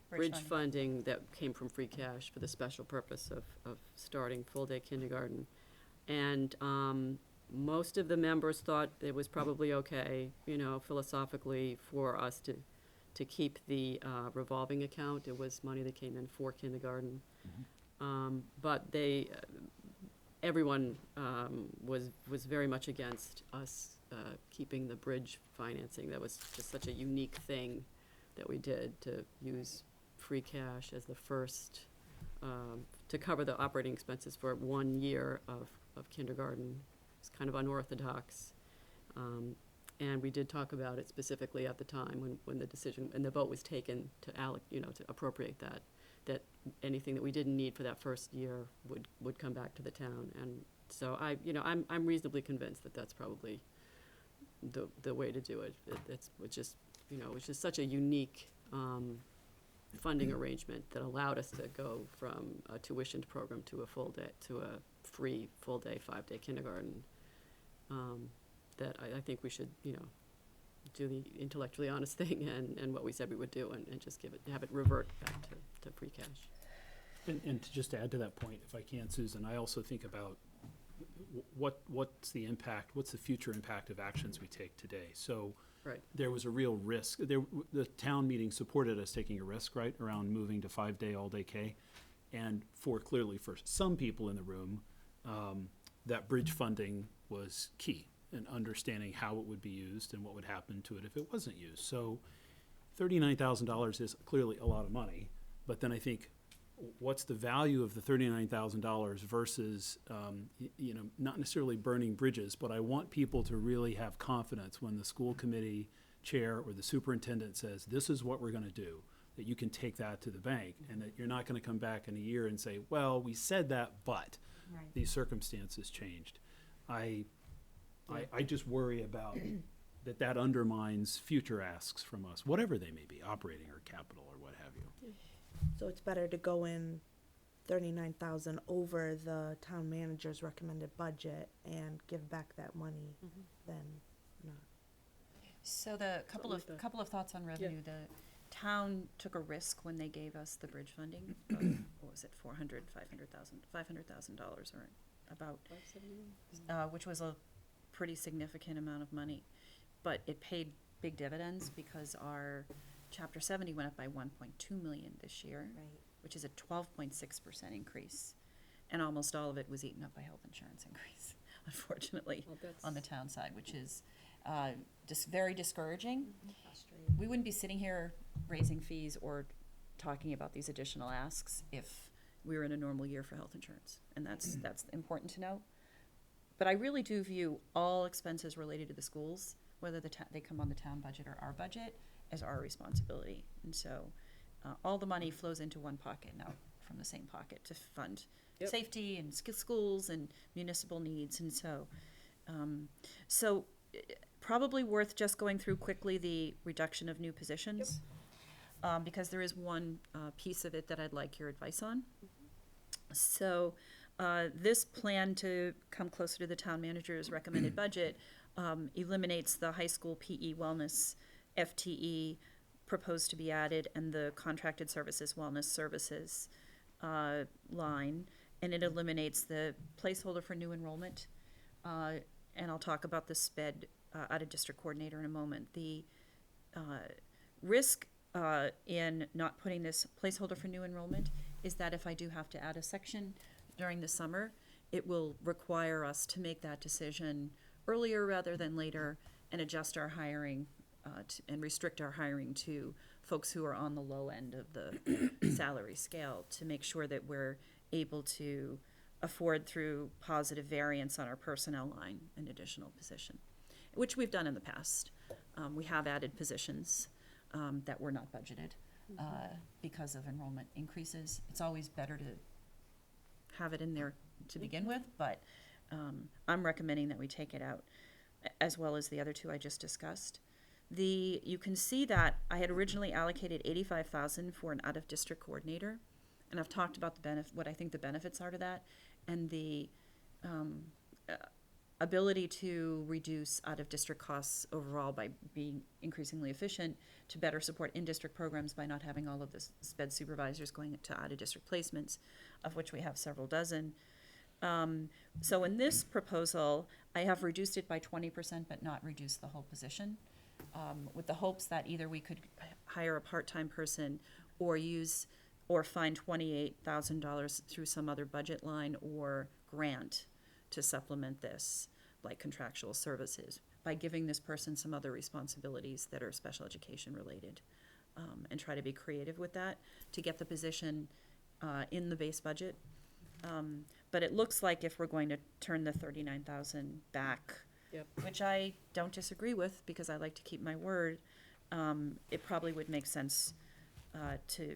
bridge funding that came from free cash for the special purpose of starting full-day kindergarten. And most of the members thought it was probably okay, philosophically, for us to keep the revolving account. It was money that came in for kindergarten. But everyone was very much against us keeping the bridge financing. That was just such a unique thing that we did, to use free cash as the first, to cover the operating expenses for 1 year of kindergarten. It's kind of unorthodox. And we did talk about it specifically at the time when the decision and the vote was taken to to appropriate that anything that we didn't need for that first year would come back to the town. And so I'm reasonably convinced that that's probably the way to do it. It's just such a unique funding arrangement that allowed us to go from a tuitioned program to a full day, to a free full-day, 5-day kindergarten. That I think we should, do the intellectually honest thing and what we said we would do, and just have it revert back to free cash. And to just add to that point, if I can, Susan, I also think about what's the impact, what's the future impact of actions we take today? So Right. there was a real risk. The town meeting supported us taking a risk, right, around moving to 5-day, all-day K. And clearly for some people in the room, that bridge funding was key in understanding how it would be used and what would happen to it if it wasn't used. So $39,000 is clearly a lot of money, but then I think, what's the value of the $39,000 versus, not necessarily burning bridges, but I want people to really have confidence when the school committee chair or the superintendent says, this is what we're going to do, that you can take that to the bank, and that you're not going to come back in a year and say, well, we said that, but Right. these circumstances changed. I just worry about that undermines future asks from us, whatever they may be, operating or capital or what have you. So it's better to go in 39,000 over the town manager's recommended budget and give back that money, then not. So the couple of Something like that. couple of thoughts on revenue. The town took a risk when they gave us the bridge funding of, what was it, $500,000 or about, which was a pretty significant amount of money. But it paid big dividends because our Chapter 70 went up by 1.2 million this year, Right. which is a 12.6% increase. And almost all of it was eaten up by health insurance increase, unfortunately, Well, that's- on the town side, which is just very discouraging. Frustrating. We wouldn't be sitting here raising fees or talking about these additional asks if we were in a normal year for health insurance, and that's important to know. But I really do view all expenses related to the schools, whether they come on the town budget or our budget, as our responsibility. And so all the money flows into one pocket now, from the same pocket, to fund Yep. safety and schools and municipal needs. And so probably worth just going through quickly the reduction of new positions, because there is one piece of it that I'd like your advice on. So this plan to come closer to the town manager's recommended budget eliminates the high school PE wellness FTE proposed to be added and the contracted services wellness services line, and it eliminates the placeholder for new enrollment. And I'll talk about the SPED out-of-district coordinator in a moment. The risk in not putting this placeholder for new enrollment is that if I do have to add a section during the summer, it will require us to make that decision earlier rather than later and adjust our hiring and restrict our hiring to folks who are on the low end of the salary scale to make sure that we're able to afford through positive variance on our personnel line an additional position, which we've done in the past. We have added positions that were not budgeted because of enrollment increases. It's always better to have it in there to begin with, but I'm recommending that we take it out, as well as the other two I just discussed. You can see that I had originally allocated $85,000 for an out-of-district coordinator, and I've talked about what I think the benefits are to that, and the ability to reduce out-of-district costs overall by being increasingly efficient, to better support in-district programs by not having all of the SPED supervisors going to out-of-district placements, of which we have several dozen. So in this proposal, I have reduced it by 20% but not reduced the whole position, with the hopes that either we could hire a part-time person or find $28,000 through some other budget line or grant to supplement this, like contractual services, by giving this person some other responsibilities that are special education related, and try to be creative with that to get the position in the base budget. But it looks like if we're going to turn the 39,000 back, which I don't disagree with because I like to keep my word, it probably would make sense to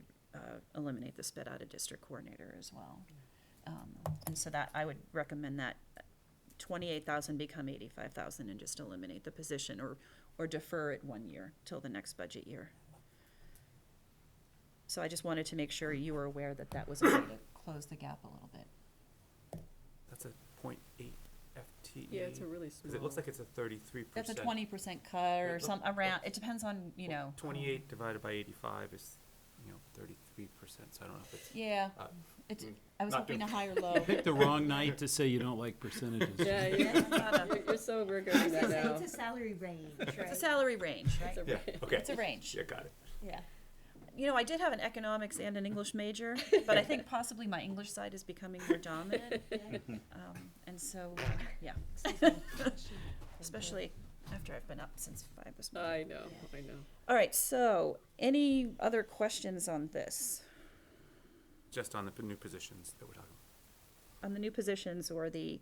eliminate the SPED out-of-district coordinator as well. And so that I would recommend that 28,000 become 85,000 and just eliminate the position or defer it 1 year till the next budget year. So I just wanted to make sure you were aware that that was a way to close the gap a little bit. That's a 0.8 FTE. Yeah, it's a really small. Because it looks like it's a 33%. That's a 20% cut or some around, it depends on, 28 divided by 85 is, 33%, so I don't know if it's. Yeah, I was not hoping a doing- higher low. Picked the wrong night to say you don't like percentages. Yeah, you're so regretting that now. It's a salary range, right? It's a salary range, right? It's a Yeah, okay. It's a range. Yeah, got it. Yeah. I did have an economics and an English major, but I think possibly my English side is becoming more dominant. And so, yeah. Especially after I've been up since 5 this morning. I know. All right, so any other questions on this? Just on the new positions that we're talking about. On the new positions or the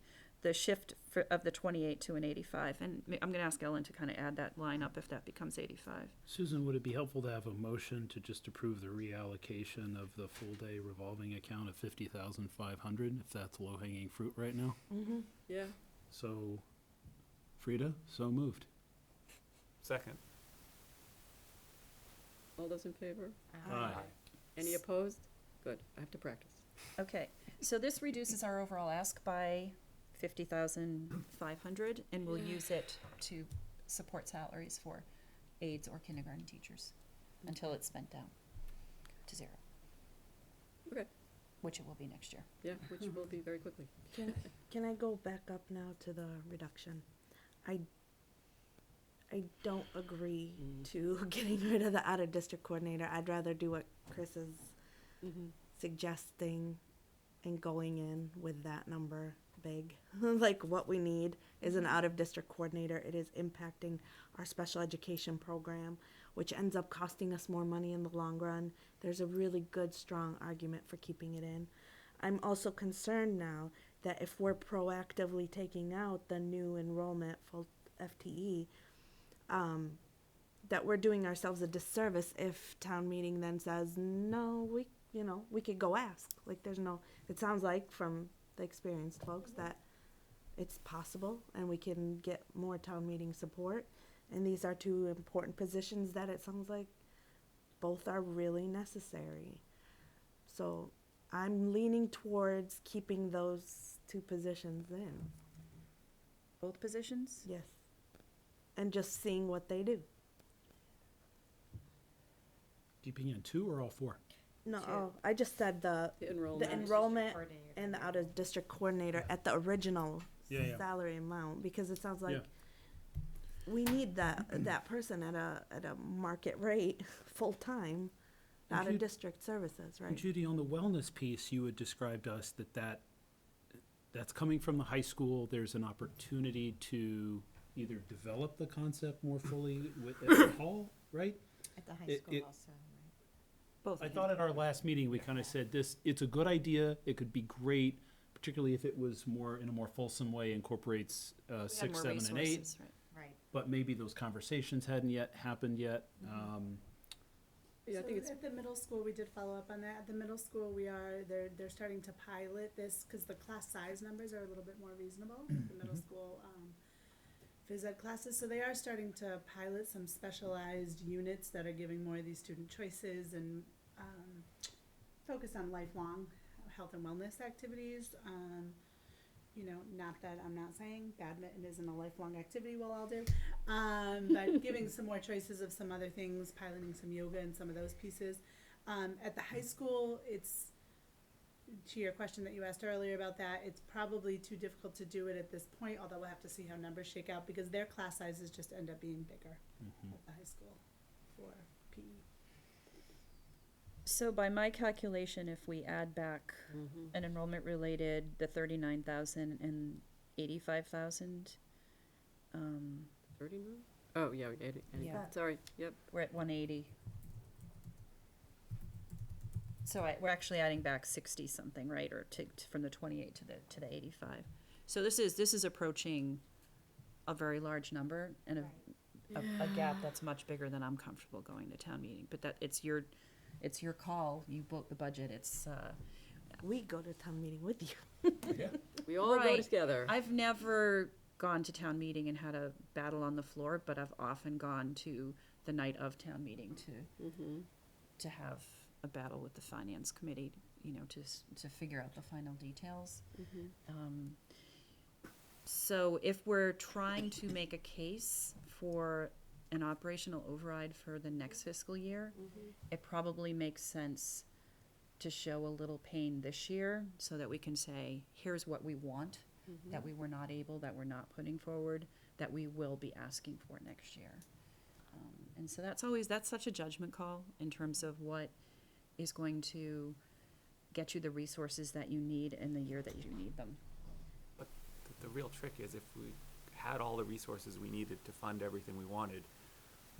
shift of the 28 to an 85? And I'm going to ask Ellen to kind of add that line up if that becomes 85. Susan, would it be helpful to have a motion to just approve the reallocation of the full-day revolving account of $50,500, if that's low-hanging fruit right now? Mm-hmm. Yeah. So, Frida, so moved. Second. All those in favor? Aye. Any opposed? Good. I have to practice. Okay, so this reduces our overall ask by 50,500, and we'll use it to support salaries for aides or kindergarten teachers until it's spent down to 0. Okay. Which it will be next year. Yeah, which will be very quickly. Can I go back up now to the reduction? I don't agree to getting rid of the out-of-district coordinator. I'd rather do what Chris is suggesting and going in with that number big. Like, what we need is an out-of-district coordinator. It is impacting our special education program, which ends up costing us more money in the long run. There's a really good, strong argument for keeping it in. I'm also concerned now that if we're proactively taking out the new enrollment full FTE, that we're doing ourselves a disservice if town meeting then says, no, we could go ask. Like, it sounds like from the experienced folks that it's possible and we can get more town meeting support. And these are two important positions that it sounds like both are really necessary. So I'm leaning towards keeping those two positions in. Both positions? Yes. And just seeing what they do. Keeping in 2 or all 4? No, I just said the enrollment and the out-of-district coordinator at the original salary amount, because it sounds like we need that person at a market rate, full-time, out-of-district services, right? And Judy, on the wellness piece, you had described to us that's coming from the high school. There's an opportunity to either develop the concept more fully at the hall, right? At the high school also, right? Both. I thought at our last meeting, we kind of said it's a good idea. It could be great, particularly if it was in a more fulsome way, incorporates 6, 7, and 8. Right. But maybe those conversations hadn't yet happened yet. Yeah, I think it's at the middle school, we did follow up on that. At the middle school, they're starting to pilot this because the class size numbers are a little bit more reasonable. The middle school phys ed classes, so they are starting to pilot some specialized units that are giving more of these student choices and focus on lifelong health and wellness activities. Not that I'm not saying badminton isn't a lifelong activity we'll all do, but giving some more choices of some other things, piloting some yoga and some of those pieces. At the high school, it's, to your question that you asked earlier about that, it's probably too difficult to do it at this point, although we'll have to see how numbers shake out because their class sizes just end up being bigger at the high school for PE. So by my calculation, if we add back an enrollment related, the 39,000 and 85,000, 39? Oh, yeah, 80. Yeah. Sorry, yep. we're at 180. So we're actually adding back 60 something, right? Or from the 28 to the 85. So this is approaching a very large number and a gap that's much bigger than I'm comfortable going to town meeting. But it's your call. You vote the budget. We go to town meeting with you. We all go together. I've never gone to town meeting and had a battle on the floor, but I've often gone to the night of town meeting to have a battle with the finance committee, to figure out the final details. So if we're trying to make a case for an operational override for the next fiscal year, it probably makes sense to show a little pain this year so that we can say, here's what we want, that we were not able, that we're not putting forward, that we will be asking for next year. And so that's such a judgment call in terms of what is going to get you the resources that you need in the year that you need them. But the real trick is if we had all the resources we needed to fund everything we wanted,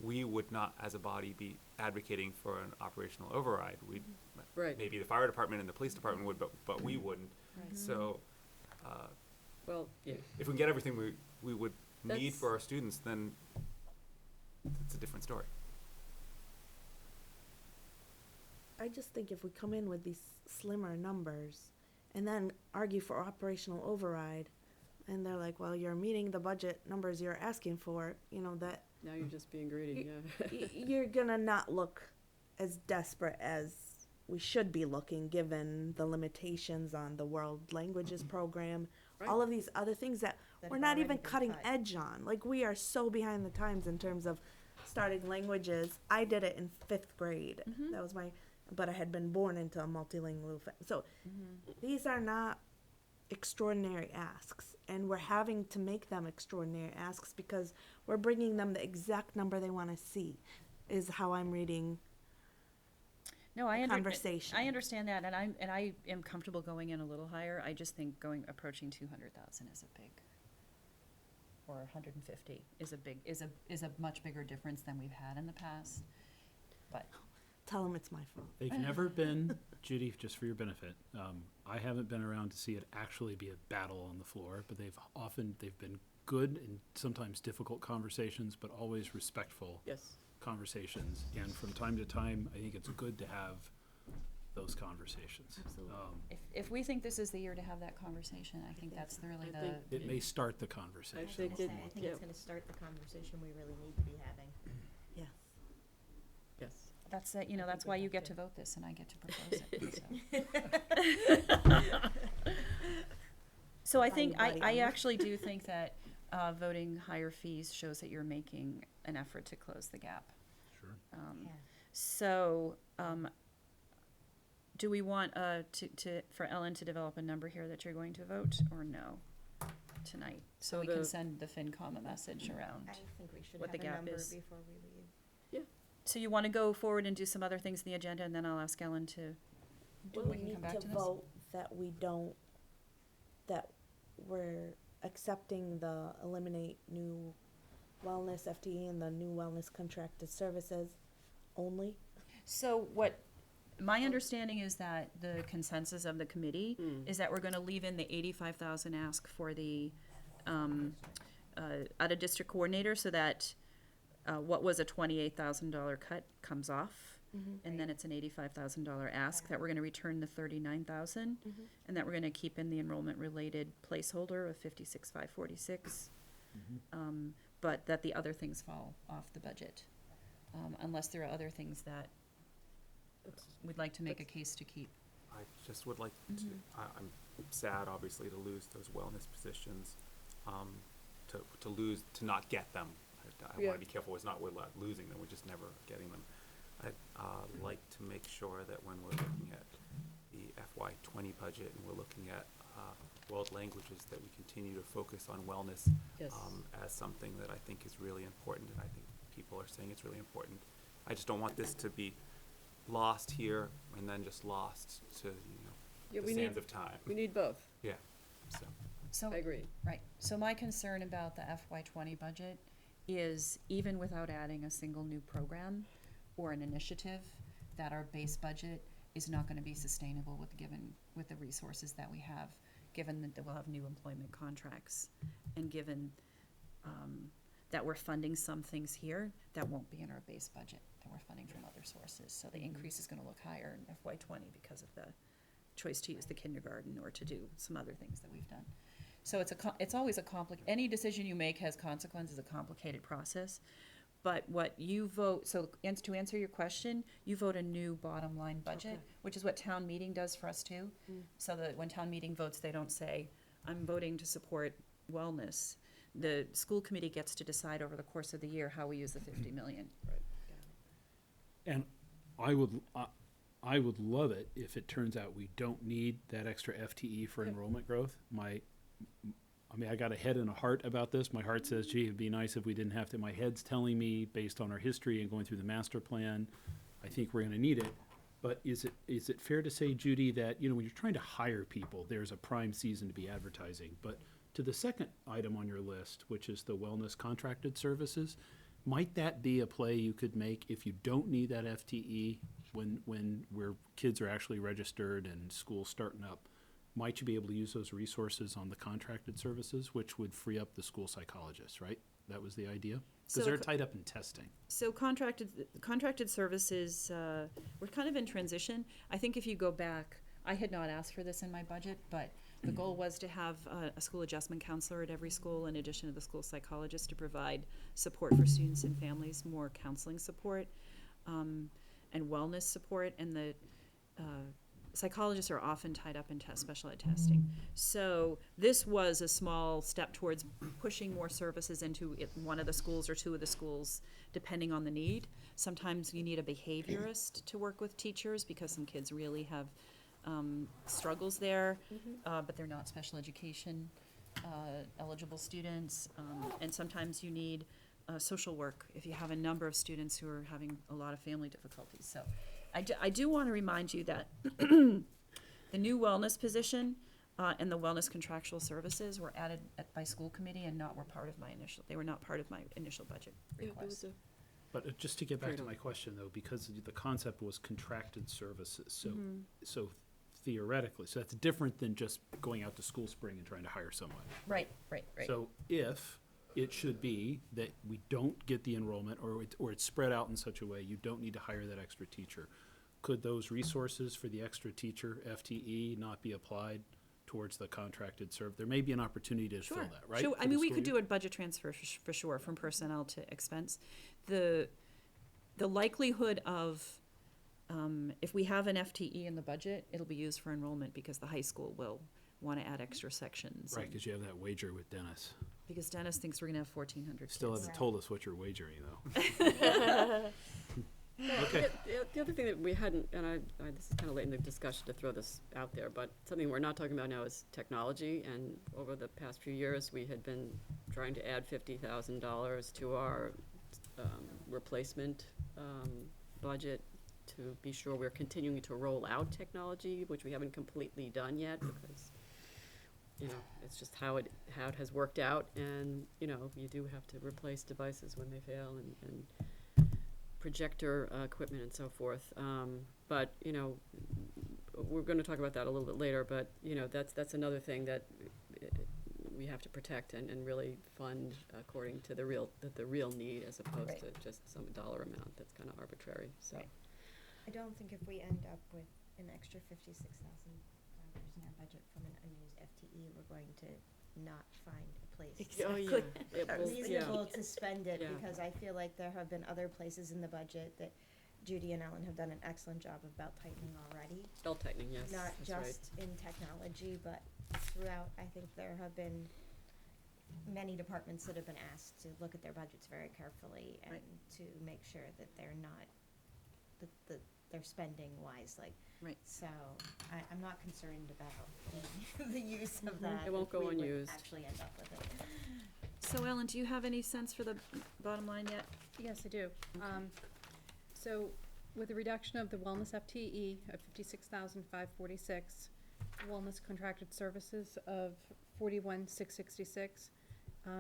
we would not, as a body, be advocating for an operational override. We'd maybe the fire department and the police department would, but we wouldn't. Right. So, Well, yeah. if we can get everything we would need for our students, then it's a different story. I just think if we come in with these slimmer numbers and then argue for operational override, and they're like, well, you're meeting the budget numbers you're asking for, that Now you're just being greedy, you're gonna not look as desperate as we should be looking, given the limitations on the world languages program, all of these other things that That we're have not already even been cutting cut. edge on. Like, we are so behind the times in terms of starting languages. I did it in 5th grade. That was but I had been born into a multilingual so these are not extraordinary asks, and we're having to make them extraordinary asks because we're bringing them the exact number they want to see, is how I'm reading No, I conversation. I understand that, and I am comfortable going in a little higher. I just think approaching 200,000 is a big, or 150 is a much bigger difference than we've had in the past. But Tell them it's my fault. They've never been, Judy, just for your benefit, I haven't been around to see it actually be a battle on the floor, but they've been good and sometimes difficult conversations, but always respectful Yes. conversations. And from time to time, I think it's good to have those conversations. Absolutely. if we think this is the year to have that conversation, I think that's really I think It may start the conversation. I think I think yeah. it's gonna start the conversation we really need to be having. Yes. Yes. that's it. You know, that's why you get to vote this, and I get to propose it. So, so I think Buddy I armor. actually do think that voting higher fees shows that you're making an effort to close the gap. Sure. So, do we want for Ellen to develop a number here that you're going to vote, or no, tonight? So So we can the- send the FinCom a message around. I think we should What have the a gap number is. before we leave. So you want to go forward and do some other things in the agenda, and then I'll ask Ellen to, Do we we can need come back to to this? vote that we're accepting the eliminate new wellness FTE and the new wellness contracted services only? So what, my understanding is that the consensus of the committee is that we're gonna leave in the 85,000 ask for the, out-of-district coordinator, so that, what was a $28,000 cut comes off. And then it's an $85,000 ask, that we're gonna return the 39,000, and that we're gonna keep in the enrollment-related placeholder of 56,546. But that the other things fall off the budget, unless there are other things that we'd like to make a case to keep. I just would like to, I'm sad, obviously, to lose those wellness positions, to not get them. I Yeah. want to be careful, it's not we're losing them, we're just never getting them. I'd like to make sure that when we're looking at the FY20 budget and we're looking at world languages, that we continue to focus on wellness Yes. as something that I think is really important, and I think people are saying it's really important. I just don't want this to be lost here and then just lost to, Yeah, the we sands need, of time. we need both. Yeah, so. So, I agree. right, so my concern about the FY20 budget is, even without adding a single new program or an initiative, that our base budget is not gonna be sustainable with the resources that we have, given that we'll have new employment contracts, and given, that we're funding some things here that won't be in our base budget, that we're funding from other sources. So the increase is gonna look higher in FY20 because of the choice to use the kindergarten or to do some other things that we've done. So it's always any decision you make has consequences, a complicated process. But what you vote, to answer your question, you vote a new bottom line budget, Okay. which is what town meeting does for us too. So that when town meeting votes, they don't say, I'm voting to support wellness. The school committee gets to decide over the course of the year how we use the 50 million. And I would love it if it turns out we don't need that extra FTE for Yep. enrollment growth. I got a head and a heart about this. My heart says, gee, it'd be nice if we didn't have to. My head's telling me, based on our history and going through the master plan, I think we're gonna need it. But is it fair to say, Judy, that, when you're trying to hire people, there's a prime season to be advertising? But to the second item on your list, which is the wellness contracted services, might that be a play you could make if you don't need that FTE when kids are actually registered and school's starting up? Might you be able to use those resources on the contracted services, which would free up the school psychologists, right? That was the idea? So Because they're co- tied up in testing. So contracted services, we're kind of in transition. I think if you go back, I had not asked for this in my budget, but the goal was to have a school adjustment counselor at every school, in addition to the school psychologist, to provide support for students and families, more counseling support, and wellness support. And psychologists are often tied up in special ed testing. So this was a small step towards pushing more services into one of the schools or two of the schools, depending on the need. Sometimes you need a behaviorist to work with teachers because some kids really have struggles there, but they're not special education eligible students. And sometimes you need social work if you have a number of students who are having a lot of family difficulties. So I do want to remind you that the new wellness position and the wellness contractual services were added by school committee and were not part of my initial budget request. But just to get back to my question though, because the concept was contracted services, so theoretically, so that's different than just going out to School Spring and trying to hire someone. Right. So if it should be that we don't get the enrollment, or it's spread out in such a way you don't need to hire that extra teacher, could those resources for the extra teacher, FTE, not be applied towards the contracted serve? There may be an opportunity to fill that, right? Sure. I mean, we could do a budget transfer for sure, from personnel to expense. The likelihood of, if we have an FTE in the budget, it'll be used for enrollment because the high school will want to add extra sections. Right, because you have that wager with Dennis. Because Dennis thinks we're going to have 1,400 Still kids. hasn't told us what you're wagering, though. Okay. The other thing that we hadn't, and this is kind of late in the discussion to throw this out there, but something we're not talking about now is technology. And over the past few years, we had been trying to add $50,000 to our replacement budget to be sure we're continuing to roll out technology, which we haven't completely done yet because, it's just how it has worked out. And, you do have to replace devices when they fail and projector equipment and so forth. But, we're going to talk about that a little bit later, but, that's another thing that we have to protect and really fund according to the real need as opposed to just some dollar amount that's kind of arbitrary, so. Right. I don't think if we end up with an extra $56,000 in our budget from an unused FTE, we're going to not find a place reasonable to spend it, because I feel like there have been other places in the budget that Judy and Ellen have done an excellent job about tightening already. Belt tightening, yes. Not that's just in technology, but throughout. I think there have been many departments that have been asked to look at their budgets very carefully and to make sure that they're not, that they're spending wisely. Right. So I'm not concerned about the use of that. It won't if go we would unused. actually end up with it. So Ellen, do you have any sense for the bottom line yet? Yes, I do. So with the reduction of the wellness FTE of 56,546, wellness contracted services of 41,666,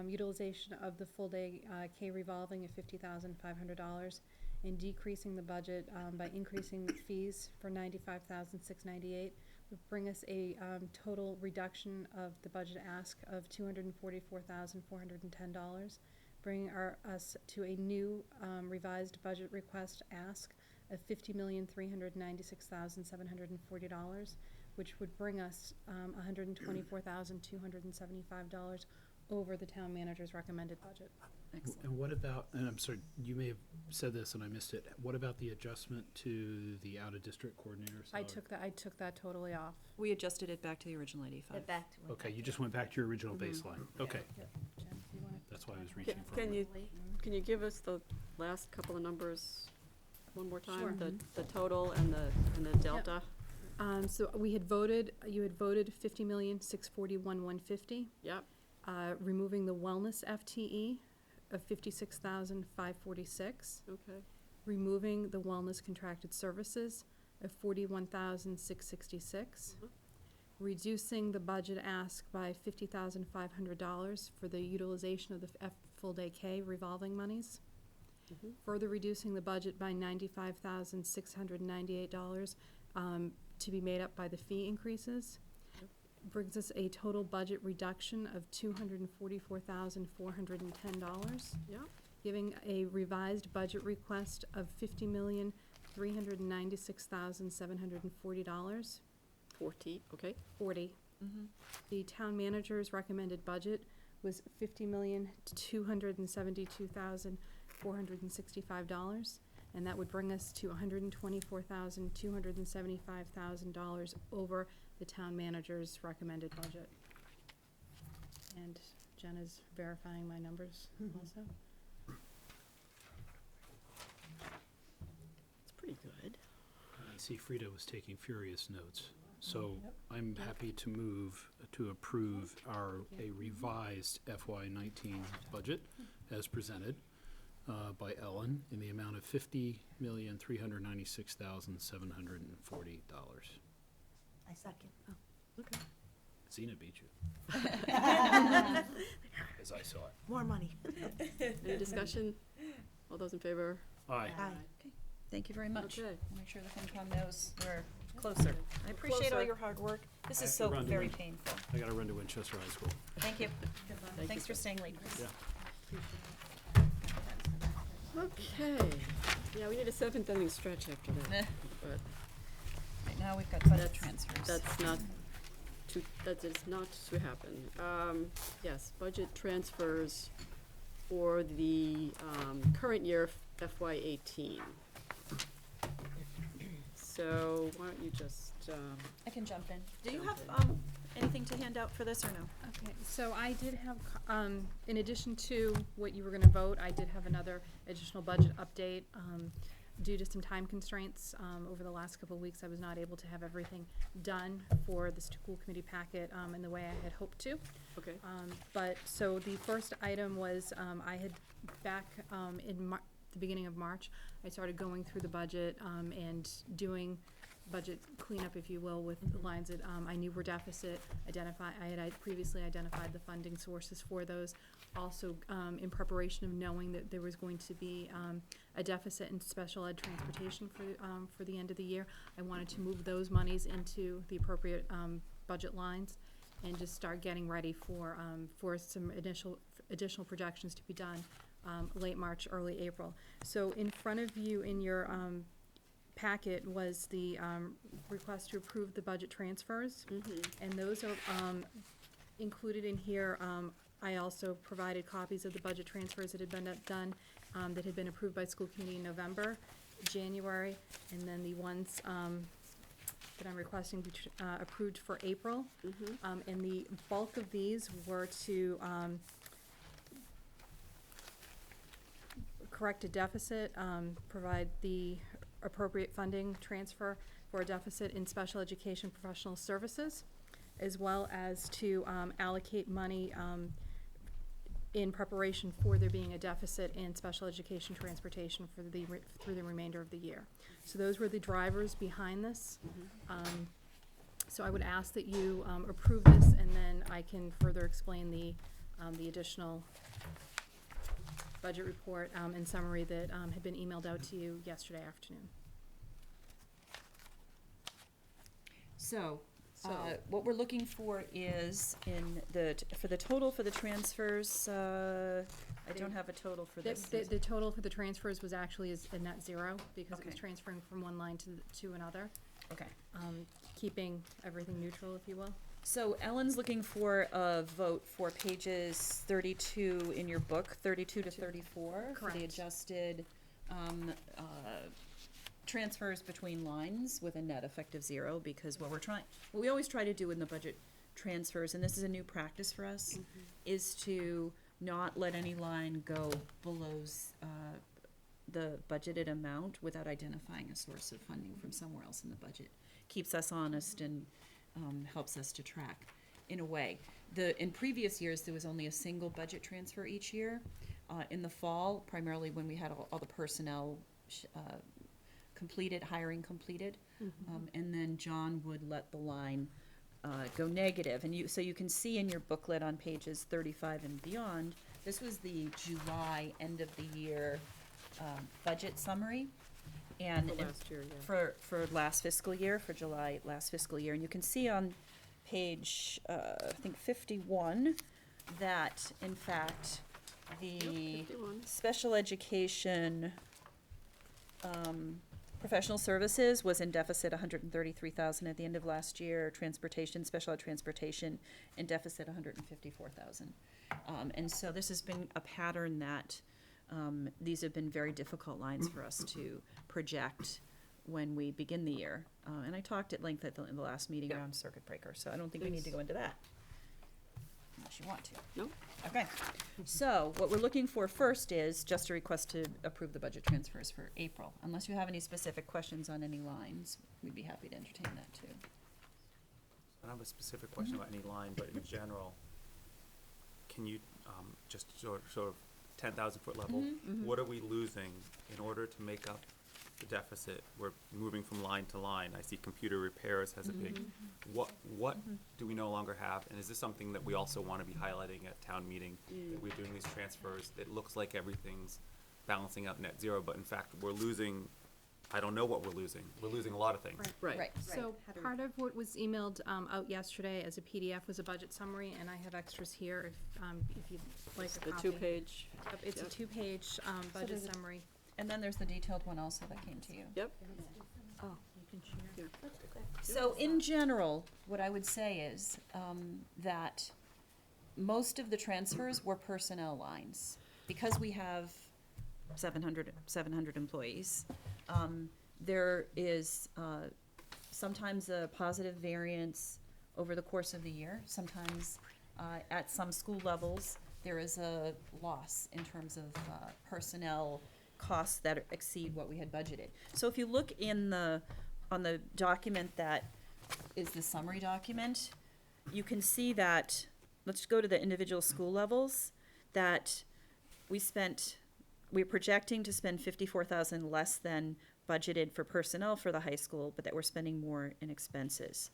utilization of the full day K revolving of $50,500, and decreasing the budget by increasing fees for $95,698 would bring us a total reduction of the budget ask of $244,410, bringing us to a new revised budget request ask of $50,396,740, which would bring us $124,275 over the town manager's recommended budget. Excellent. And what about, and I'm sorry, you may have said this and I missed it, what about the adjustment to the out-of-district coordinator salary? I took that totally off. We adjusted it back to the original 85. Okay, you just went back to your original baseline. Okay, Yep. Jen, do you wanna- that's why I was reaching for. Can you give us the last couple of numbers one more time? Sure. The total and the delta? So you had voted 50,641,150. Yep. Removing the wellness FTE of 56,546. Okay. Removing the wellness contracted services of 41,666. Reducing the budget ask by $50,500 for the utilization of the full day K revolving monies. Further reducing the budget by $95,698 to be made up by the fee increases. Brings us a total budget reduction of $244,410. Yeah. Giving a revised budget request of $50,396,740. 40, okay. 40. The town manager's recommended budget was $50,272,465. and that would bring us to $124,275,000 over the town manager's recommended budget. And Jenna's verifying my numbers also. It's pretty good. I see Frida was taking furious notes. So I'm happy to move to approve a revised FY19 budget as presented by Ellen in the amount of $50,396,740. I second. Oh. Okay. Zena beat you. As I saw it. More money. Any discussion? All those in favor? Aye. Aye. Thank you very much. Okay. Make sure the FinCom knows we're closer. I appreciate all Closer. your hard work. This I is have to so run to very Win- painful. I gotta run to Winchester High School. Thank you. Thank Thanks you. for staying late, Chris. Yeah. Okay. Yeah, we need a seventh inning stretch after that. Meh. But Right now, we've got budget That's- transfers. that is not to happen. Yes, budget transfers for the current year FY18. So why don't you just, I can jump in. Do you Jump have anything to hand out for this or no? Okay, so I did have, in addition to what you were gonna vote, I did have another additional budget update. Due to some time constraints, over the last couple of weeks, I was not able to have everything done for the school committee packet, in the way I had hoped to. okay. But, so the first item was, I had back, in the beginning of March, I started going through the budget, and doing budget cleanup, if you will, with the lines that, I knew were deficit, I had previously identified the funding sources for those. Also, in preparation of knowing that there was going to be, a deficit in special ed transportation for the end of the year, I wanted to move those monies into the appropriate, budget lines and just start getting ready for some additional projections to be done, late March, early April. So in front of you in your, packet was the, request to approve the budget transfers. And those are, included in here. I also provided copies of the budget transfers that had been done, that had been approved by school committee in November, January, and then the ones, that I'm requesting be approved for April. And the bulk of these were to, correct a deficit, provide the appropriate funding transfer for a deficit in special education professional services, as well as to allocate money in preparation for there being a deficit in special education transportation for through the remainder of the year. So those were the drivers behind this. So I would ask that you approve this, and then I can further explain the additional budget report and summary that had been emailed out to you yesterday afternoon. So, what we're looking for is for the total for the transfers, I don't have a total for this. The total for the transfers was actually a net zero, because it was Okay. transferring from one line to another, Okay. keeping everything neutral, if you will. So Ellen's looking for a vote for pages 32 in your book, 32 to 34. For the Correct. adjusted, transfers between lines with a net effect of zero, because what we always try to do in the budget transfers, and this is a new practice for us, is to not let any line go below the budgeted amount without identifying a source of funding from somewhere else in the budget. Keeps us honest and helps us to track in a way. In previous years, there was only a single budget transfer each year. In the fall, primarily when we had all the personnel hiring completed, and then John would let the line go negative. And so you can see in your booklet on pages 35 and beyond, this was the July end of the year budget summary. And For last year, yeah. for last fiscal year, for July last fiscal year. And you can see on page, I think 51, that in fact, the 51. special education, professional services was in deficit 133,000 at the end of last year. Special ed transportation in deficit 154,000. And so this has been a pattern that these have been very difficult lines for us to project when we begin the year. And I talked at length in the last meeting around circuit breaker, so I don't think we need to go into that. Unless you want to. No? Okay. So what we're looking for first is just a request to approve the budget transfers for April. Unless you have any specific questions on any lines, we'd be happy to entertain that too. I don't have a specific question about any line, but in general, can you just sort of 10,000 foot level, what are we losing in order to make up the deficit? We're moving from line to line. I see computer repairs has a big, what do we no longer have? And is this something that we also want to be highlighting at town meeting, that we're doing these transfers? It looks like everything's balancing out net zero, but in fact, we're losing, I don't know what we're losing. We're losing a lot of things. Right. So part of what was emailed out yesterday as a PDF was a budget summary, and I have extras here if you'd like a The copy. 2-page. It's a Yep. 2-page budget there's a- summary. And then there's the detailed one also that came to you. Yep. Oh, You can share. So in general, what I would say is that most of the transfers were personnel lines. Because we have 700 employees, there is sometimes a positive variance over the course of the year. Sometimes at some school levels, there is a loss in terms of personnel costs that exceed what we had budgeted. So if you look on the document that is the summary document, you can see that, let's go to the individual school levels, that we're projecting to spend 54,000 less than budgeted for personnel for the high school, but that we're spending more in expenses.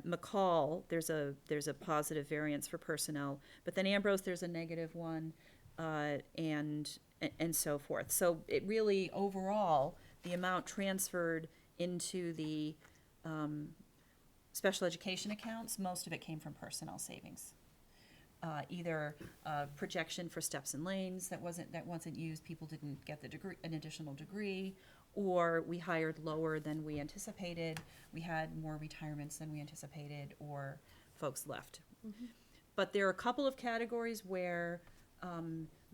McCall, there's a positive variance for personnel, but then Ambrose, there's a negative one, and so forth. So it really, overall, the amount transferred into the special education accounts, most of it came from personnel savings. Either projection for steps and lanes that wasn't used, people didn't get an additional degree, or we hired lower than we anticipated, we had more retirements than we anticipated, or folks left. But there are a couple of categories where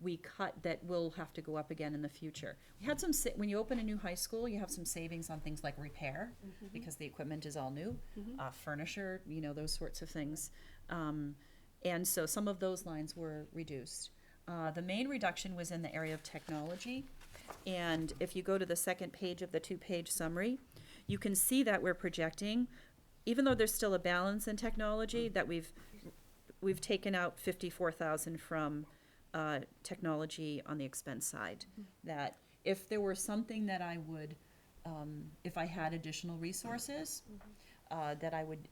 we cut that will have to go up again in the future. We had when you open a new high school, you have some savings on things like repair, because the equipment is all new, furniture, those sorts of things. And so some of those lines were reduced. The main reduction was in the area of technology. And if you go to the second page of the 2-page summary, you can see that we're projecting, even though there's still a balance in technology, that we've taken out 54,000 from technology on the expense side. That if there were something that I would, if I had additional resources, that I would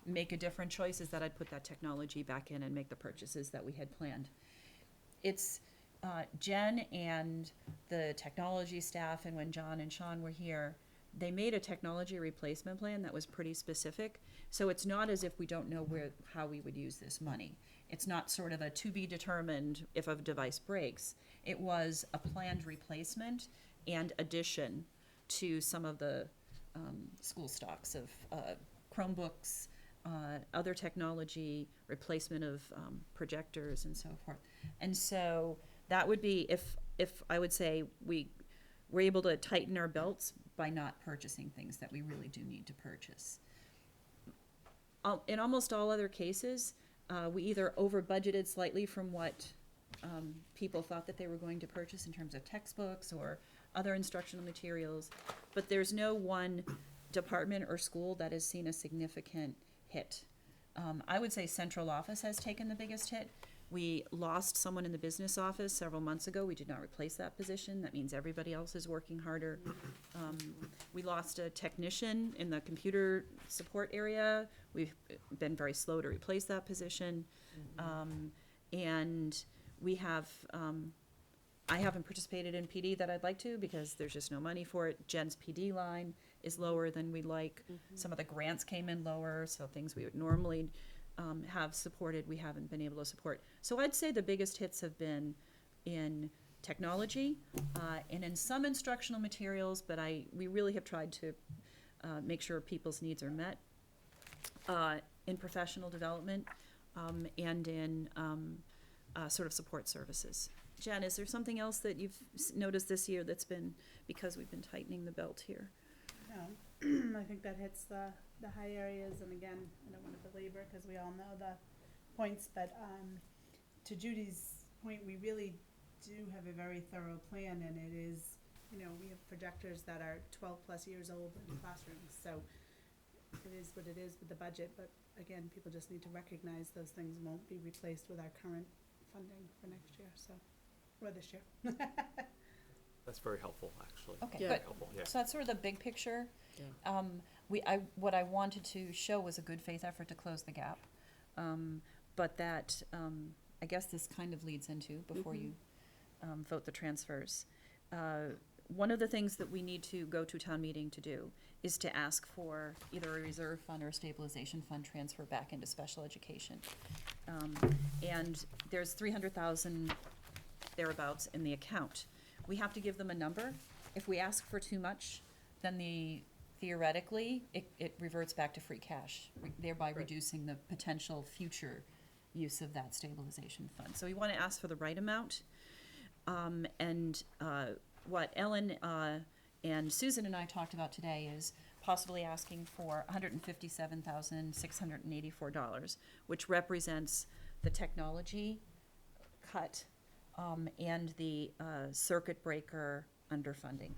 make a different choice, is that I'd put that technology back in and make the purchases that we had planned. It's Jen and the technology staff, and when John and Sean were here, they made a technology replacement plan that was pretty specific. So it's not as if we don't know how we would use this money. It's not sort of a to be determined if a device breaks. It was a planned replacement and addition to some of the school stocks of Chromebooks, other technology, replacement of projectors and so forth. And so that would be if I would say we're able to tighten our belts by not purchasing things that we really do need to purchase. In almost all other cases, we either over budgeted slightly from what people thought that they were going to purchase in terms of textbooks or other instructional materials, but there's no one department or school that has seen a significant hit. I would say central office has taken the biggest hit. We lost someone in the business office several months ago. We did not replace that position. That means everybody else is working harder. We lost a technician in the computer support area. We've been very slow to replace that position. And we have, I haven't participated in PD that I'd like to because there's just no money for it. Jen's PD line is lower than we'd like. Some of the grants came in lower, so things we would normally have supported, we haven't been able to support. So I'd say the biggest hits have been in technology and in some instructional materials, but we really have tried to make sure people's needs are met. In professional development and in sort of support services. Jen, is there something else that you've noticed this year that's been, because we've been tightening the belt here? No, I think that hits the high areas, and again, I don't want to belabor because we all know the points, but to Judy's point, we really do have a very thorough plan, and it is, you know, we have projectors that are 12 plus years old in classrooms, so it is what it is with the budget, but again, people just need to recognize those things won't be replaced with our current funding for next year, so, or this year. That's very helpful, actually. Okay, Yeah. but, Helpful, yeah. so that's sort of the big picture. Yeah. What I wanted to show was a good faith effort to close the gap. But that, I guess this kind of leads into, before you vote the transfers. One of the things that we need to go to town meeting to do is to ask for either a reserve fund or a stabilization fund transfer back into special education. And there's 300,000 thereabouts in the account. We have to give them a number. If we ask for too much, then theoretically, it reverts back to free cash, thereby reducing the potential future use of that stabilization fund. So we want to ask for the right amount. What Ellen and Susan and I talked about today is possibly asking for $157,684, which represents the technology cut and the circuit breaker underfunding.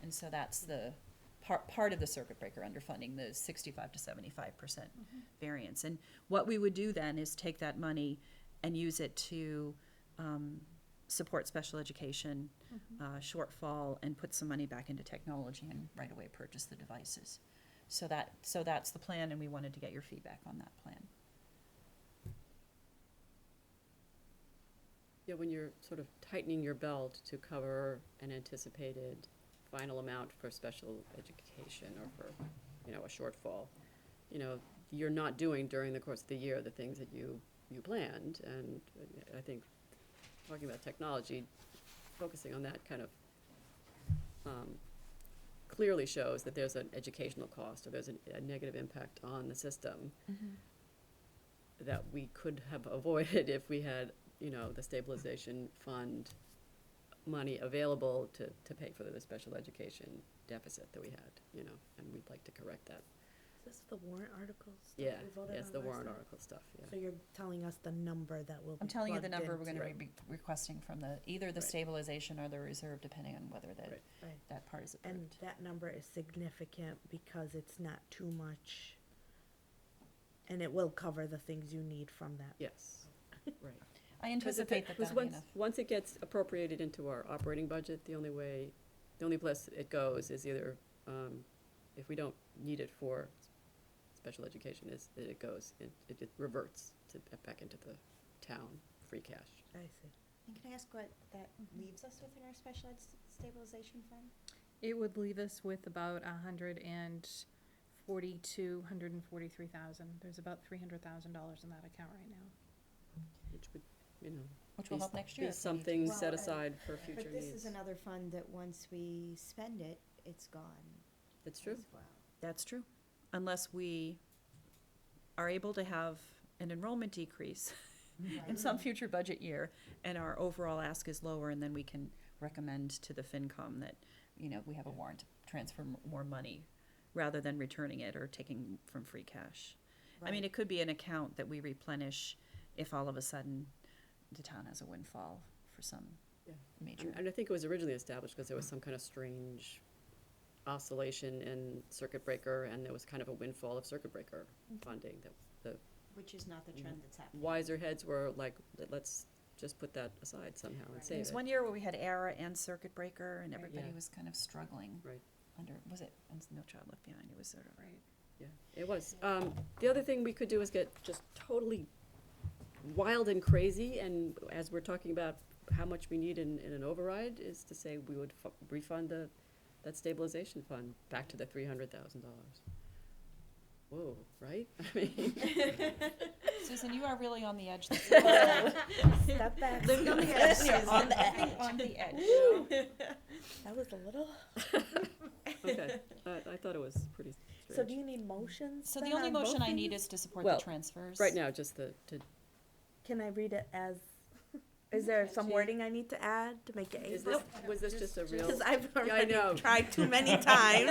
And so that's the part of the circuit breaker underfunding, the 65 to 75% variance. And what we would do then is take that money and use it to support special education shortfall and put some money back into technology and right away purchase the devices. So that's the plan, and we wanted to get your feedback on that plan. Yeah, when you're sort of tightening your belt to cover an anticipated final amount for special education or for, you know, a shortfall, you know, you're not doing during the course of the year the things that you planned. And I think talking about technology, focusing on that kind of clearly shows that there's an educational cost or there's a negative impact on the system that we could have avoided if we had, you know, the stabilization fund money available to pay for the special education deficit that we had, you know, and we'd like to correct that. Is this the warrant articles? that Yeah, we voted it's on the last warrant night? article stuff, yeah. So you're telling us the number that will be I'm telling you the plugged number we're into- gonna be requesting from either the Right. stabilization or the reserve, depending on whether Right. Right. that part is And approved. that number is significant because it's not too much. And it will cover the things you need from that. Yes, right. I anticipate that that'll be enough. Once it gets appropriated into our operating budget, the only place it goes is either, if we don't need it for special education, is that it reverts back into the town free cash. I see. And can I ask what that leaves us within our special ed stabilization fund? It would leave us with about 143,000. There's about $300,000 in that account right now. Which would, you know, Which will be- help next be year if we need to. something Well, set aside for future But needs. this is another fund that once we spend it, it's gone That's true. as well. That's true. Unless we are able to have an enrollment decrease in some future budget year, and our overall ask is lower, and then we can recommend to the FinCom that, you know, we have a warrant to transfer more money, rather than returning it or taking from free cash. I mean, it could be an account that we replenish if all of a sudden the town has a windfall for some Yeah. major. And I think it was originally established because there was some kind of strange oscillation in circuit breaker, and there was kind of a windfall of circuit breaker funding that the Which is not the trend that's happening. wiser heads were like, let's just put that aside somehow and Right. save There was it. one year where we had ERA and circuit breaker, and everybody Yeah. was kind of struggling. Right. Under, was it, and No Child Left Behind, it was sort of. Right. Yeah, it was. The other thing we could do is get just totally wild and crazy, and as we're talking about how much we need in an override, is to say we would refund that stabilization fund back to the $300,000. Whoa, right? I mean, Susan, you are really on the edge. Step back. Living on the edge. You're on the edge. On the edge. That was a little. okay, I thought it was pretty strange. So do you need motions? So then the only on both motion I need these? is to support Well, the transfers. Right now, just to Can I read it as Is there some wording I need to add to make it Is April? this, was this just a real? Because I've Yeah, I already know. tried too many times.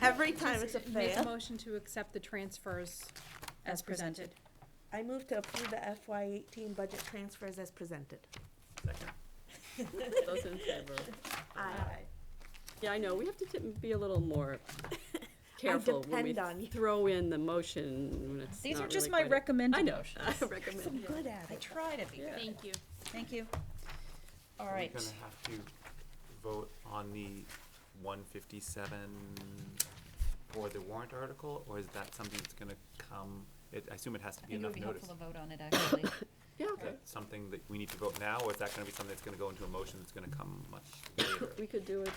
Every time it's a Make a fail. motion to accept the transfers As presented. I move to approve the FY18 budget transfers as presented. Those in favor? Aye. Yeah, I know, we have to be a little more careful when we depend on you. throw in the motion when it's These not are just really my quite recommended I know, motions. I recommend. Good at I it. try to be good. Thank you. Thank you. All Are right. we gonna have to vote on the 157 for the warrant article, or is that something that's gonna come, I assume it has to I be think it would enough be notice. helpful to vote on it, actually. Yeah, Is that something that we need to vote now, or is that gonna be something that's gonna go into a motion that's gonna come much later? we could do it,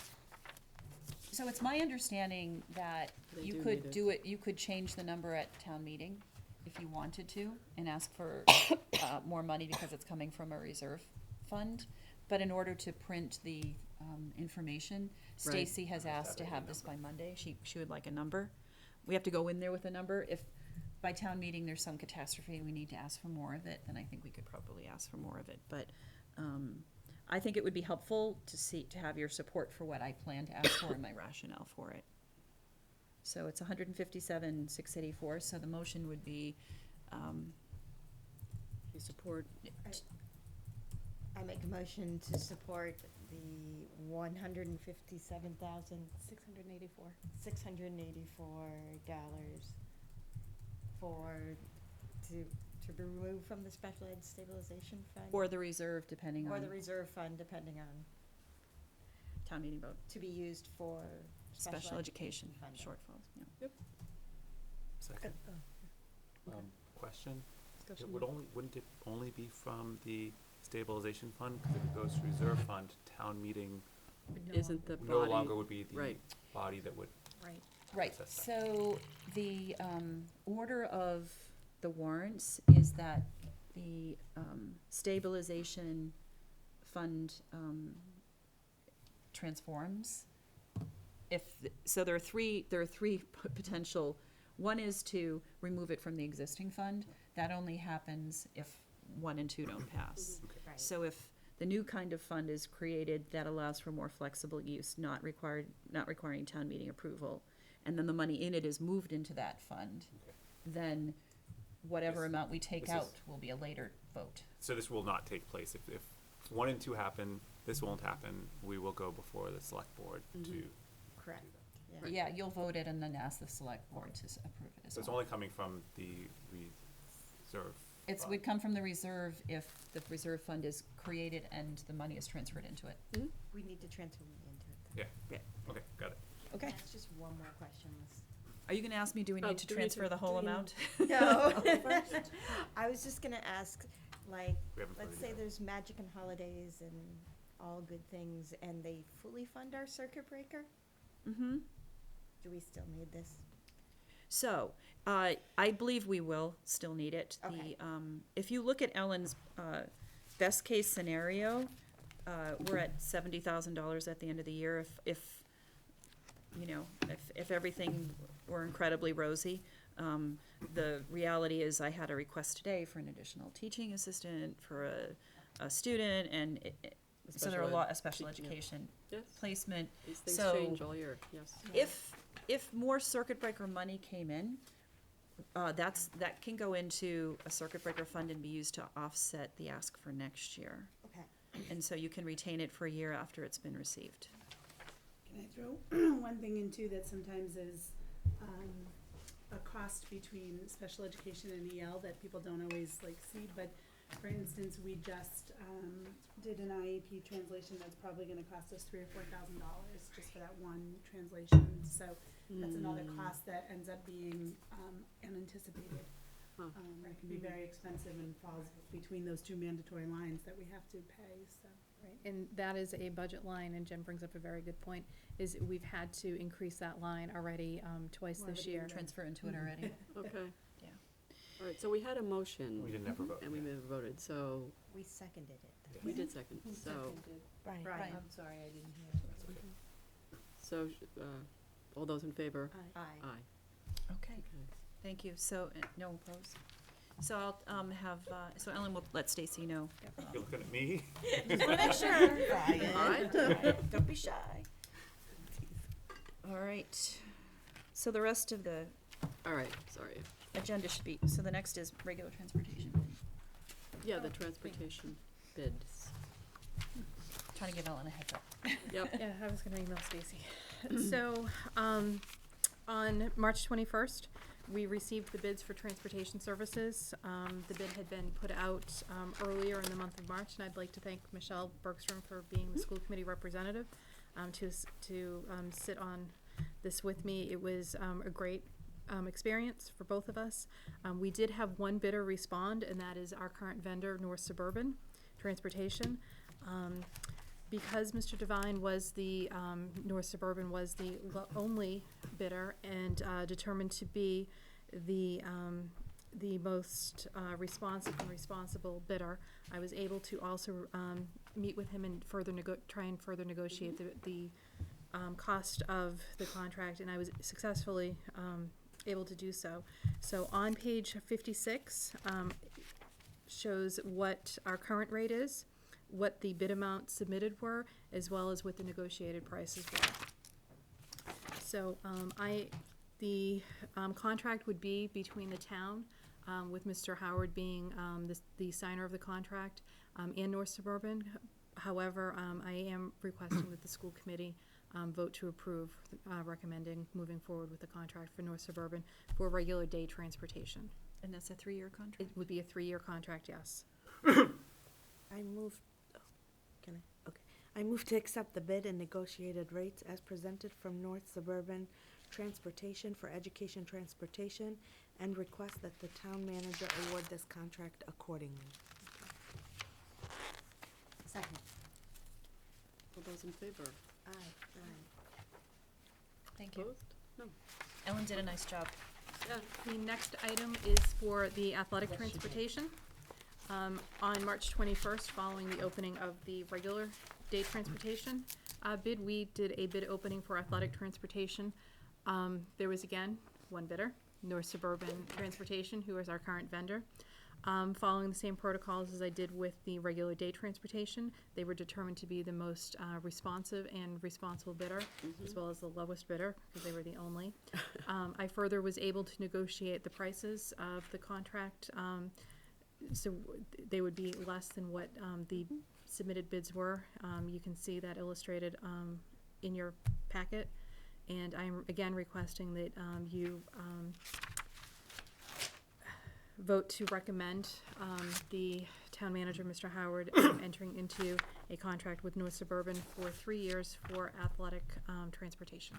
So it's my understanding that They you do could need it. do it, you could change the number at town meeting if you wanted to and ask for more money because it's coming from a reserve fund. But in order to print the information, Right. Stacy has asked to have this by Monday. She would like a number. We have to go in there with a number. If by town meeting there's some catastrophe and we need to ask for more of it, then I think we could probably ask for more of it. But I think it would be helpful to have your support for what I plan to ask for and my rationale for it. So it's 157,684. So the motion would be, you support, I make a motion to support the $157,684 to be removed from the special ed stabilization fund. or the reserve, depending Or on the reserve fund, depending on, town meeting vote. to be used for Special education funding. shortfalls, yeah. Second. Question? discussion? It wouldn't it only be from the stabilization fund? Because if it goes to reserve fund, town meeting Isn't the body. no longer would be the Right. body that would. Right. Right, Assess that. so the order of the warrants is that the stabilization fund transforms. So there are three potential. One is to remove it from the existing fund. That only happens if 1 and 2 don't pass. Right. So if the new kind of fund is created that allows for more flexible use, not requiring town meeting approval, and then the money in it is moved into that fund, Okay. then whatever This- amount we take this is- out will be a later vote. So this will not take place. If 1 and 2 happen, this won't happen. We will go before the select board to. Correct. Yeah. Yeah, you'll vote it and then ask the select board to approve it as So it's well. only coming from the reserve. It fund. would come from the reserve if the reserve fund is created and the money is transferred into it. We need to transfer money into it. Yeah. Okay, got it. Okay. That's just one more question. Are you gonna ask me, do we Oh, need to do we need transfer to- the whole do we amount? No. I was just gonna ask, like, We haven't let's voted say yet. there's magic and holidays and all good things, and they fully fund our circuit breaker? Mm-hmm. Do we still need this? So, I believe we will still need it. Okay. If you look at Ellen's, best case scenario, we're at $70,000 at the end of the year if everything were incredibly rosy. The reality is I had a request today for an additional teaching assistant for a student and so there are a Special ed of special teaching, yeah. education Yes, placement. these things So- change all year, yes. If more circuit breaker money came in, that can go into a circuit breaker fund and be used to offset the ask for next year. Okay. And so you can retain it for a year after it's been received. Can I throw one thing in too that sometimes is a cost between special education and EL that people don't always see, but for instance, we just did an IEP translation that's probably gonna cost us $3,000 or $4,000 just for that one translation, so that's another cost that ends up being unanticipated. Huh. It can be very expensive and falls between those two mandatory lines that we have to pay, so. Right, and that is a budget line, and Jen brings up a very good point, is we've had to increase that line already, twice this year. Transfer into it already. Okay. Yeah. All right, so we had a motion. We didn't ever vote. And we yeah. never voted, so We seconded it. though. we did second, so, Brian. Brian. I'm sorry, I didn't hear. so, all those in favor? Aye. Aye. Okay, Okay. thank you. So, no opposed? So I'll have, so Ellen will let Stacy know. You're looking at me? Just wanna make sure. Ryan, don't be shy. All right. So the rest of the All right, sorry. agenda should be, so the next is regular transportation. Yeah, the transportation bids. Trying to give Ellen a heads up. Yep. Yeah, I was gonna email Stacy. So, on March 21st, we received the bids for transportation services. The bid had been put out, earlier in the month of March, and I'd like to thank Michelle Bergstrom for being the school committee representative, to sit on this with me. It was, a great, experience for both of us. We did have one bidder respond, and that is our current vendor, North Suburban Transportation. Because Mr. Devine was the, North Suburban was the only bidder and determined to be the most responsive and responsible bidder, I was able to also meet with him and try and further negotiate the cost of the contract, and I was successfully able to do so. So on page 56 shows what our current rate is, what the bid amounts submitted were, as well as what the negotiated prices were. So the contract would be between the town, with Mr. Howard being the signer of the contract, and North Suburban. However, I am requesting that the school committee vote to approve, recommending moving forward with the contract for North Suburban for regular day transportation. And that's a 3-year contract? It would be a 3-year contract, yes. I move, can I? Okay. I move to accept the bid and negotiated rates as presented from North Suburban Transportation for Education Transportation and request that the town manager award this contract accordingly. Second. All those in favor? Aye. Thank you. Opposed? No. Ellen did a nice job. Yeah, the next item is for the athletic transportation. On March 21st, following the opening of the regular day transportation bid, we did a bid opening for athletic transportation. There was again one bidder, North Suburban Transportation, who is our current vendor. Following the same protocols as I did with the regular day transportation, they were determined to be the most responsive and responsible bidder, as well as the lowest bidder, because they were the only. I further was able to negotiate the prices of the contract, so they would be less than what the submitted bids were. You can see that illustrated in your packet, and I'm again requesting that you vote to recommend the town manager, Mr. Howard, entering into a contract with North Suburban for 3 years for athletic transportation.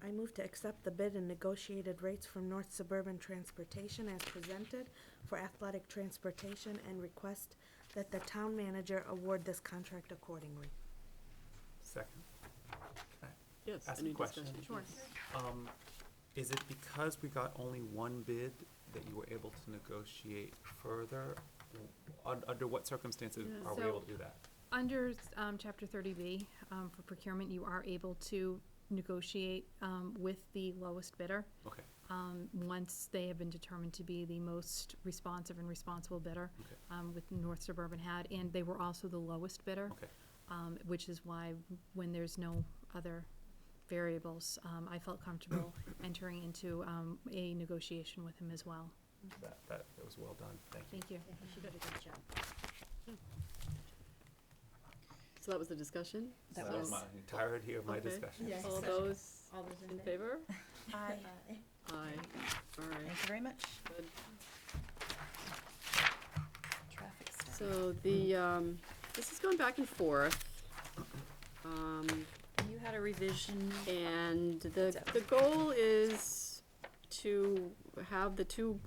I move to accept the bid and negotiated rates from North Suburban Transportation as presented for athletic transportation and request that the town manager award this contract accordingly. Second. Can Yes, I ask any a question? discussion? Sure. Is it because we got only one bid that you were able to negotiate further? Under what circumstances Yeah. are we So- able to do that? Under Chapter 30B for procurement, you are able to negotiate with the lowest bidder. Okay. Once they have been determined to be the most responsive and responsible bidder, Okay. with North Suburban had, and they were also the lowest bidder. Okay. Which is why when there's no other variables, I felt comfortable entering into a negotiation with him as well. That was well done. Thank you. Thank you. Yeah, she did a good job. So that was the discussion? That So- was my entirety of my Okay. discussion. Yes. All those in favor? Aye. Aye. All right, Thank you very much. good. Traffic study. So the, this is going back and forth. You had a revision. And the goal is to have the two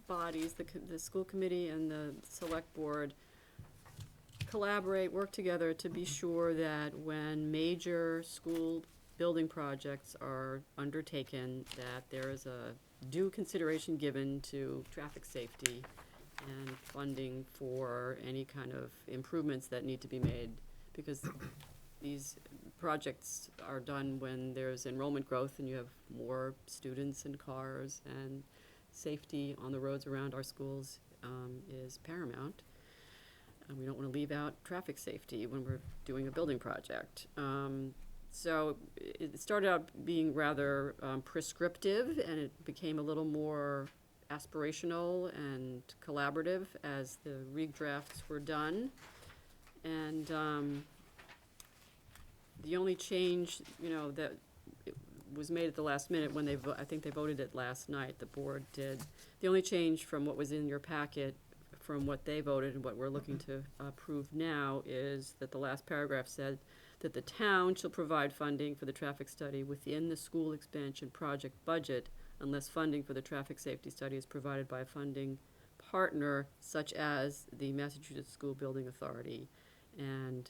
bodies, the school committee and the select board, collaborate, work together to be sure that when major school building projects are undertaken, that there is a due consideration given to traffic safety and funding for any kind of improvements that need to be made, because these projects are done when there's enrollment growth and you have more students and cars, and safety on the roads around our schools is paramount. And we don't want to leave out traffic safety when we're doing a building project. So it started out being rather prescriptive, and it became a little more aspirational and collaborative as the rig drafts were done. And the only change, that it was made at the last minute when I think they voted it last night, the board did. The only change from what was in your packet from what they voted and what we're looking to approve now is that the last paragraph said that the town shall provide funding for the traffic study within the school expansion project budget unless funding for the traffic safety study is provided by a funding partner such as the Massachusetts School Building Authority. And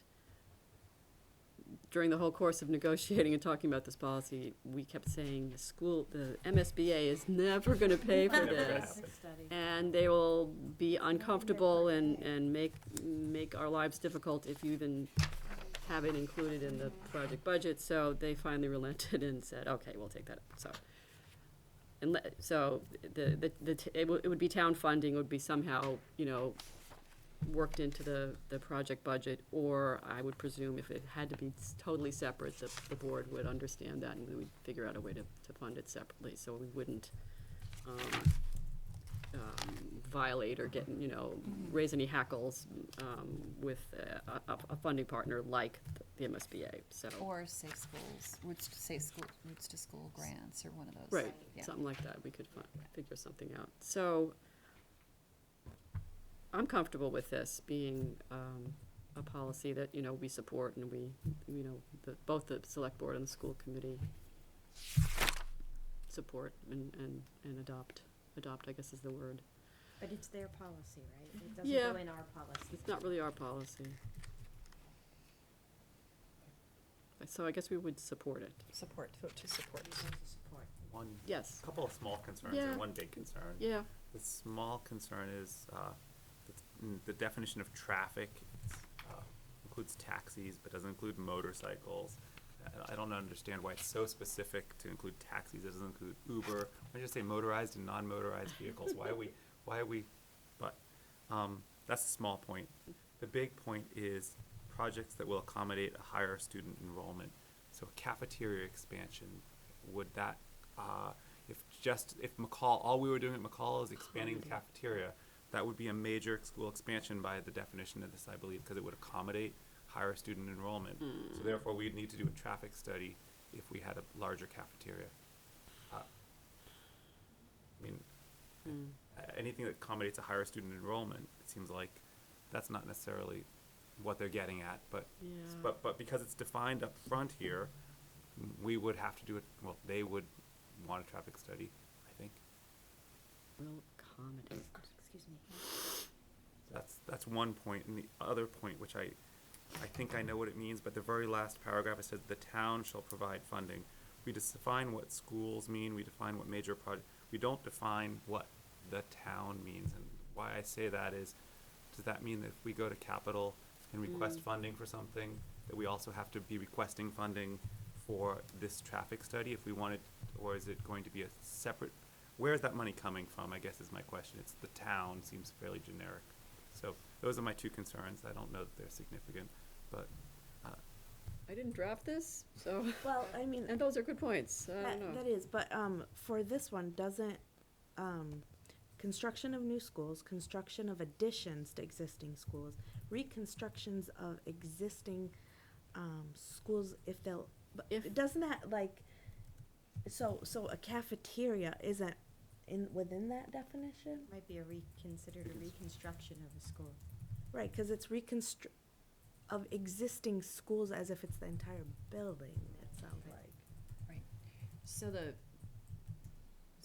during the whole course of negotiating and talking about this policy, we kept saying the MSBA is never gonna pay for this. And they will be uncomfortable and make our lives difficult if you even have it included in the project budget. So they finally relented and said, okay, we'll take that up. So it would be town funding, would be somehow, worked into the project budget, or I would presume if it had to be totally separate, the board would understand that and we would figure out a way to fund it separately, so we wouldn't violate or get, raise any hackles with a funding partner like the MSBA, so. Or Safe Schools, Roots to School grants, or one of those. Right, Yeah. something like that, we could figure something out. So, I'm comfortable with this being a policy that, we support and we, both the select board and the school committee support and adopt, I guess is the word. But it's their policy, right? It Yeah. doesn't go in our policy. It's not really our policy. So I guess we would support it. Vote to support. Support. Yes. Couple of small concerns Yeah. and one big concern. Yeah. The small concern is the definition of traffic includes taxis, but doesn't include motorcycles. I don't understand why it's so specific to include taxis. It doesn't include Uber. I just say motorized and non-motorized vehicles. Why are we? But that's a small point. The big point is projects that will accommodate a higher student enrollment. So cafeteria expansion, would that, if McCall, all we were doing at McCall is expanding the cafeteria, that would be a major school expansion by the definition of this, I believe, because it would accommodate higher student enrollment. So therefore, we'd need to do a traffic study if we had a larger cafeteria. Anything that accommodates a higher student enrollment, it seems like that's not necessarily what they're getting at, but but because it's defined up front here, we would have to do it. Well, they would want a traffic study, I think. Will accommodate. Excuse me. That's one point, and the other point, which I think I know what it means, but the very last paragraph, it says the town shall provide funding. We define what schools mean. We define what major project. We don't define what the town means, and why I say that is, does that mean that if we go to Capitol and request funding for something, that we also have to be requesting funding for this traffic study if we wanted, or is it going to be a separate? Where is that money coming from, I guess is my question. It's the town, seems fairly generic. So those are my two concerns. I don't know that they're significant, but. I didn't draft this, so. Well, I mean, And those are good points. I don't know. that is, but for this one, doesn't construction of new schools, construction of additions to existing schools, reconstructions of existing schools, if they'll, but doesn't that like, so a cafeteria isn't within that definition? Might be considered a reconstruction of a school. Right, because it's of existing schools as if it's the entire building, it sounds like. Right. So this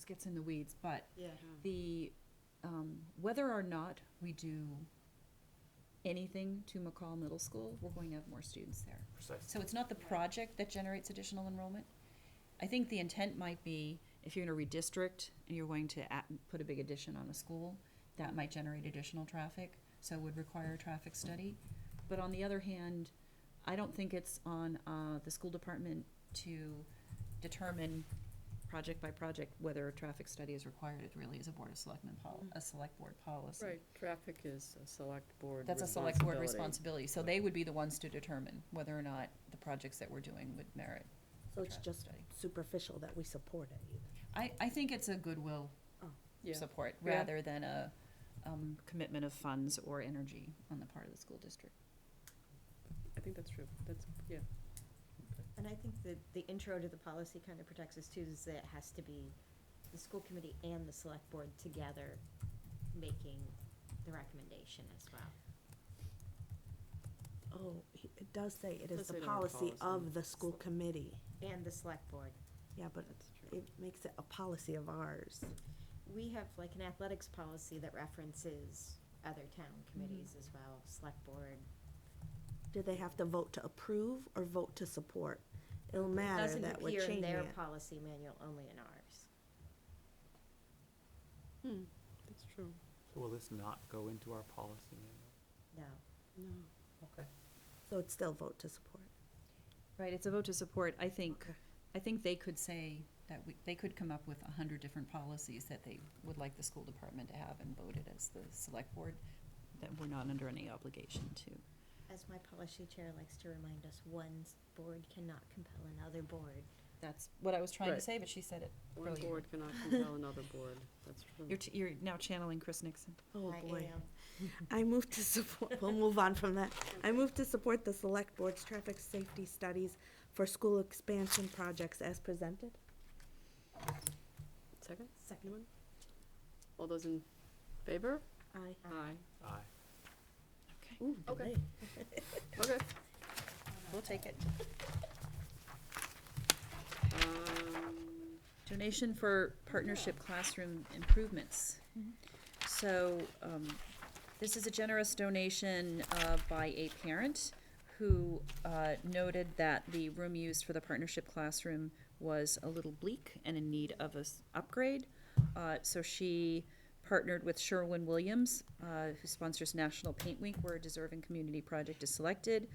gets in the weeds, but Yeah. the, whether or not we do anything to McCall Middle School, we're going to have more students there. Precisely. So it's not the project that generates additional enrollment. I think the intent might be, if you're gonna redistrict and you're going to put a big addition on a school, that might generate additional traffic, so it would require a traffic study. But on the other hand, I don't think it's on the school department to determine project by project, whether a traffic study is required. It really is a Board of Selectmen a select board policy. Right, traffic is a select board That's a select board responsibility, so they would be the ones to determine whether or not the projects that we're doing would merit So a it's traffic just study. superficial that we support it. I think it's a goodwill Yeah. support, Yeah. rather than a, commitment of funds or energy on the part of the school district. I think that's true. That's, yeah. And I think that the intro to the policy kind of protects us too, is that it has to be the school committee and the select board together making the recommendation as well. Oh, it does say it is Does the say the word policy policy. of the school committee. And the select board. Yeah, but it makes it a policy of ours. We have like an athletics policy that references other town committees as well, select board. Do they have to vote to approve or vote to support? It'll It matter doesn't that we're appear in changing their it. policy manual, only in ours. That's true. So will this not go into our policy manual? No. No. Okay. So it's still vote to support. Right, it's a vote to support. I think they could say that they could come up with 100 different policies that they would like the school department to have and vote it as the select board, that we're not under any obligation to. As my policy chair likes to remind us, one board cannot compel another board. That's what I was trying to Right. say, but she said it One brilliantly. board cannot compel another board. That's true. You're now channeling Chris Nixon. Oh, I boy. am. I move to support, we'll move on from that. I move to support the select board's traffic safety studies for school expansion projects as presented. Second? Anyone? All those in favor? Aye. Aye. Aye. Ooh, Okay. delay. Okay. We'll take it. Um, Donation for partnership classroom improvements. So, this is a generous donation by a parent who noted that the room used for the partnership classroom was a little bleak and in need of a upgrade. So she partnered with Sherwin-Williams, who sponsors National Paint Week, where a deserving community project is selected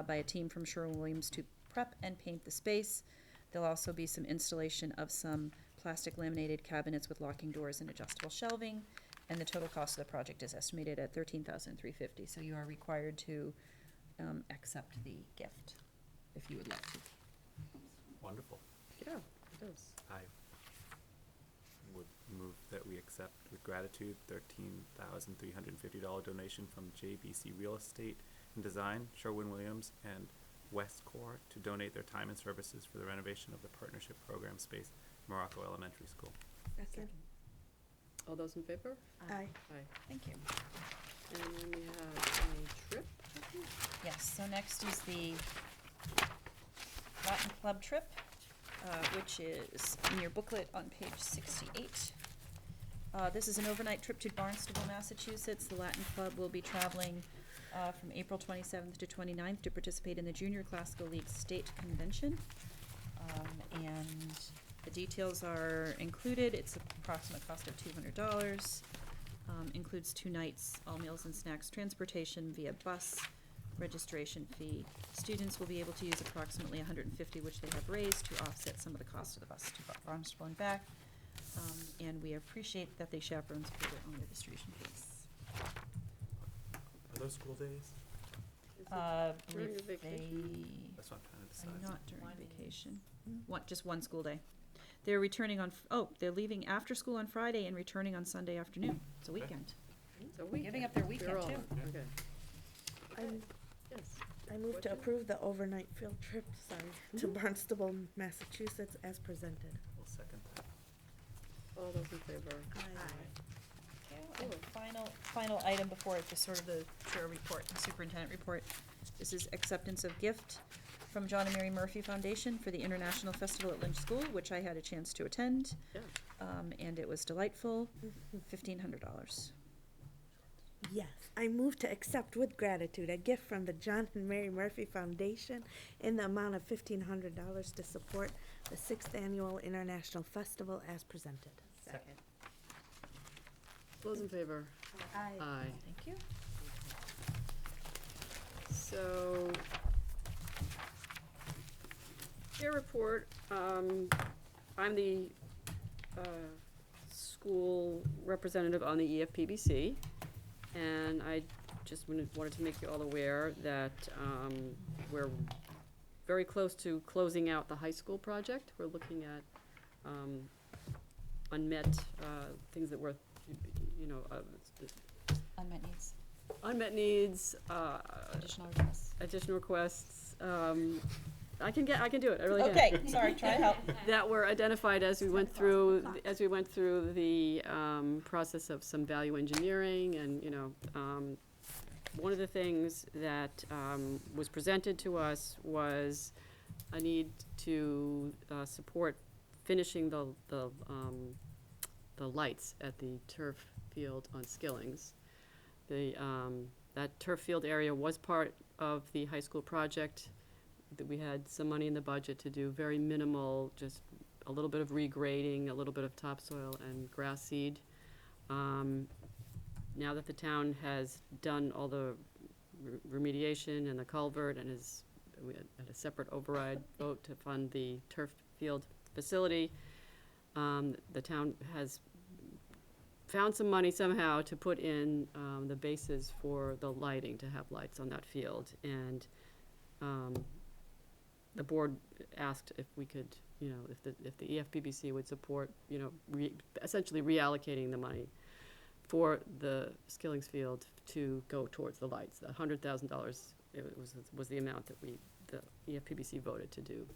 by a team from Sherwin-Williams to prep and paint the space. There'll also be some installation of some plastic laminated cabinets with locking doors and adjustable shelving, and the total cost of the project is estimated at $13,350. So you are required to accept the gift, if you would like to. Wonderful. yeah, it does. I would move that we accept with gratitude $13,350 donation from JBC Real Estate and Design, Sherwin-Williams, and Westcor to donate their time and services for the renovation of the partnership program space at Morocco Elementary School. Second. All those in favor? Aye. Aye. Thank you. And then we have a trip. Yes, so next is the Latin Club trip, which is in your booklet on page 68. This is an overnight trip to Barnstable, Massachusetts. The Latin Club will be traveling from April 27th to 29th to participate in the Junior Classical League State Convention. And the details are included. It's an approximate cost of $200. Includes 2 nights, all meals and snacks, transportation via bus, registration fee. Students will be able to use approximately $150, which they have raised, to offset some of the cost of the bus to Barnstable and back. And we appreciate that they chaperones pay their own registration fees. Are those school days? During Believe the vacation? That's what I'm trying to Are decide. not during vacation. Just one school day. They're returning on, they're leaving after school on Friday and returning on Sunday afternoon. It's a weekend. It's a Giving weekend. up their They're weekend all- too. Okay. I'm- Yes. I move to Question? approve the overnight field trip, to Barnstable, Massachusetts as presented. We'll second that. All those in favor? And final item before the sort of the chair report and superintendent report. This is acceptance of gift from John and Mary Murphy Foundation for the International Festival at Lynch School, which I had a chance to attend. Yeah. And it was delightful. $1,500. Yes, I move to accept with gratitude a gift from the John and Mary Murphy Foundation in the amount of $1,500 to support the 6th Annual International Festival as presented. Second. Those in favor? Aye. Aye. Thank you. So, chair report, I'm the school representative on the EFPBC, and I just wanted to make you all aware that we're very close to closing out the high school project. We're looking at unmet things that were, Unmet needs. unmet needs, Additional requests. additional requests. I can do it. I really can. Okay, sorry, try to help. That were identified as we went through the process of some value engineering, and one of the things that was presented to us was a need to support finishing the lights at the turf field on Skillings. That turf field area was part of the high school project. That we had some money in the budget to do very minimal, just a little bit of regrading, a little bit of topsoil and grass seed. Now that the town has done all the remediation and the culvert and we had a separate override vote to fund the turf field facility, the town has found some money somehow to put in the bases for the lighting, to have lights on that field. And the board asked if we could, if the EFPBC would support, essentially reallocating the money for the Skillings field to go towards the lights. The $100,000 was the amount that the EFPBC voted to do,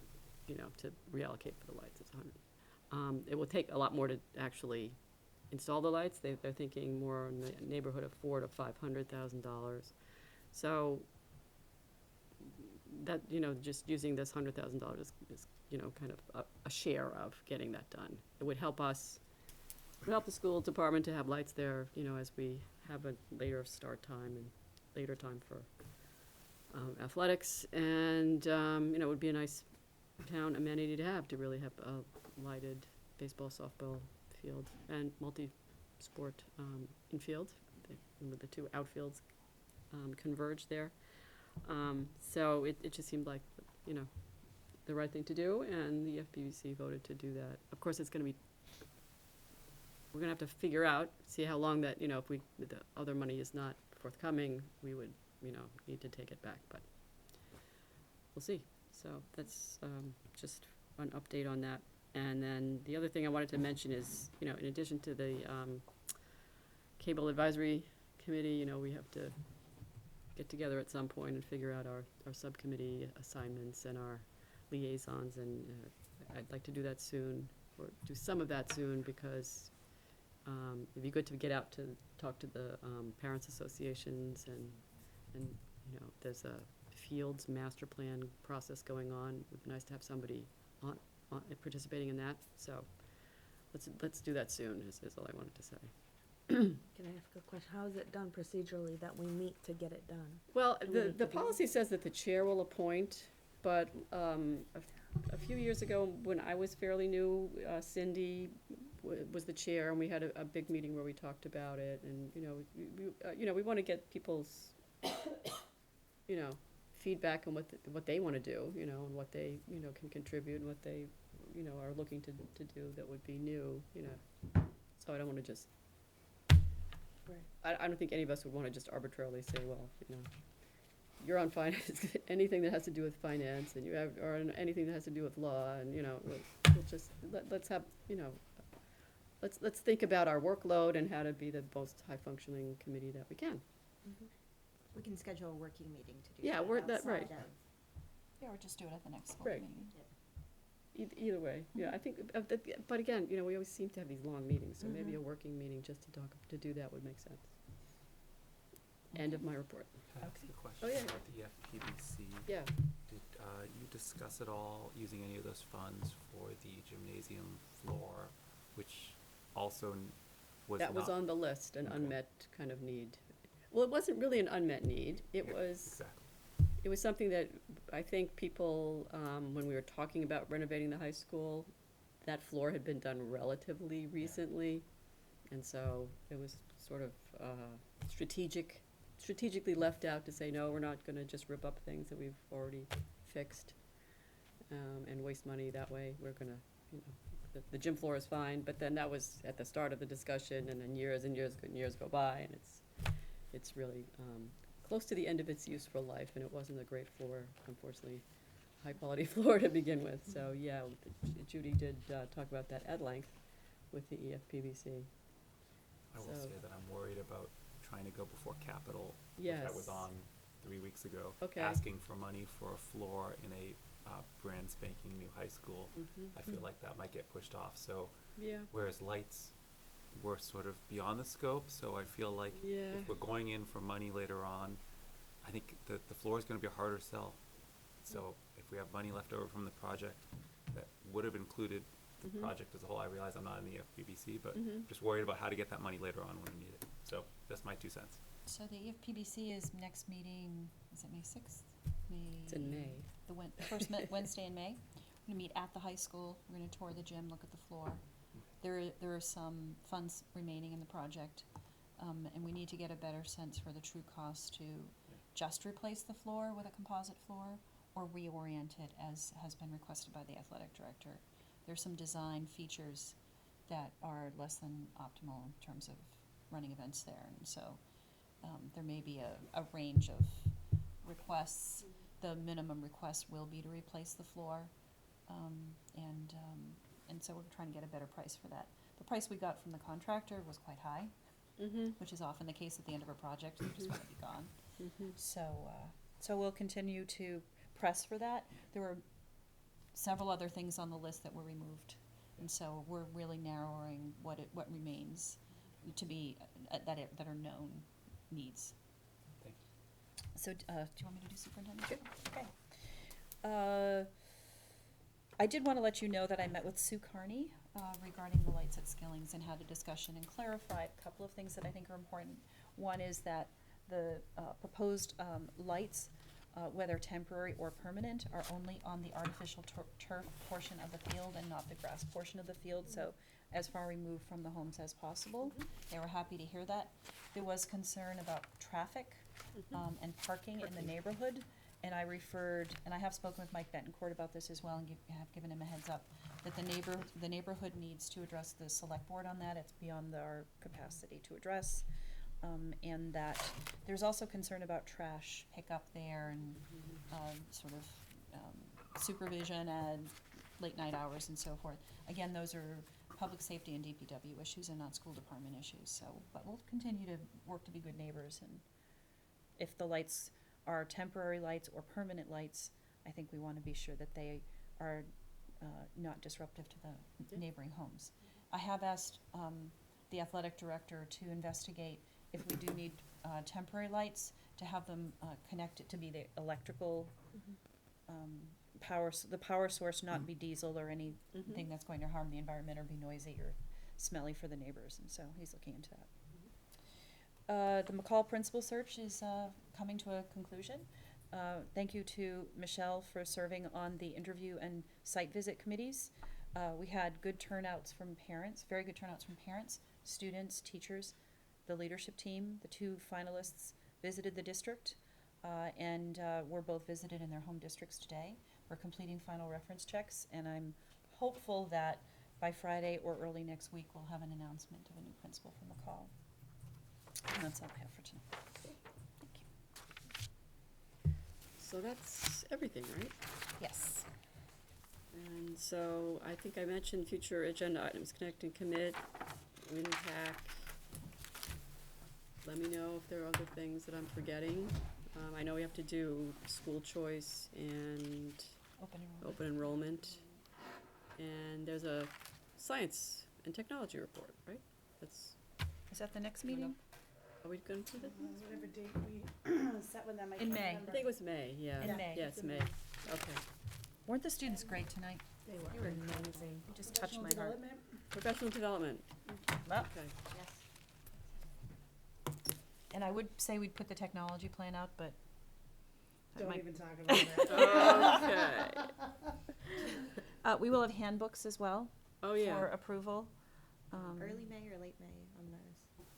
to reallocate for the lights. It's 100. It will take a lot more to actually install the lights. They're thinking more in the neighborhood of $400,000 to $500,000. So that, just using this $100,000 is kind of a share of getting that done. It would help us, help the school department to have lights there, as we have a later start time and later time for athletics. And, it would be a nice town amenity to have a lighted baseball, softball field and multi-sport infield, with the two outfields converge there. So it just seemed like, the right thing to do, and the FBC voted to do that. Of course, we're gonna have to figure out, see how long that, if the other money is not forthcoming, we would, need to take it back, but we'll see. So that's just an update on that. And then the other thing I wanted to mention is, in addition to the Cable Advisory Committee, we have to get together at some point and figure out our subcommittee assignments and our liaisons, and I'd like to do that soon, or do some of that soon, because it'd be good to get out to talk to the parents associations, and there's a fields master plan process going on. It would be nice to have somebody on participating in that. So let's do that soon, is all I wanted to say. Can I ask a question? How is it done procedurally that we meet to get it done? Well, Do we need the to do policy says that the chair will appoint, but a few years ago, when I was fairly new, Cindy was the chair, and we had a big meeting where we talked about it, and, we want to get people's, feedback on what they want to do, and what they, can contribute, and what they, are looking to do that would be new, So I don't want to just, I don't think any of us would want to just arbitrarily say, well, you're on finance, anything that has to do with finance, and or anything that has to do with law, and, we'll just, let's have, let's think about our workload and how to be the most high-functioning committee that we can. We can schedule a working meeting to do Yeah, that. we're that, right. outside of- Yeah, or just do it at the next school Right. meeting. Either way, yeah, I think, but again, we always seem to have these long meetings, so maybe a working meeting just to do that would make sense. End of my report. Can I ask you a question Oh, yeah. about the FPBC? Yeah. Did you discuss at all using any of those funds for the gymnasium floor, which also was That was not- on the list, an Okay. unmet kind of need. Well, it wasn't really an unmet need. It Yeah, was, exactly. it was something that I think people, when we were talking about renovating the high school, that floor had been done relatively recently. And so it was sort of strategically left out to say, no, we're not gonna just rip up things that we've already fixed and waste money that way. We're gonna, the gym floor is fine, but then that was at the start of the discussion, and then years and years and years go by, and it's really close to the end of its useful life, and it wasn't a great floor, unfortunately, high-quality floor to begin with. So, yeah, Judy did talk about that at length with the EFPBC. I will say that I'm worried about trying to go before Capitol, which I was Yes. on 3 weeks ago, Okay. asking for money for a floor in a brand spanking new high school. Mhm. I feel like that might get pushed off. So, Yeah. whereas lights were sort of beyond the scope, so I feel like Yeah. if we're going in for money later on, I think the floor is going to be a harder sell. So if we have money left over from the project that would have included the Mhm. project as a whole, I realize I'm not in the FPBC, but Mhm. just worried about how to get that money later on when I need it. So that's my 2 cents. So the EFPBC is next meeting, is it May 6th? It's in May. The first Wednesday in May. We're gonna meet at the high school, we're gonna tour the gym, look at the floor. There are some funds remaining in the project, and we need to get a better sense for the true cost to just replace the floor with a composite floor or reorient it as has been requested by the athletic director. There's some design features that are less than optimal in terms of running events there, and so there may be a range of requests. The minimum request will be to replace the floor, and so we're trying to get a better price for that. The price we got from the contractor was quite high, Mhm. which is often the case at the end of a project, they just want to be gone. Mhm. So we'll continue to press for that. There were several other things on the list that were removed, and so we're really narrowing what remains to be, that are known needs. Thank you. So, do you want me to do superintendent? Good. Okay. I did want to let you know that I met with Sue Carney regarding the lights at Skilling's and had a discussion and clarified a couple of things that I think are important. One is that the proposed lights, whether temporary or permanent, are only on the artificial turf portion of the field and not the grass portion of the field, so as far removed from the homes as possible. They were happy to hear that. There was concern about traffic and parking in the neighborhood, and I referred, and I have spoken with Mike Betancourt about this as well, and have given him a heads up, that the neighborhood needs to address the select board on that. It's beyond our capacity to address. And that there's also concern about trash pickup there and sort of supervision and late night hours and so forth. Again, those are public safety and DPW issues and not school department issues. So, but we'll continue to work to be good neighbors, and if the lights are temporary lights or permanent lights, I think we want to be sure that they are not disruptive to the neighboring homes. I have asked the athletic director to investigate if we do need temporary lights, to have them connected to be the electrical the power source not be diesel or anything that's going to harm the environment or be noisy or smelly for the neighbors, and so he's looking into that. The McCall principal search is coming to a conclusion. Thank you to Michelle for serving on the interview and site visit committees. We had good turnouts from parents, very good turnouts from parents, students, teachers, the leadership team. The 2 finalists visited the district and were both visited in their home districts today. We're completing final reference checks, and I'm hopeful that by Friday or early next week we'll have an announcement of a new principal from McCall. And that's all I have for tonight. Thank you. So that's everything, right? Yes. And so I think I mentioned future agenda items, connect and commit, WinPAC. Let me know if there are other things that I'm forgetting. I know we have to do school choice and open enrollment. And there's a science and technology report, right? Is that the next meeting? Are we going to do that? Whatever date we set with them, I In can't May. remember. I think it was May, yeah. In May. Yeah, it's May. Okay. Weren't the students great tonight? They You were amazing. You just touched my heart. Development? Professional development. Well, Okay. yes. And I would say we'd put the technology plan out, but that Don't might- even talk about Okay. we will have handbooks as well Oh, yeah. for approval. Early May or late May on those?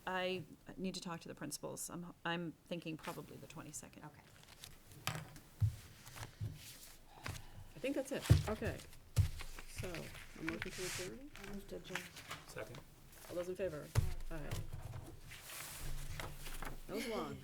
I need to talk to the principals. I'm thinking probably the 22nd. Okay. I think that's it. Okay. So, A motion to adjourn? Move to adjourn. Second. All those in favor? Aye. That was long.